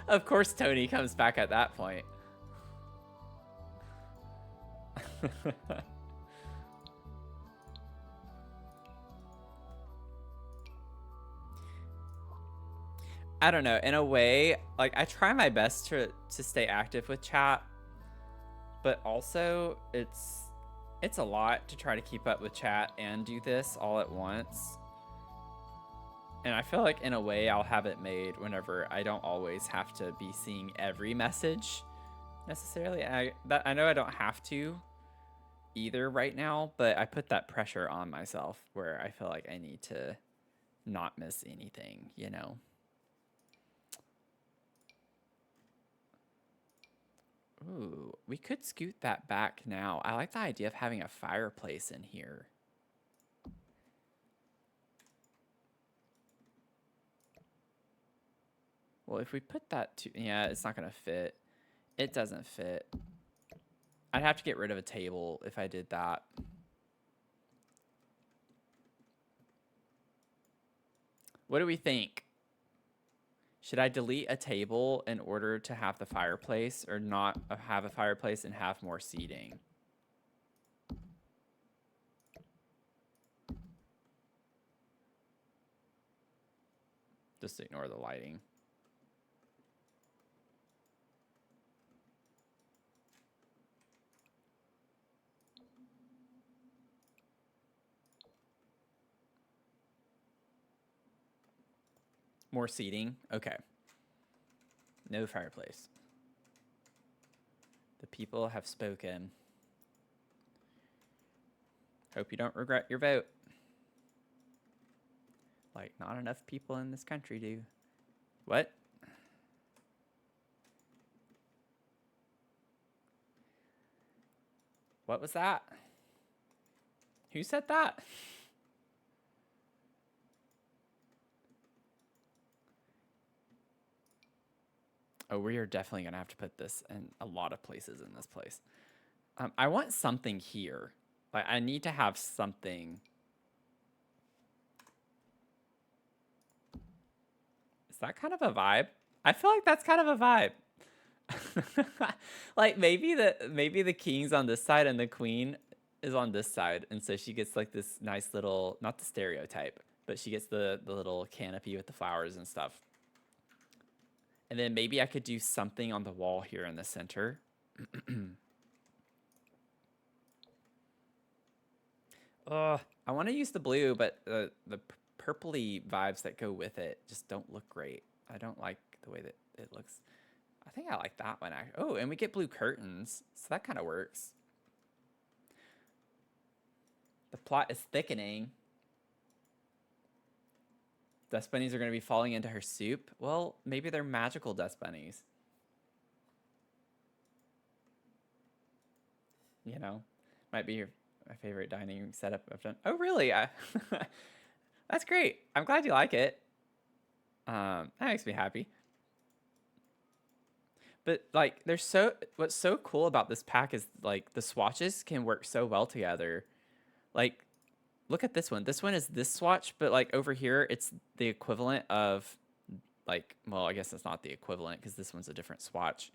Of course Tony comes back at that point. I don't know, in a way, like I try my best to stay active with chat, but also it's a lot to try to keep up with chat and do this all at once. And I feel like in a way I'll have it made whenever I don't always have to be seeing every message necessarily. I know I don't have to either right now, but I put that pressure on myself where I feel like I need to not miss anything, you know? Ooh, we could scoot that back now. I like the idea of having a fireplace in here. Well, if we put that to... Yeah, it's not going to fit. It doesn't fit. I'd have to get rid of a table if I did that. What do we think? Should I delete a table in order to have the fireplace, or not have a fireplace and have more seating? Just ignore the lighting. More seating? Okay. No fireplace. The people have spoken. Hope you don't regret your vote. Like, not enough people in this country do. What? What was that? Who said that? Oh, we are definitely going to have to put this in a lot of places in this place. I want something here. Like, I need to have something. Is that kind of a vibe? I feel like that's kind of a vibe. Like, maybe the king's on this side and the queen is on this side. And so she gets like this nice little, not the stereotype, but she gets the little canopy with the flowers and stuff. And then maybe I could do something on the wall here in the center. I want to use the blue, but the purpley vibes that go with it just don't look great. I don't like the way that it looks. I think I like that one. Oh, and we get blue curtains, so that kind of works. The plot is thickening. Dust bunnies are going to be falling into her soup. Well, maybe they're magical dust bunnies. You know, might be my favorite dining setup I've done. Oh, really? That's great. I'm glad you like it. That makes me happy. But like, what's so cool about this pack is like the swatches can work so well together. Like, look at this one. This one is this swatch, but like over here, it's the equivalent of like, well, I guess it's not the equivalent because this one's a different swatch.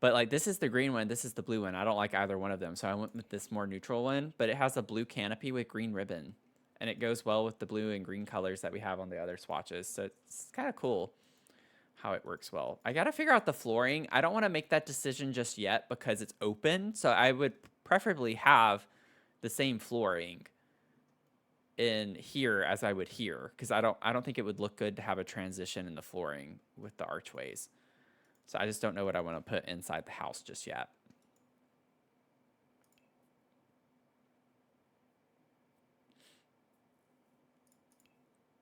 But like this is the green one, this is the blue one. I don't like either one of them, so I went with this more neutral one. But it has a blue canopy with green ribbon, and it goes well with the blue and green colors that we have on the other swatches. So it's kind of cool how it works well. I gotta figure out the flooring. I don't want to make that decision just yet because it's open. So I would preferably have the same flooring in here as I would here, because I don't think it would look good to have a transition in the flooring with the archways. So I just don't know what I want to put inside the house just yet.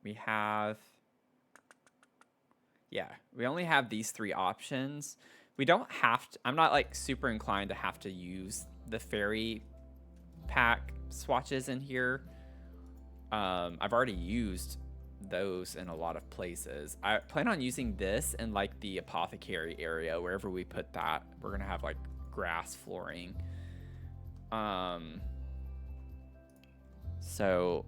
We have, yeah, we only have these 3 options. We don't have to, I'm not like super inclined to have to use the fairy pack swatches in here. I've already used those in a lot of places. I plan on using this in like the apothecary area, wherever we put that. We're gonna have like grass flooring. So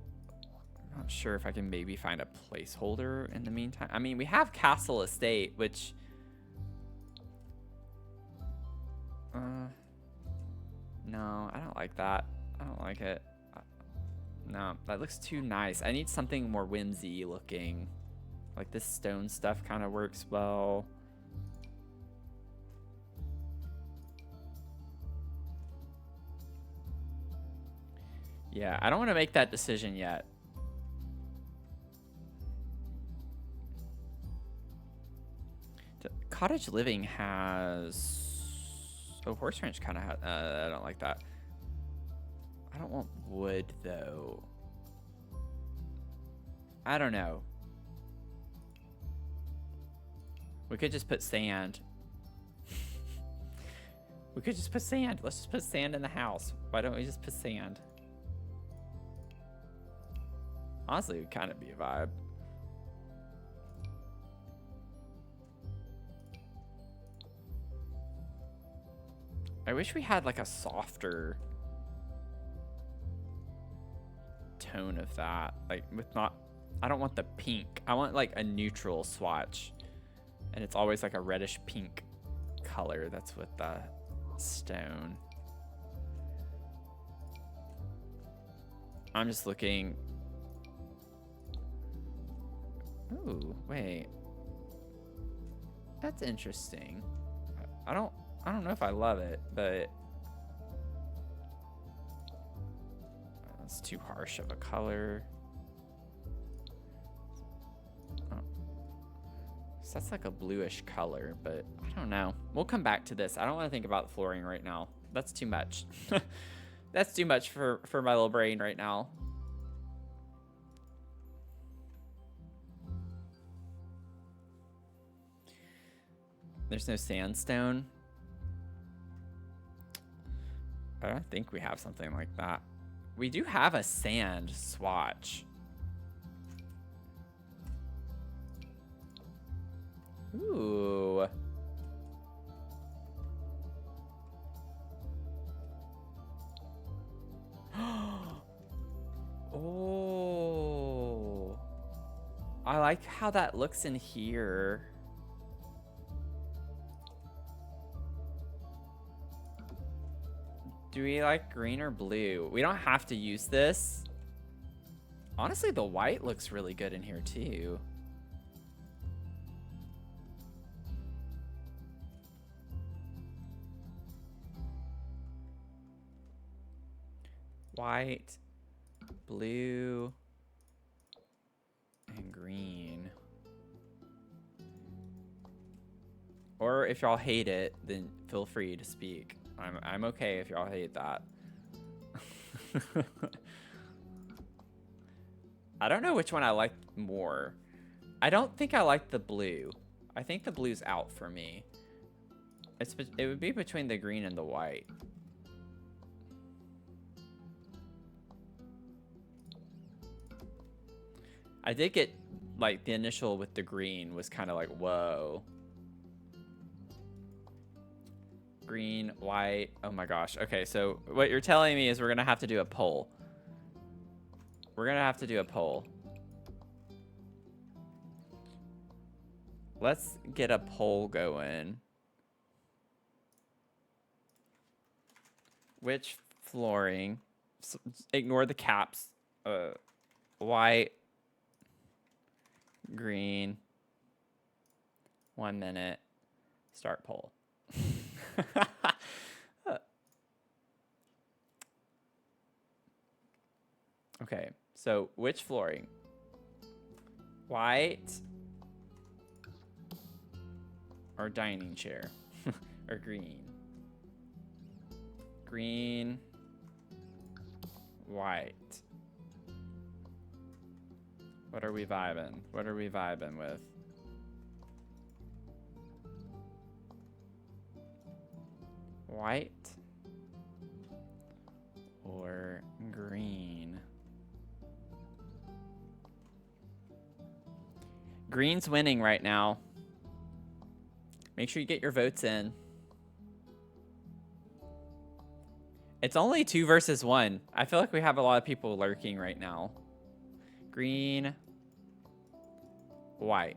I'm not sure if I can maybe find a placeholder in the meantime. I mean, we have Castle Estate, which no, I don't like that. I don't like it. No, that looks too nice. I need something more whimsy looking. Like this stone stuff kind of works well. Yeah, I don't want to make that decision yet. Cottage living has... Oh, horse ranch kind of has... I don't like that. I don't want wood, though. I don't know. We could just put sand. We could just put sand. Let's just put sand in the house. Why don't we just put sand? Honestly, it would kind of be a vibe. I wish we had like a softer tone of that. Like with not, I don't want the pink. I want like a neutral swatch. And it's always like a reddish pink color. That's with the stone. I'm just looking. Ooh, wait. That's interesting. I don't know if I love it, but it's too harsh of a color. Oh. So that's like a bluish color, but I don't know. We'll come back to this. I don't want to think about the flooring right now. That's too much. That's too much for my little brain right now. There's no sandstone. I don't think we have something like that. We do have a sand swatch. Ooh. Oh. I like how that looks in here. Do we like green or blue? We don't have to use this. Honestly, the white looks really good in here too. White, blue, and green. Or if y'all hate it, then feel free to speak. I'm okay if y'all hate that. I don't know which one I like more. I don't think I like the blue. I think the blue's out for me. It would be between the green and the white. I did get, like, the initial with the green was kind of like, whoa. Green, white. Oh my gosh. Okay, so what you're telling me is we're gonna have to do a poll. We're gonna have to do a poll. Let's get a poll going. Which flooring? Ignore the caps. White, green. 1 minute. Start poll. Okay, so which flooring? White or dining chair? Or green? Green, white. What are we vibing? What are we vibing with? White or green? Green's winning right now. Make sure you get your votes in. It's only 2 versus 1. I feel like we have a lot of people lurking right now. Green, white.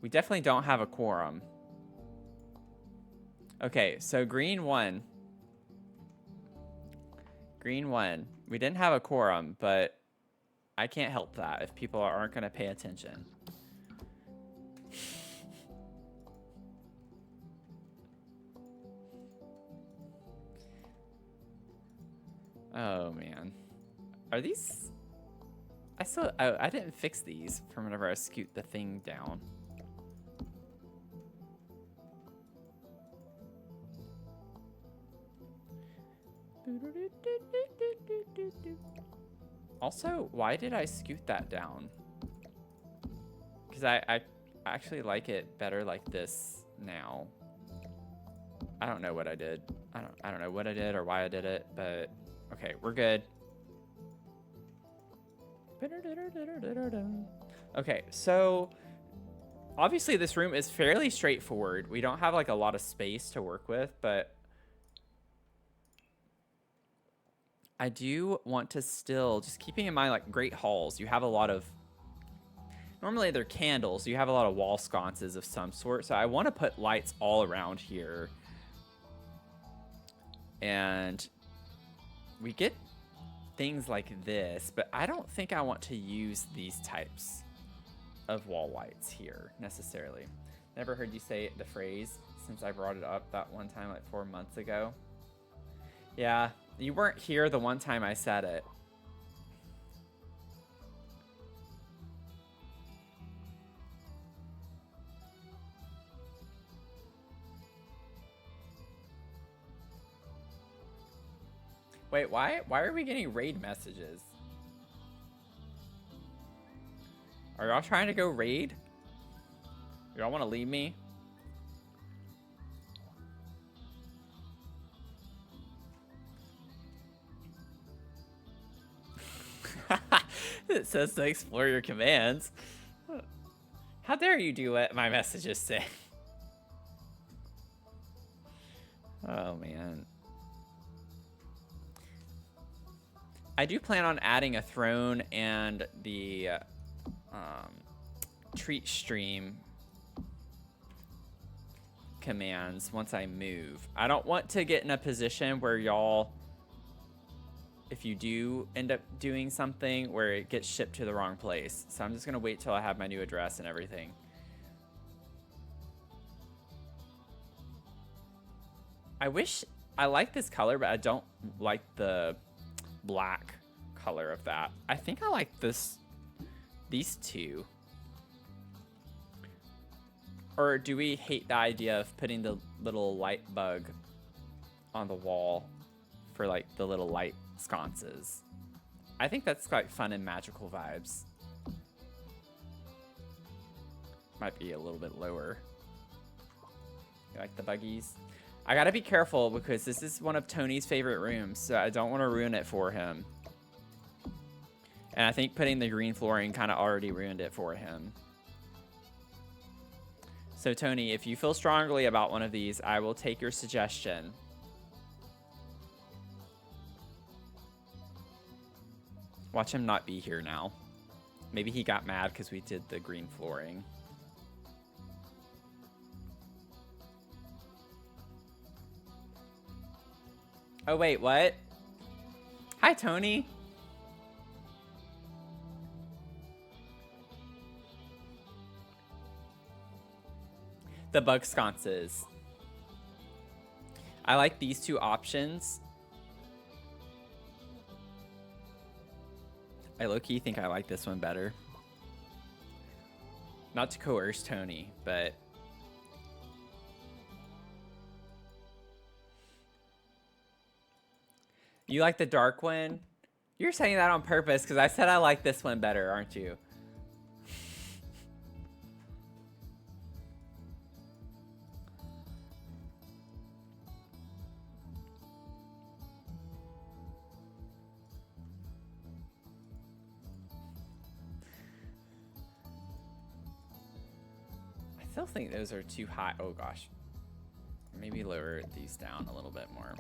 We definitely don't have a quorum. Okay, so green won. Green won. We didn't have a quorum, but I can't help that if people aren't going to pay attention. Oh, man. Are these... I didn't fix these from whenever I scoot the thing down. Also, why did I scoot that down? Because I actually like it better like this now. I don't know what I did. I don't know what I did or why I did it, but okay, we're good. Okay, so obviously this room is fairly straightforward. We don't have like a lot of space to work with, but I do want to still, just keeping in mind like great halls, you have a lot of, normally they're candles, you have a lot of wall sconces of some sort, so I want to put lights all around here. And we get things like this, but I don't think I want to use these types of wall lights here necessarily. Never heard you say the phrase since I brought it up that one time like 4 months ago. Yeah, you weren't here the one time I said it. Wait, why are we getting raid messages? Are y'all trying to go raid? Y'all want to leave me? It says to explore your commands. How dare you do what my messages say? Oh, man. I do plan on adding a throne and the treat stream commands once I move. I don't want to get in a position where y'all, if you do end up doing something, where it gets shipped to the wrong place. So I'm just going to wait till I have my new address and everything. I like this color, but I don't like the black color of that. I think I like these two. Or do we hate the idea of putting the little light bug on the wall for like the little light sconces? I think that's quite fun and magical vibes. Might be a little bit lower. You like the buggies? I gotta be careful because this is one of Tony's favorite rooms, so I don't want to ruin it for him. And I think putting the green flooring kind of already ruined it for him. So Tony, if you feel strongly about one of these, I will take your suggestion. Watch him not be here now. Maybe he got mad because we did the green flooring. Oh, wait, what? Hi, Tony. The bug sconces. I like these two options. I low-key think I like this one better. Not to coerce Tony, but... You like the dark one? You're saying that on purpose because I said I like this one better, aren't you? I still think those are too high. Oh gosh. Maybe lower these down a little bit more.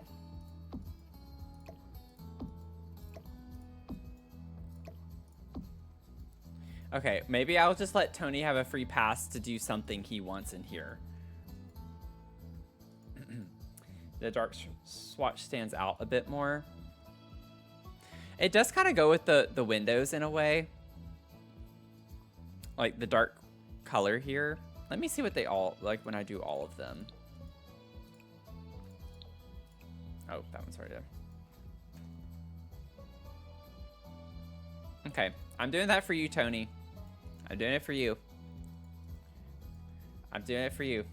Okay, maybe I'll just let Tony have a free pass to do something he wants in here. The dark swatch stands out a bit more. It does kind of go with the windows in a way. Like the dark color here. Let me see what they all, like when I do all of them. Oh, that one's right there. Okay, I'm doing that for you, Tony. I'm doing it for you. I'm doing it for you.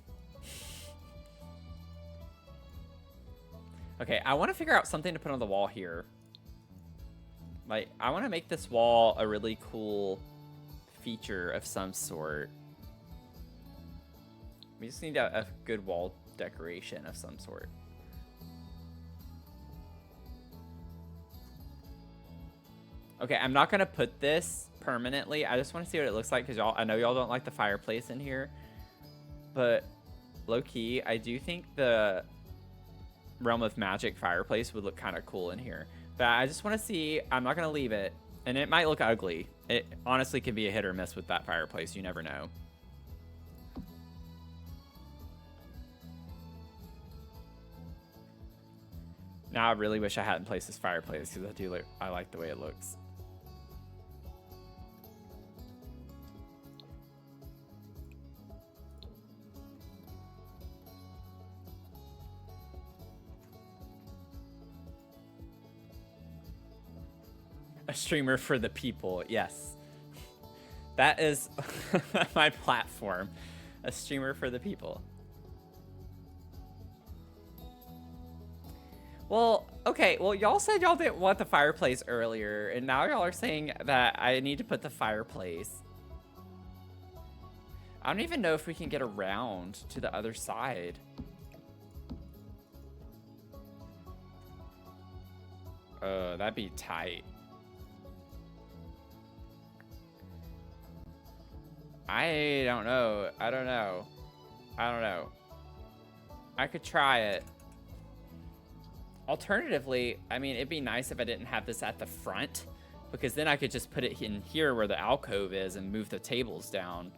Okay, I want to figure out something to put on the wall here. Like, I want to make this wall a really cool feature of some sort. We just need a good wall decoration of some sort. Okay, I'm not gonna put this permanently. I just want to see what it looks like because I know y'all don't like the fireplace in here, but low key, I do think the Realm of Magic fireplace would look kind of cool in here. But I just want to see. I'm not gonna leave it, and it might look ugly. It honestly could be a hit or miss with that fireplace. You never know. Now I really wish I hadn't placed this fireplace because I like the way it looks. A streamer for the people, yes. That is my platform. A streamer for the people. Well, okay, well, y'all said y'all didn't want the fireplace earlier, and now y'all are saying that I need to put the fireplace. I don't even know if we can get around to the other side. That'd be tight. I don't know. I don't know. I don't know. I could try it. Alternatively, I mean, it'd be nice if I didn't have this at the front, because then I could just put it in here where the alcove is and move the tables down.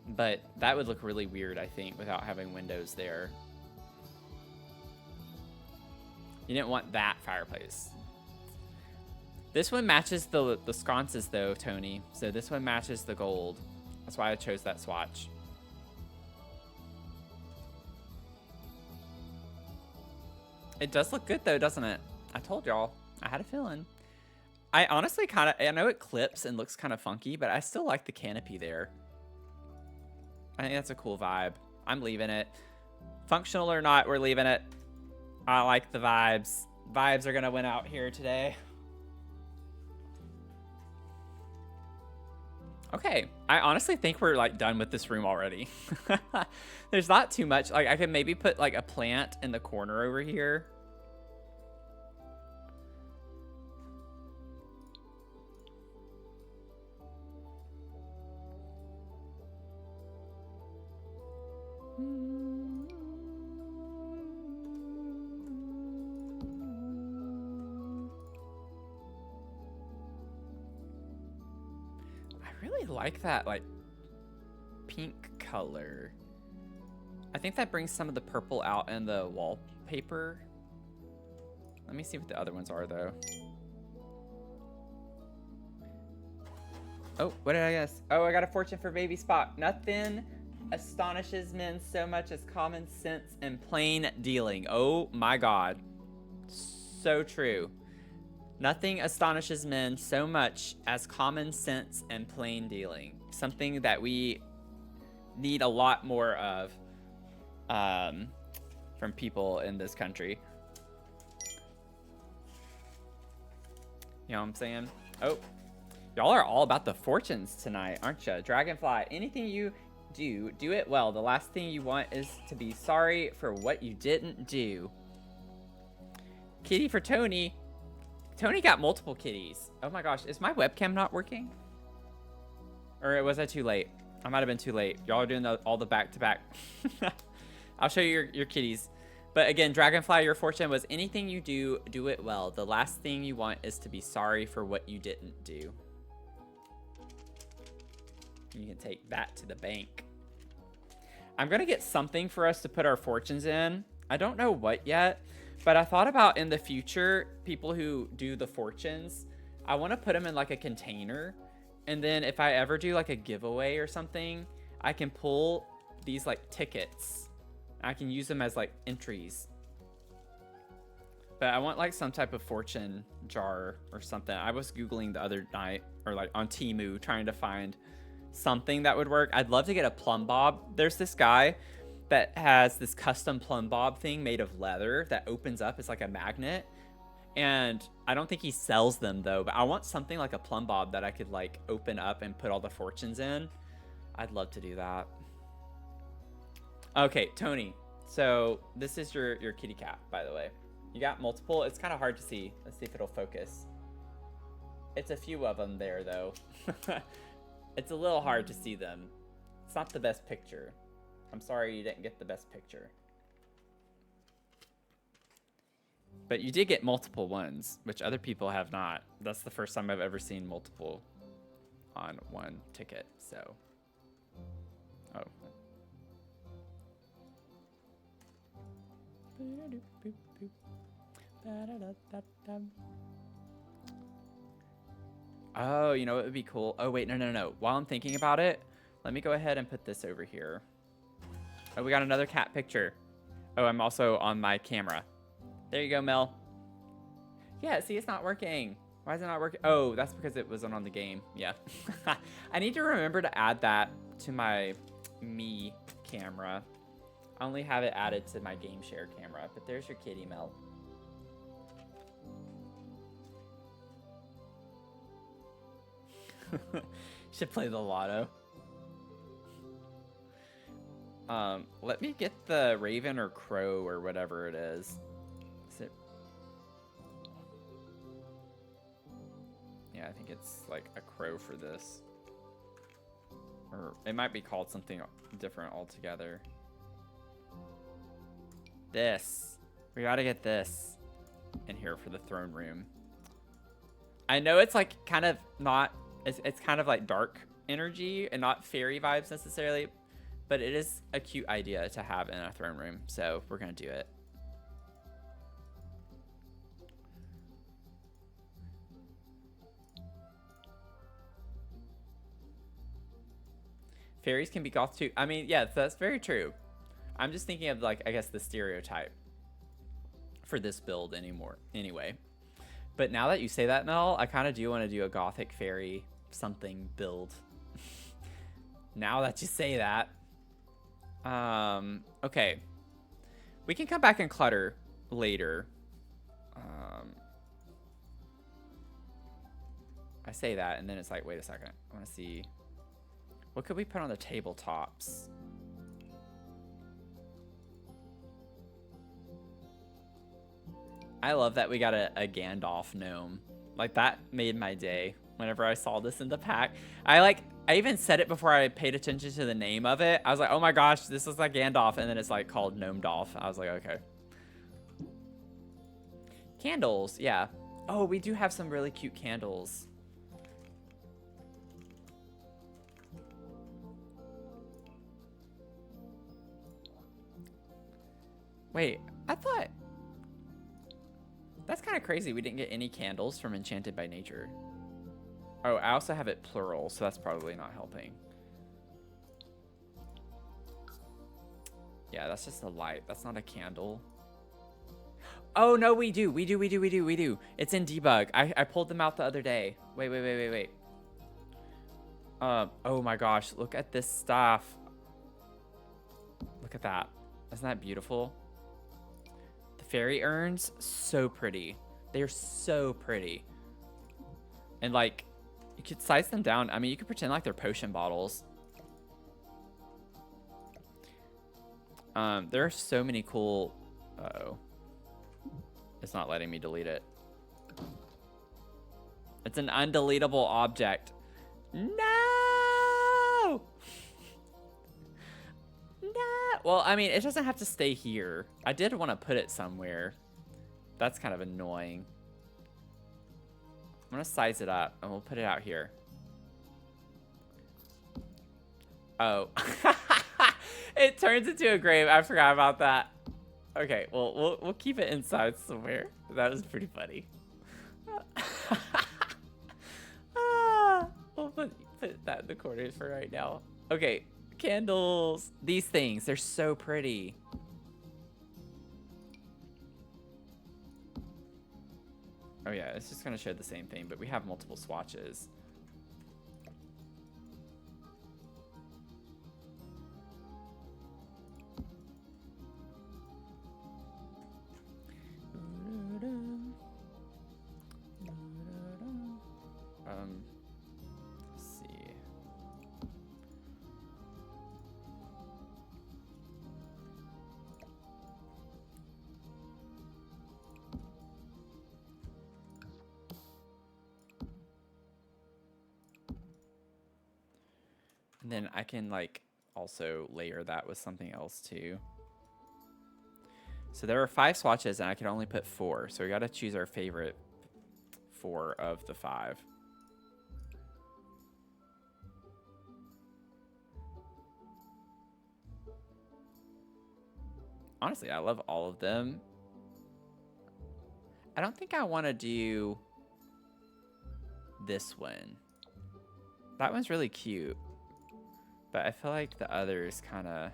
But that would look really weird, I think, without having windows there. You didn't want that fireplace. This one matches the sconces, though, Tony. So this one matches the gold. That's why I chose that swatch. It does look good, though, doesn't it? I told y'all. I had a feeling. I honestly I know it clips and looks kind of funky, but I still like the canopy there. I think that's a cool vibe. I'm leaving it. Functional or not, we're leaving it. I like the vibes. Vibes are going to win out here today. Okay, I honestly think we're like done with this room already. There's not too much. Like I could maybe put like a plant in the corner over here. I like that like pink color. I think that brings some of the purple out in the wallpaper. Let me see what the other ones are, though. Oh, what did I guess? Oh, I got a fortune for baby Spock. Nothing astonishes men so much as common sense and plain dealing. Oh my god. So true. Nothing astonishes men so much as common sense and plain dealing. Something that we need a lot more of from people in this country. You know what I'm saying? Oh, y'all are all about the fortunes tonight, aren't you? Dragonfly, anything you do it well. The last thing you want is to be sorry for what you didn't do. Kitty for Tony. Tony got multiple kitties. Oh my gosh, is my webcam not working? Or was I too late? I might have been too late. Y'all are doing all the back-to-back. I'll show you your kitties. But again, Dragonfly, your fortune was anything you do it well. The last thing you want is to be sorry for what you didn't do. You can take that to the bank. I'm going to get something for us to put our fortunes in. I don't know what yet, but I thought about in the future, people who do the fortunes, I want to put them in like a container. And then if I ever do like a giveaway or something, I can pull these like tickets. I can use them as like entries. But I want like some type of fortune jar or something. I was Googling the other night, or like on Temu, trying to find something that would work. I'd love to get a plumb bob. There's this guy that has this custom plumb bob thing made of leather that opens up. It's like a magnet. And I don't think he sells them though, but I want something like a plumb bob that I could like open up and put all the fortunes in. I'd love to do that. Okay, Tony. So this is your kitty cat, by the way. You got multiple. It's kind of hard to see. Let's see if it'll focus. It's a few of them there, though. It's a little hard to see them. It's not the best picture. I'm sorry you didn't get the best picture. But you did get multiple ones, which other people have not. That's the first time I've ever seen multiple on one ticket, so. Oh. Oh, you know what would be cool? Oh, wait, no. While I'm thinking about it, let me go ahead and put this over here. Oh, we got another cat picture. Oh, I'm also on my camera. There you go, Mel. Yeah, see, it's not working. Why is it not working? Oh, that's because it wasn't on the game. Yeah. I need to remember to add that to my me camera. I only have it added to my game share camera, but there's your kitty, Mel. Should play the lotto. Let me get the raven or crow or whatever it is. Is it? Yeah, I think it's like a crow for this. Or it might be called something different altogether. This. We gotta get this in here for the throne room. I know it's like kind of not, it's kind of like dark energy and not fairy vibes necessarily, but it is a cute idea to have in a throne room, so we're gonna do it. Fairies can be goth too. I mean, yeah, that's very true. I'm just thinking of like, I guess the stereotype for this build anyway. But now that you say that, Mel, I kind of do want to do a gothic fairy something build. Now that you say that. Okay. We can come back and clutter later. I say that, and then it's like, wait a second. I want to see. What could we put on the tabletops? I love that we got a Gandalf gnome. Like, that made my day whenever I saw this in the pack. I even said it before I paid attention to the name of it. I was like, oh my gosh, this is like Gandalf. And then it's like called Gnome Dolph. I was like, okay. Candles, yeah. Oh, we do have some really cute candles. Wait, I thought... That's kind of crazy. We didn't get any candles from Enchanted by Nature. Oh, I also have it plural, so that's probably not helping. Yeah, that's just a light. That's not a candle. Oh, no, we do. We do. It's in debug. I pulled them out the other day. Wait. Oh my gosh. Look at this stuff. Look at that. Isn't that beautiful? The fairy urns, so pretty. They're so pretty. And like, you could size them down. I mean, you could pretend like they're potion bottles. There are so many cool... Uh-oh. It's not letting me delete it. It's an undeletable object. No! No! Well, I mean, it doesn't have to stay here. I did want to put it somewhere. That's kind of annoying. I'm going to size it up, and we'll put it out here. Oh. It turns into a grave. I forgot about that. Okay, well, we'll keep it inside somewhere. That was pretty funny. We'll put that in the corners for right now. Okay, candles. These things, they're so pretty. Oh yeah, it's just gonna show the same thing, but we have multiple swatches. Let's see. And then I can like also layer that with something else too. So there are 5 swatches and I can only put 4. So we got to choose our favorite 4 of the 5. Honestly, I love all of them. I don't think I want to do this one. That one's really cute. But I feel like the others kind of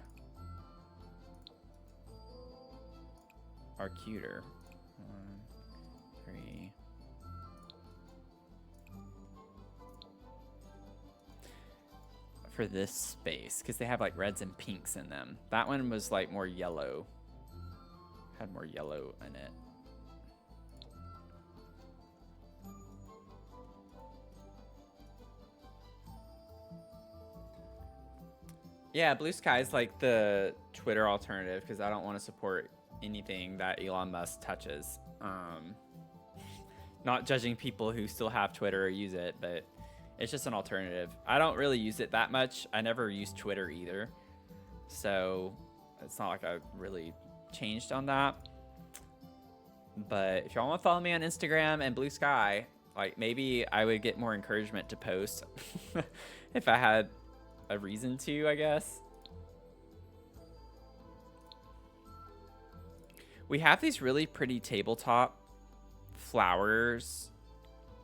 are cuter. 1, 3. For this space, because they have like reds and pinks in them. That one was like more yellow. Had more yellow in it. Yeah, Blue Sky is like the Twitter alternative because I don't want to support anything that Elon Musk touches. Not judging people who still have Twitter or use it, but it's just an alternative. I don't really use it that much. I never used Twitter either. So it's not like I really changed on that. But if y'all want to follow me on Instagram and Blue Sky, like maybe I would get more encouragement to post if I had a reason to, I guess. We have these really pretty tabletop flowers.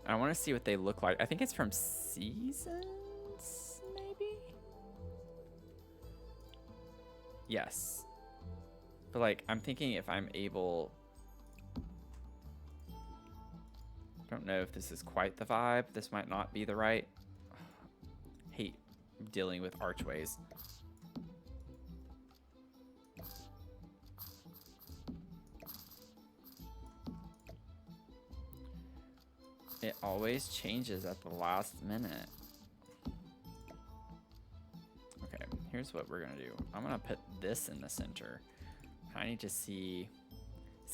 I want to see what they look like. I think it's from Seasons, maybe? Yes. But like, I'm thinking if I'm able... I don't know if this is quite the vibe. This might not be the right... Hate dealing with archways. It always changes at the last minute. Okay, here's what we're gonna do. I'm gonna put this in the center. I need to see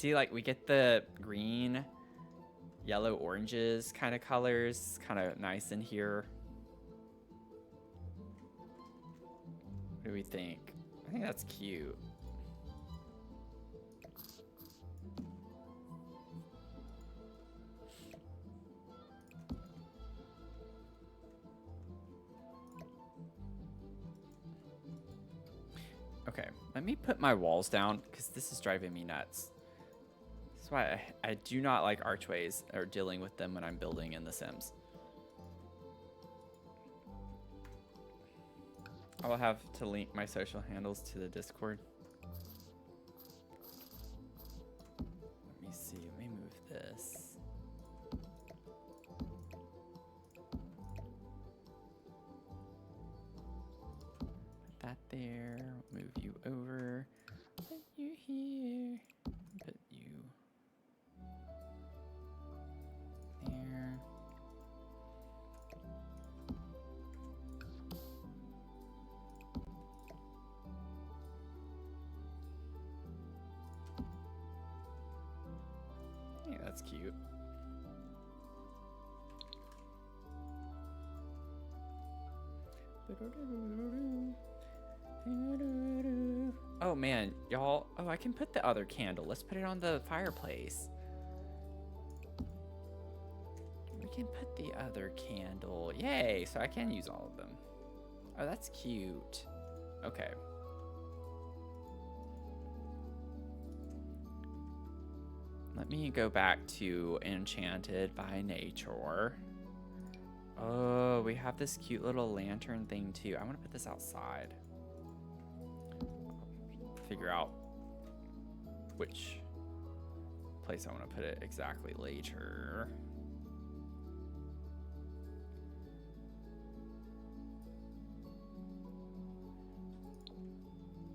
like we get the green, yellow, oranges kind of colors, kind of nice in here. What do we think? I think that's cute. Okay, let me put my walls down because this is driving me nuts. That's why I do not like archways or dealing with them when I'm building in The Sims. I will have to link my social handles to the Discord. Let me see. Let me move this. Put that there. Move you over. Put you here. Put you there. Yeah, that's cute. Oh man, y'all. Oh, I can put the other candle. Let's put it on the fireplace. We can put the other candle. Yay, so I can use all of them. Oh, that's cute. Okay. Let me go back to Enchanted by Nature. Oh, we have this cute little lantern thing too. I want to put this outside. Figure out which place I want to put it exactly later.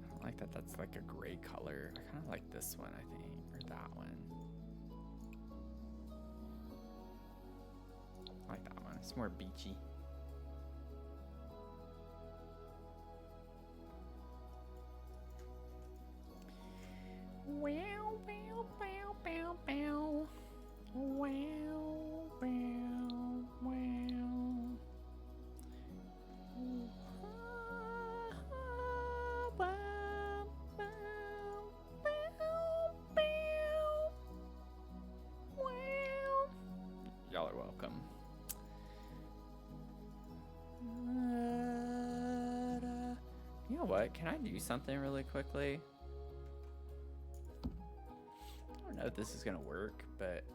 I don't like that that's like a gray color. I kind of like this one, I think, or that one. I like that one. It's more beachy. Wow, bow, bow, bow, bow. Wow, bow, wow. Y'all are welcome. You know what? Can I do something really quickly? I don't know if this is gonna work, but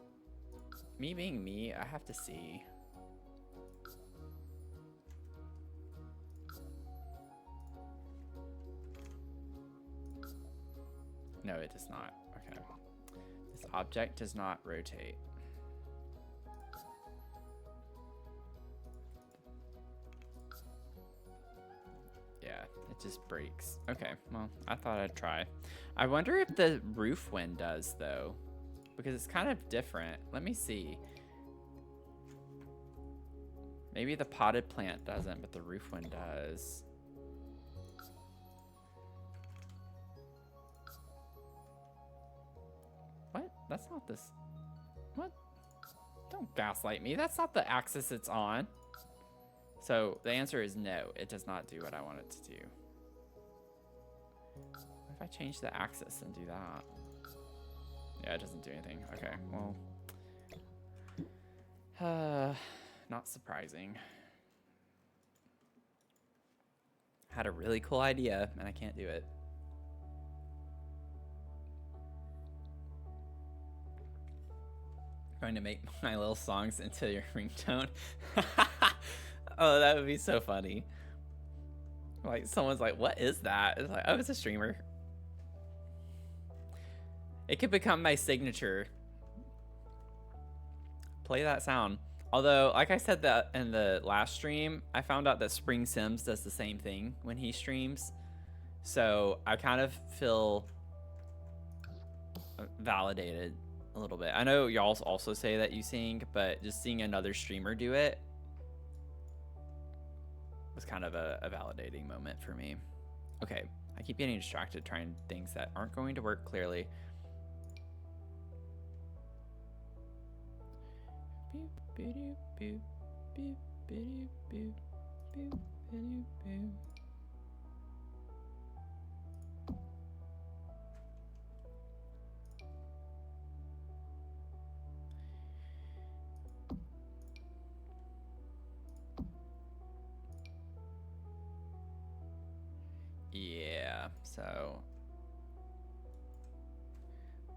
me being me, I have to see. No, it does not. Okay. This object does not rotate. Yeah, it just breaks. Okay, well, I thought I'd try. I wonder if the roof one does, though, because it's kind of different. Let me see. Maybe the potted plant doesn't, but the roof one does. What? That's not this. What? Don't gaslight me. That's not the axis it's on. So the answer is no. It does not do what I want it to do. What if I change the axis and do that? Yeah, it doesn't do anything. Okay, well. Not surprising. Had a really cool idea, and I can't do it. Trying to make my little songs into your ringtone. Oh, that would be so funny. Like, someone's like, what is that? It's like, oh, it's a streamer. It could become my signature. Play that sound. Although, like I said that in the last stream, I found out that Spring Sims does the same thing when he streams. So I kind of feel validated a little bit. I know y'all also say that you sing, but just seeing another streamer do it was kind of a validating moment for me. Okay, I keep getting distracted trying things that aren't going to work clearly. Boop, boop, boop, boop, boop, boop, boop, boop, boop. Yeah, so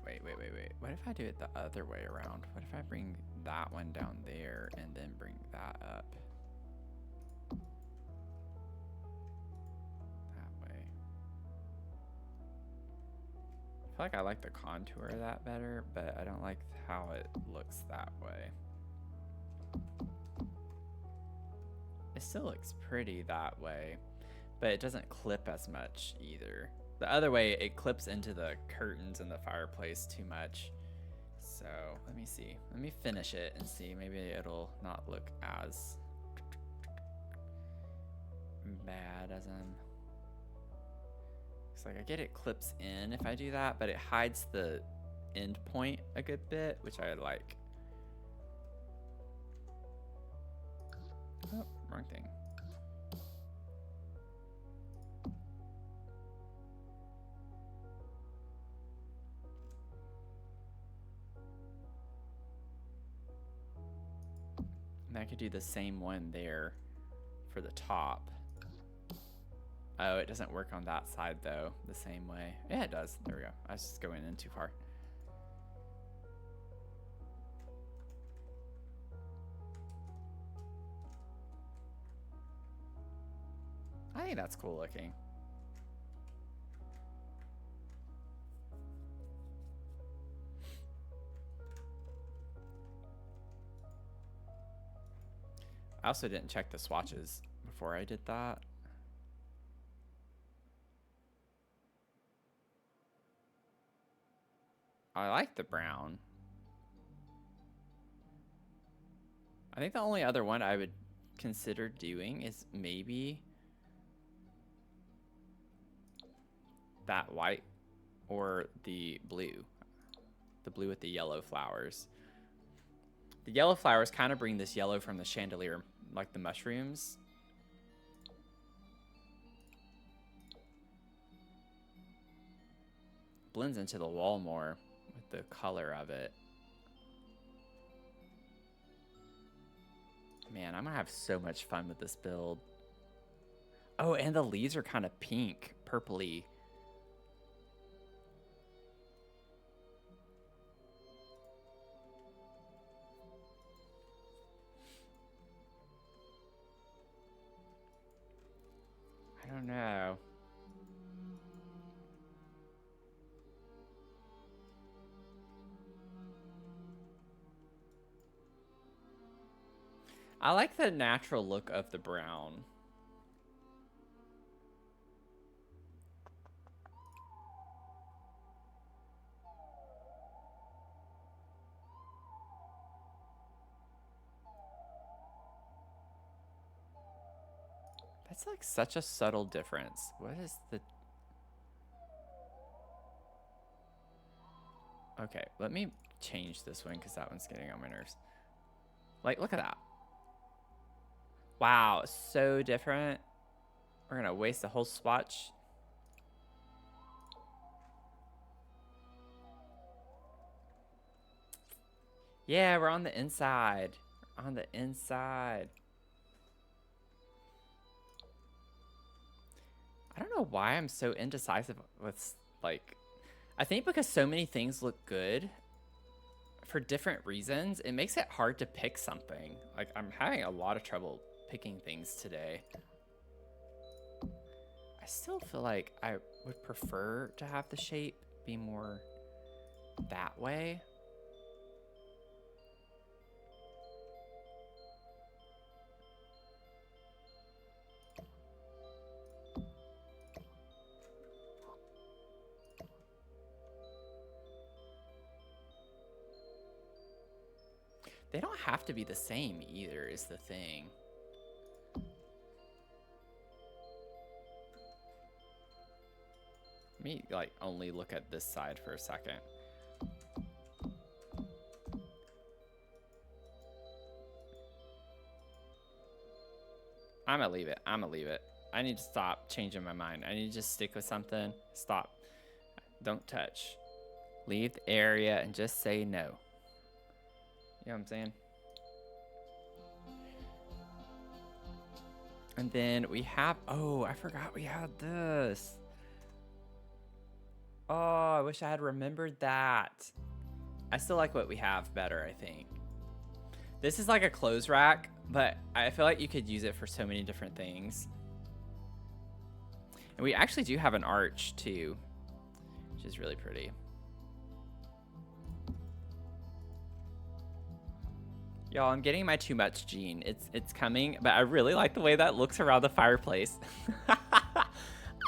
wait. wait. What if I do it the other way around? What if I bring that one down there and then bring that up? That way. I feel like I like the contour of that better, but I don't like how it looks that way. It still looks pretty that way, but it doesn't clip as much either. The other way, it clips into the curtains in the fireplace too much. So let me see. Let me finish it and see. Maybe it'll not look as bad as I'm. It's like I get it clips in if I do that, but it hides the end point a good bit, which I like. Oh, wrong thing. And I could do the same one there for the top. Oh, it doesn't work on that side though, the same way. Yeah, it does. There we go. I was just going in too far. I think that's cool looking. I also didn't check the swatches before I did that. I like the brown. I think the only other one I would consider doing is maybe that white or the blue. The blue with the yellow flowers. The yellow flowers kind of bring this yellow from the chandelier, like the mushrooms. Blends into the wall more with the color of it. Man, I'm gonna have so much fun with this build. Oh, and the leaves are kind of pink, purpley. I don't know. I like the natural look of the brown. That's like such a subtle difference. What is the... Okay, let me change this one because that one's getting on my nerves. Like, look at that. Wow, so different. We're gonna waste the whole swatch. Yeah, we're on the inside. On the inside. I don't know why I'm so indecisive with, like... I think because so many things look good for different reasons, it makes it hard to pick something. Like, I'm having a lot of trouble picking things today. I still feel like I would prefer to have the shape be more that way. They don't have to be the same either, is the thing. Let me, like, only look at this side for a second. I'm gonna leave it. I'm gonna leave it. I need to stop changing my mind. I need to just stick with something. Stop. Don't touch. Leave the area and just say no. You know what I'm saying? And then we have... Oh, I forgot we had this. Oh, I wish I had remembered that. I still like what we have better, I think. This is like a clothes rack, but I feel like you could use it for so many different things. And we actually do have an arch too, which is really pretty. Y'all, I'm getting my too much gene. It's coming, but I really like the way that looks around the fireplace.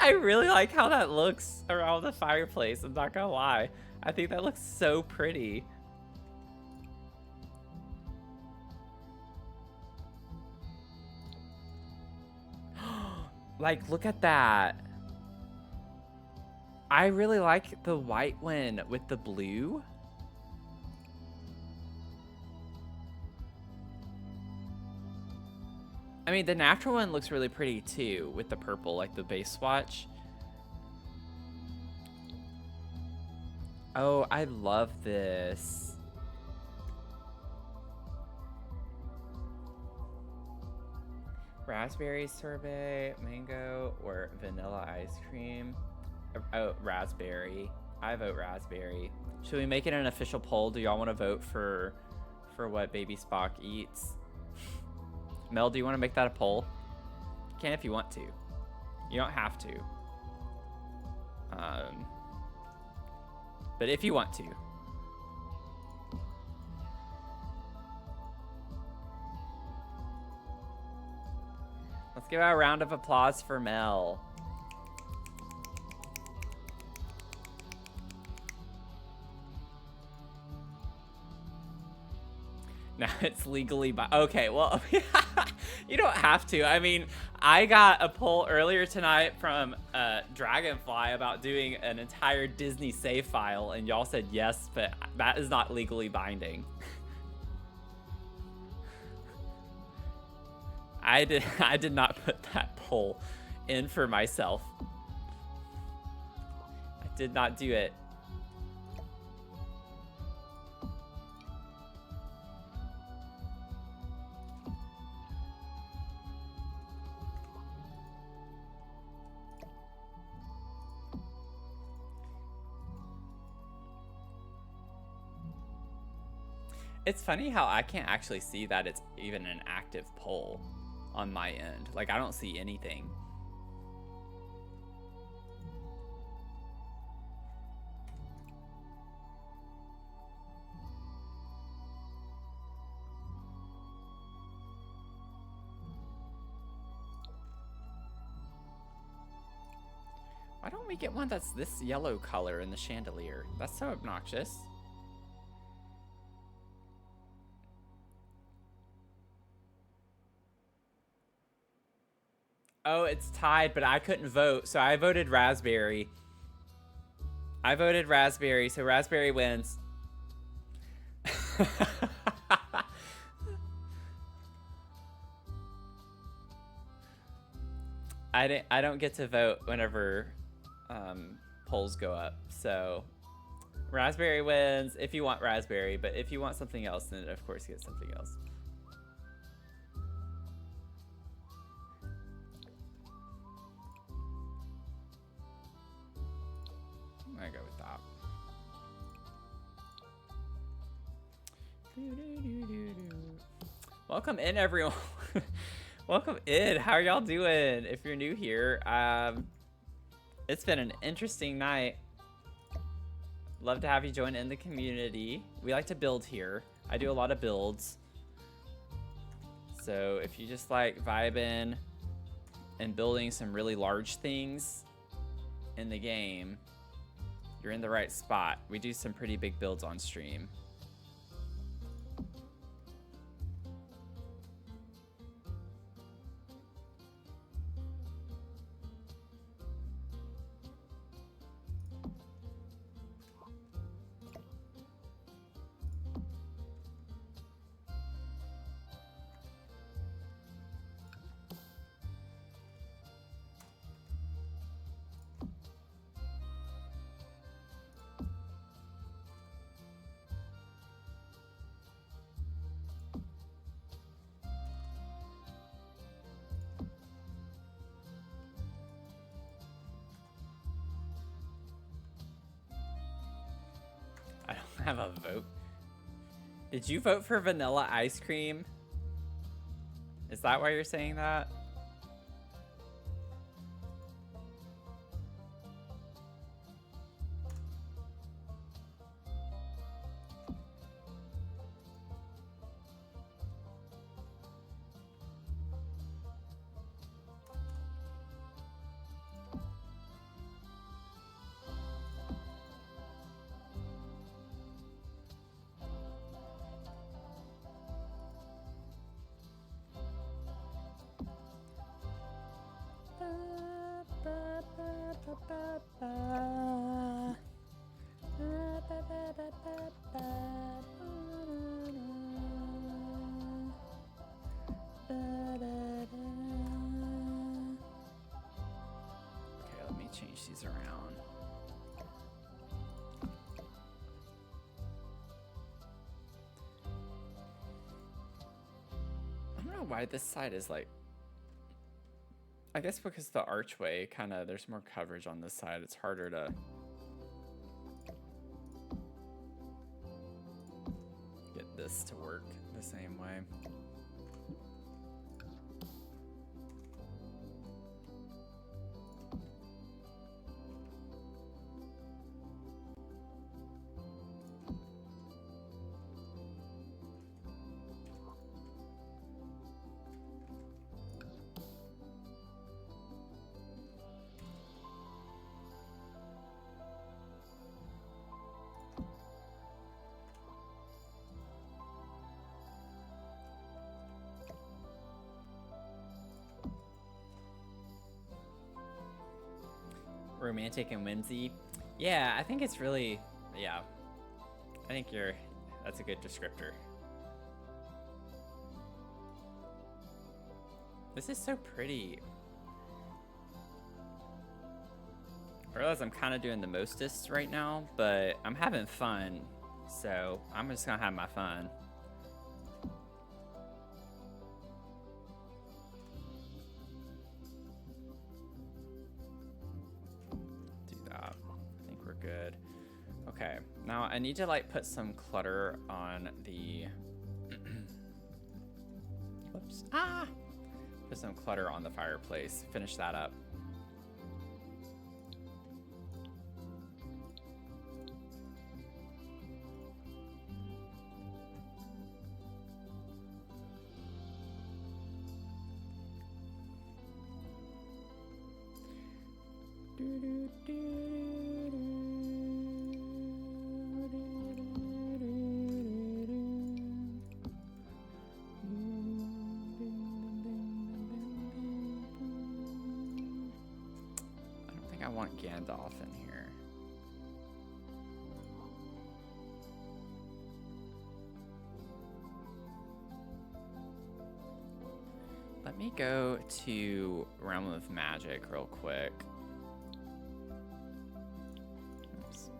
I really like how that looks around the fireplace. I'm not gonna lie. I think that looks so pretty. Like, look at that. I really like the white one with the blue. I mean, the natural one looks really pretty too with the purple, like the base swatch. Oh, I love this. Raspberry sorbet, mango, or vanilla ice cream. Oh, raspberry. I vote raspberry. Should we make it an official poll? Do y'all want to vote for what Baby Spock eats? Mel, do you want to make that a poll? You can if you want to. You don't have to. But if you want to. Let's give out a round of applause for Mel. Now it's legally okay, well, you don't have to. I mean, I got a poll earlier tonight from Dragonfly about doing an entire Disney save file, and y'all said yes, but that is not legally binding. I did not put that poll in for myself. I did not do it. It's funny how I can't actually see that it's even an active poll on my end. Like, I don't see anything. Why don't we get one that's this yellow color in the chandelier? That's so obnoxious. Oh, it's tied, but I couldn't vote, so I voted raspberry. I voted raspberry, so raspberry wins. I don't get to vote whenever polls go up, so raspberry wins if you want raspberry, but if you want something else, then of course get something else. I'm gonna go with that. Welcome in, everyone. Welcome in. How are y'all doing? If you're new here, it's been an interesting night. Love to have you join in the community. We like to build here. I do a lot of builds. So if you just like vibing and building some really large things in the game, you're in the right spot. We do some pretty big builds on stream. have a vote. Did you vote for vanilla ice cream? Is that why you're saying that? Okay, let me change these around. I don't know why this side is like, I guess because the archway kind of, there's more coverage on this side. It's harder to get this to work the same way. Romantic and whimsy. Yeah, I think it's really, yeah. I think that's a good descriptor. This is so pretty. I realize I'm kind of doing the mostest right now, but I'm having fun. So I'm just gonna have my fun. Good. Okay, now I need to like put some clutter on the whoops. Put some clutter on the fireplace. Finish that up. I want Gandalf in here. Let me go to Realm of Magic real quick. Oops.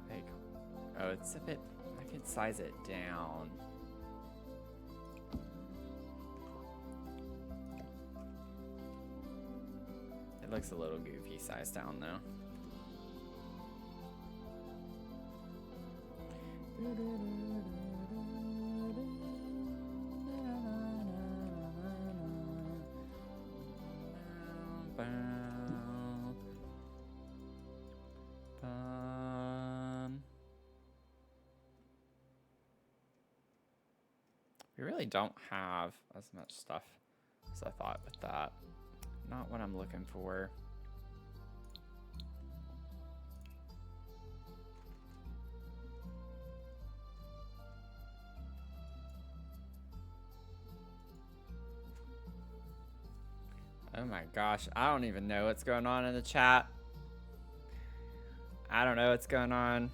Like, oh, it's a bit, I could size it down. It looks a little goofy sized down though. We really don't have as much stuff as I thought with that. Not what I'm looking for. Oh my gosh, I don't even know what's going on in the chat. I don't know what's going on.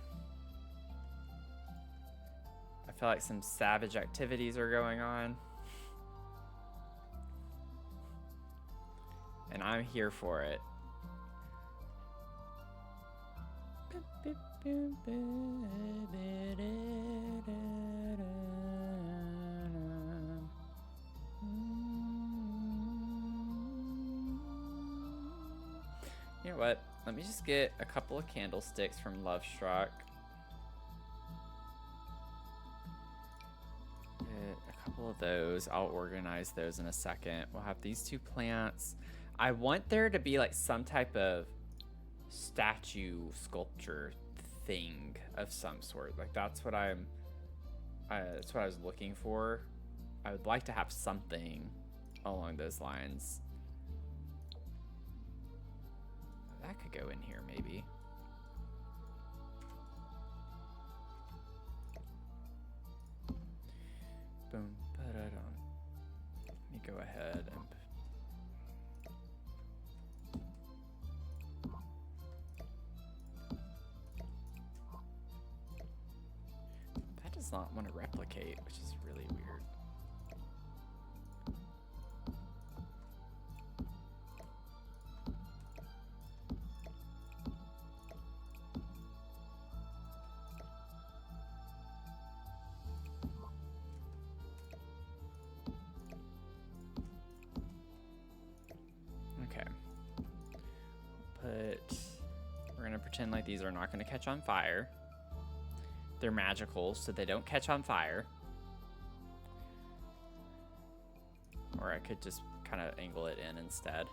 I feel like some savage activities are going on. And I'm here for it. You know what? Let me just get a couple of candlesticks from Lovestruck. Get a couple of those. I'll organize those in a second. We'll have these 2 plants. I want there to be like some type of statue sculpture thing of some sort. Like that's what that's what I was looking for. I would like to have something along those lines. That could go in here maybe. Boom, ba-da-dum. Let me go ahead and that does not want to replicate, which is really weird. We're gonna pretend like these are not gonna catch on fire. They're magical, so they don't catch on fire. Or I could just kind of angle it in instead.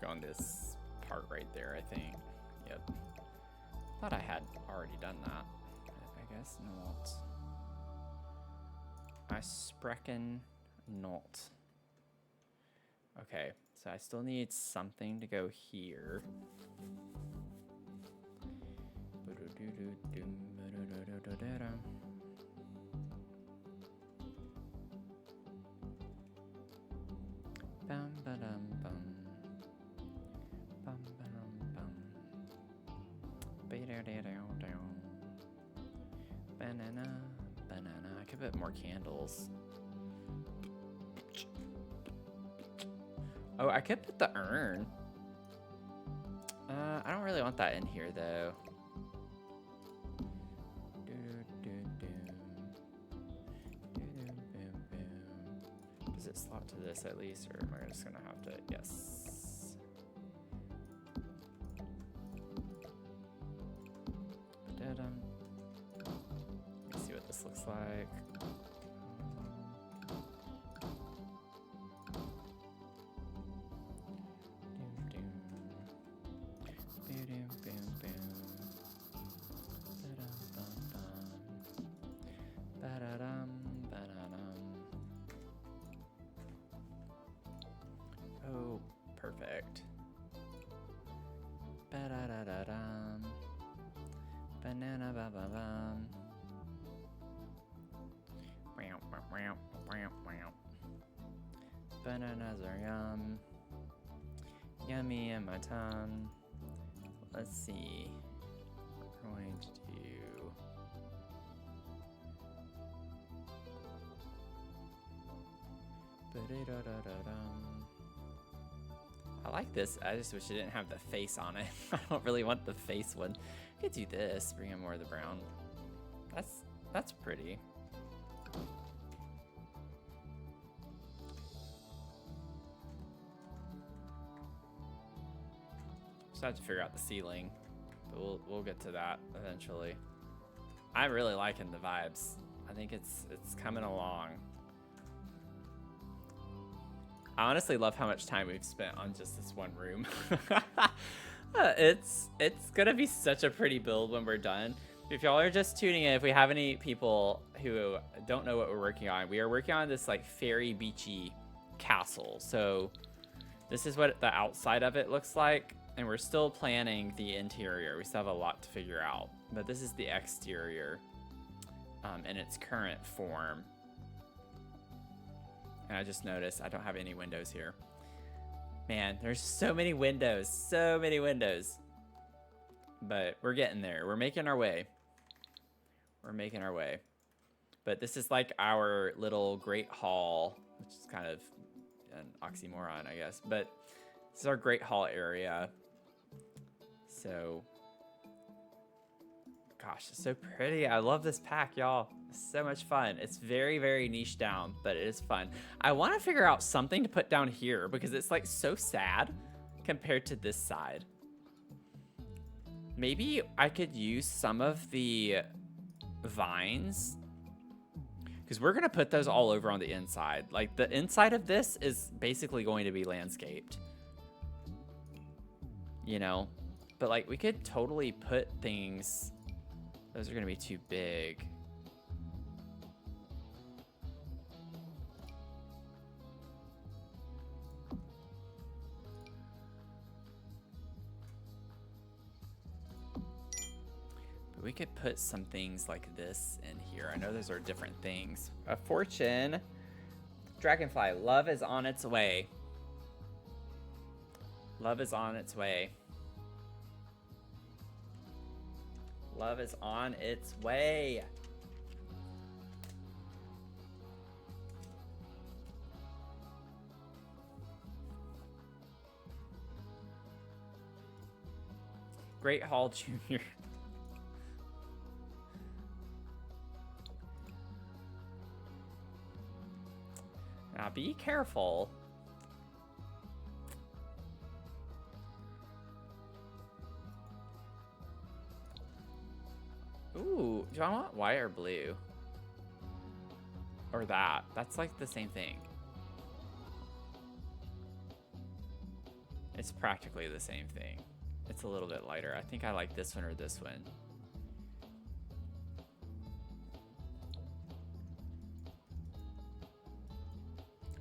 On this part right there, I think. Yep. Thought I had already done that. I guess not. I sprechen not. Okay, so I still need something to go here. Bum ba dum bum. Banana, banana. I could put more candles. Oh, I could put the urn. I don't really want that in here though. Does it slot to this at least, or am I just gonna have to? Yes. Let's see what this looks like. Oh, perfect. Ba-da-da-da-dum. Banana ba ba bum. Bananas are yum. Yummy in my tongue. Let's see. We're going to do. Ba-da-da-da-da-dum. I like this. I just wish it didn't have the face on it. I don't really want the face one. I could do this, bring in more of the brown. That's pretty. Just have to figure out the ceiling, but we'll get to that eventually. I'm really liking the vibes. I think it's coming along. I honestly love how much time we've spent on just this one room. It's gonna be such a pretty build when we're done. If y'all are just tuning in, if we have any people who don't know what we're working on, we are working on this like fairy beachy castle. So this is what the outside of it looks like, and we're still planning the interior. We still have a lot to figure out, but this is the exterior in its current form. And I just noticed I don't have any windows here. Man, there's so many windows, so many windows. but we're getting there. We're making our way. We're making our way. But this is like our little great hall, which is kind of an oxymoron, I guess. But this is our great hall area. So, gosh, it's so pretty. I love this pack, y'all. It's so much fun. It's very, very niche down, but it is fun. I want to figure out something to put down here because it's like so sad compared to this side. Maybe I could use some of the vines because we're going to put those all over on the inside. Like the inside of this is basically going to be landscaped, you know, but like we could totally put things. Those are going to be too big. We could put some things like this in here. I know those are different things. A fortune. Dragonfly, love is on its way. Love is on its way. Love is on its way. Great Hall Junior. Now be careful. Ooh, do I want white or blue? Or that? That's like the same thing. It's practically the same thing. It's a little bit lighter. I think I like this one or this one.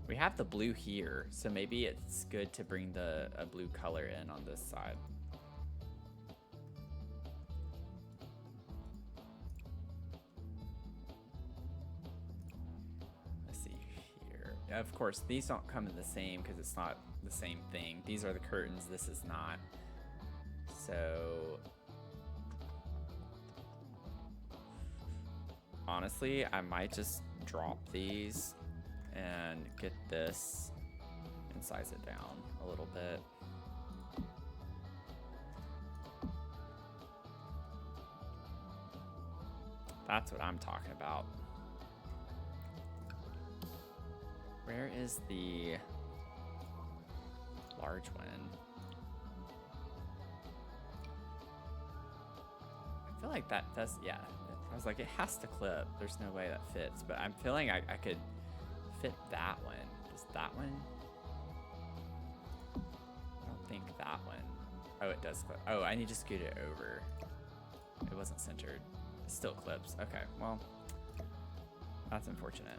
We have the blue here, so maybe it's good to bring a blue color in on this side. Let's see here. Of course, these don't come in the same because it's not the same thing. These are the curtains, this is not. So honestly, I might just drop these and get this and size it down a little bit. That's what I'm talking about. Where is the large one? I feel like that does, yeah. I was like, it has to clip. There's no way that fits, but I'm feeling I could fit that one. Does that one? I don't think that one. Oh, it does clip. Oh, I need to scoot it over. It wasn't centered. It still clips. Okay, well, that's unfortunate.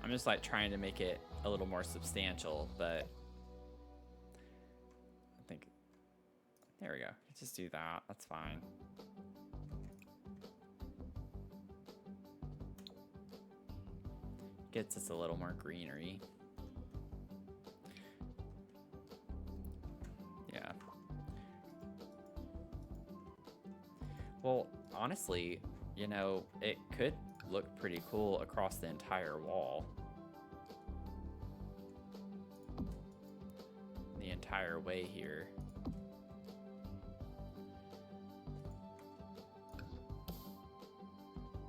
I'm just like trying to make it a little more substantial, but I think, there we go. Just do that. That's fine. Gets us a little more greenery. Yeah. Well, honestly, you know, it could look pretty cool across the entire wall. The entire way here.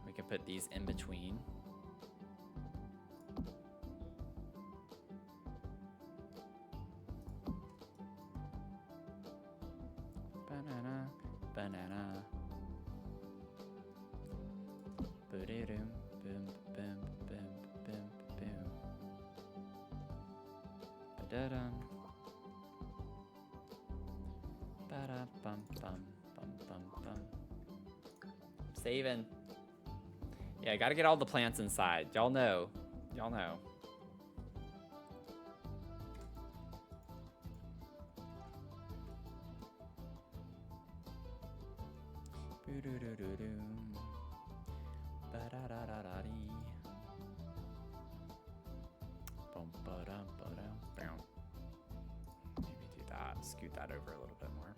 We could put these in between. Banana, banana. Boom, boom, boom, boom, boom, boom. Ba-da-dum. Ba-da-bum, bum, bum, bum, bum. Saving. Yeah, I gotta get all the plants inside. Y'all know. Y'all know. Boo-doo-doo-doo-doo. Ba-da-da-da-da-dee. Bum-ba-dum-ba-dum. Bow. Maybe do that. Scoot that over a little bit more.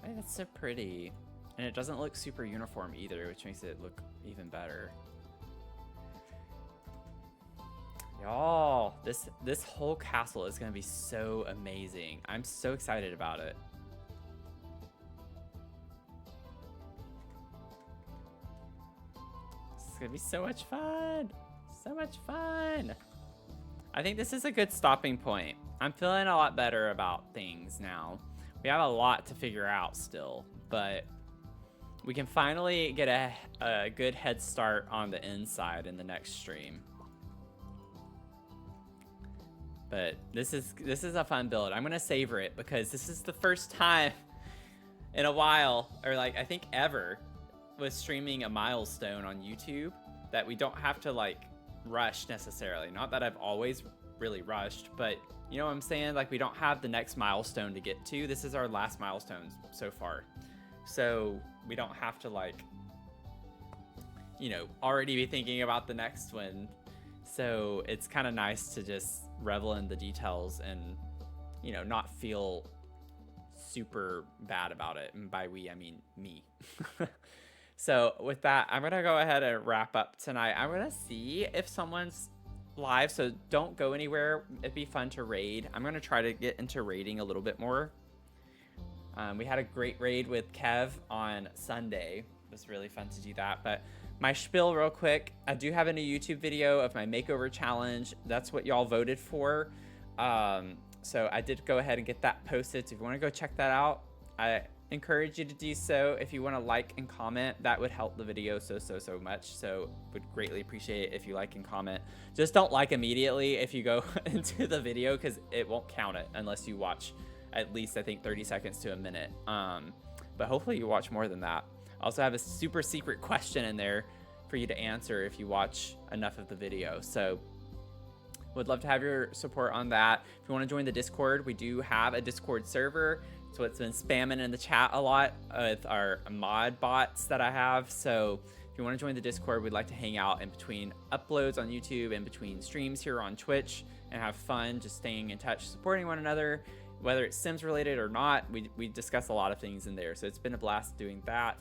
Hey, that's so pretty. And it doesn't look super uniform either, which makes it look even better. Y'all, this whole castle is gonna be so amazing. I'm so excited about it. It's gonna be so much fun. So much fun. I think this is a good stopping point. I'm feeling a lot better about things now. We have a lot to figure out still, but we can finally get a good head start on the inside in the next stream. But this is a fun build. I'm gonna savor it because this is the first time in a while, or like I think ever, with streaming a milestone on YouTube that we don't have to like rush necessarily. Not that I've always really rushed, but you know what I'm saying? Like we don't have the next milestone to get to. This is our last milestone so far. So we don't have to like, you know, already be thinking about the next one. So it's kind of nice to just revel in the details and, you know, not feel super bad about it. And by we, I mean me. So with that, I'm going to go ahead and wrap up tonight. I'm going to see if someone's live, so don't go anywhere. It'd be fun to raid. I'm going to try to get into raiding a little bit more. We had a great raid with Kev on Sunday. It was really fun to do that. But my spiel real quick, I do have a new YouTube video of my makeover challenge. That's what y'all voted for. So I did go ahead and get that posted. So if you want to go check that out, I encourage you to do so. If you want to like and comment, that would help the video so much. So would greatly appreciate it if you like and comment. Just don't like immediately if you go into the video, because it won't count it unless you watch at least, I think, 30 seconds to a minute. But hopefully you watch more than that. I also have a super secret question in there for you to answer if you watch enough of the video. So would love to have your support on that. If you want to join the Discord, we do have a Discord server. So it's been spamming in the chat a lot with our mod bots that I have. So if you want to join the Discord, we'd like to hang out in between uploads on YouTube and between streams here on Twitch and have fun just staying in touch, supporting one another, whether it's Sims related or not. We discuss a lot of things in there. So it's been a blast doing that.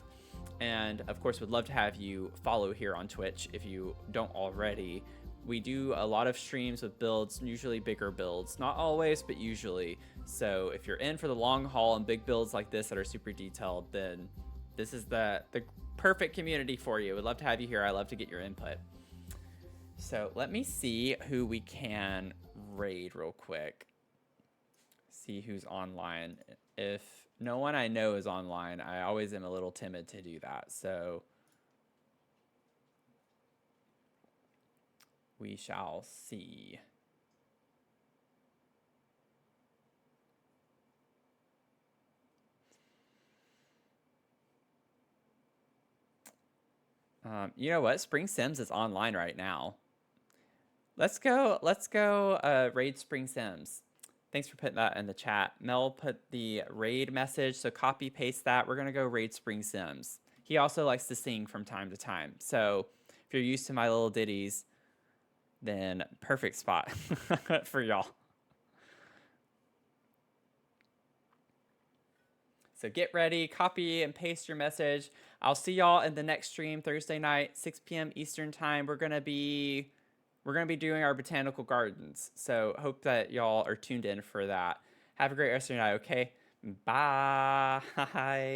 And of course, would love to have you follow here on Twitch if you don't already. We do a lot of streams with builds, usually bigger builds, not always, but usually. So if you're in for the long haul and big builds like this that are super detailed, then this is the perfect community for you. Would love to have you here. I love to get your input. So let me see who we can raid real quick. See who's online. If no one I know is online, I always am a little timid to do that. So we shall see. You know what? Spring Sims is online right now. Let's go raid Spring Sims. Thanks for putting that in the chat. Mel put the raid message, so copy paste that. We're gonna go raid Spring Sims. He also likes to sing from time to time. So if you're used to my little ditties, then perfect spot for y'all. So get ready, copy and paste your message. I'll see y'all in the next stream Thursday night, 6 p.m. Eastern time. We're gonna be doing our botanical gardens. So hope that y'all are tuned in for that. Have a great rest of your night, okay? Bye.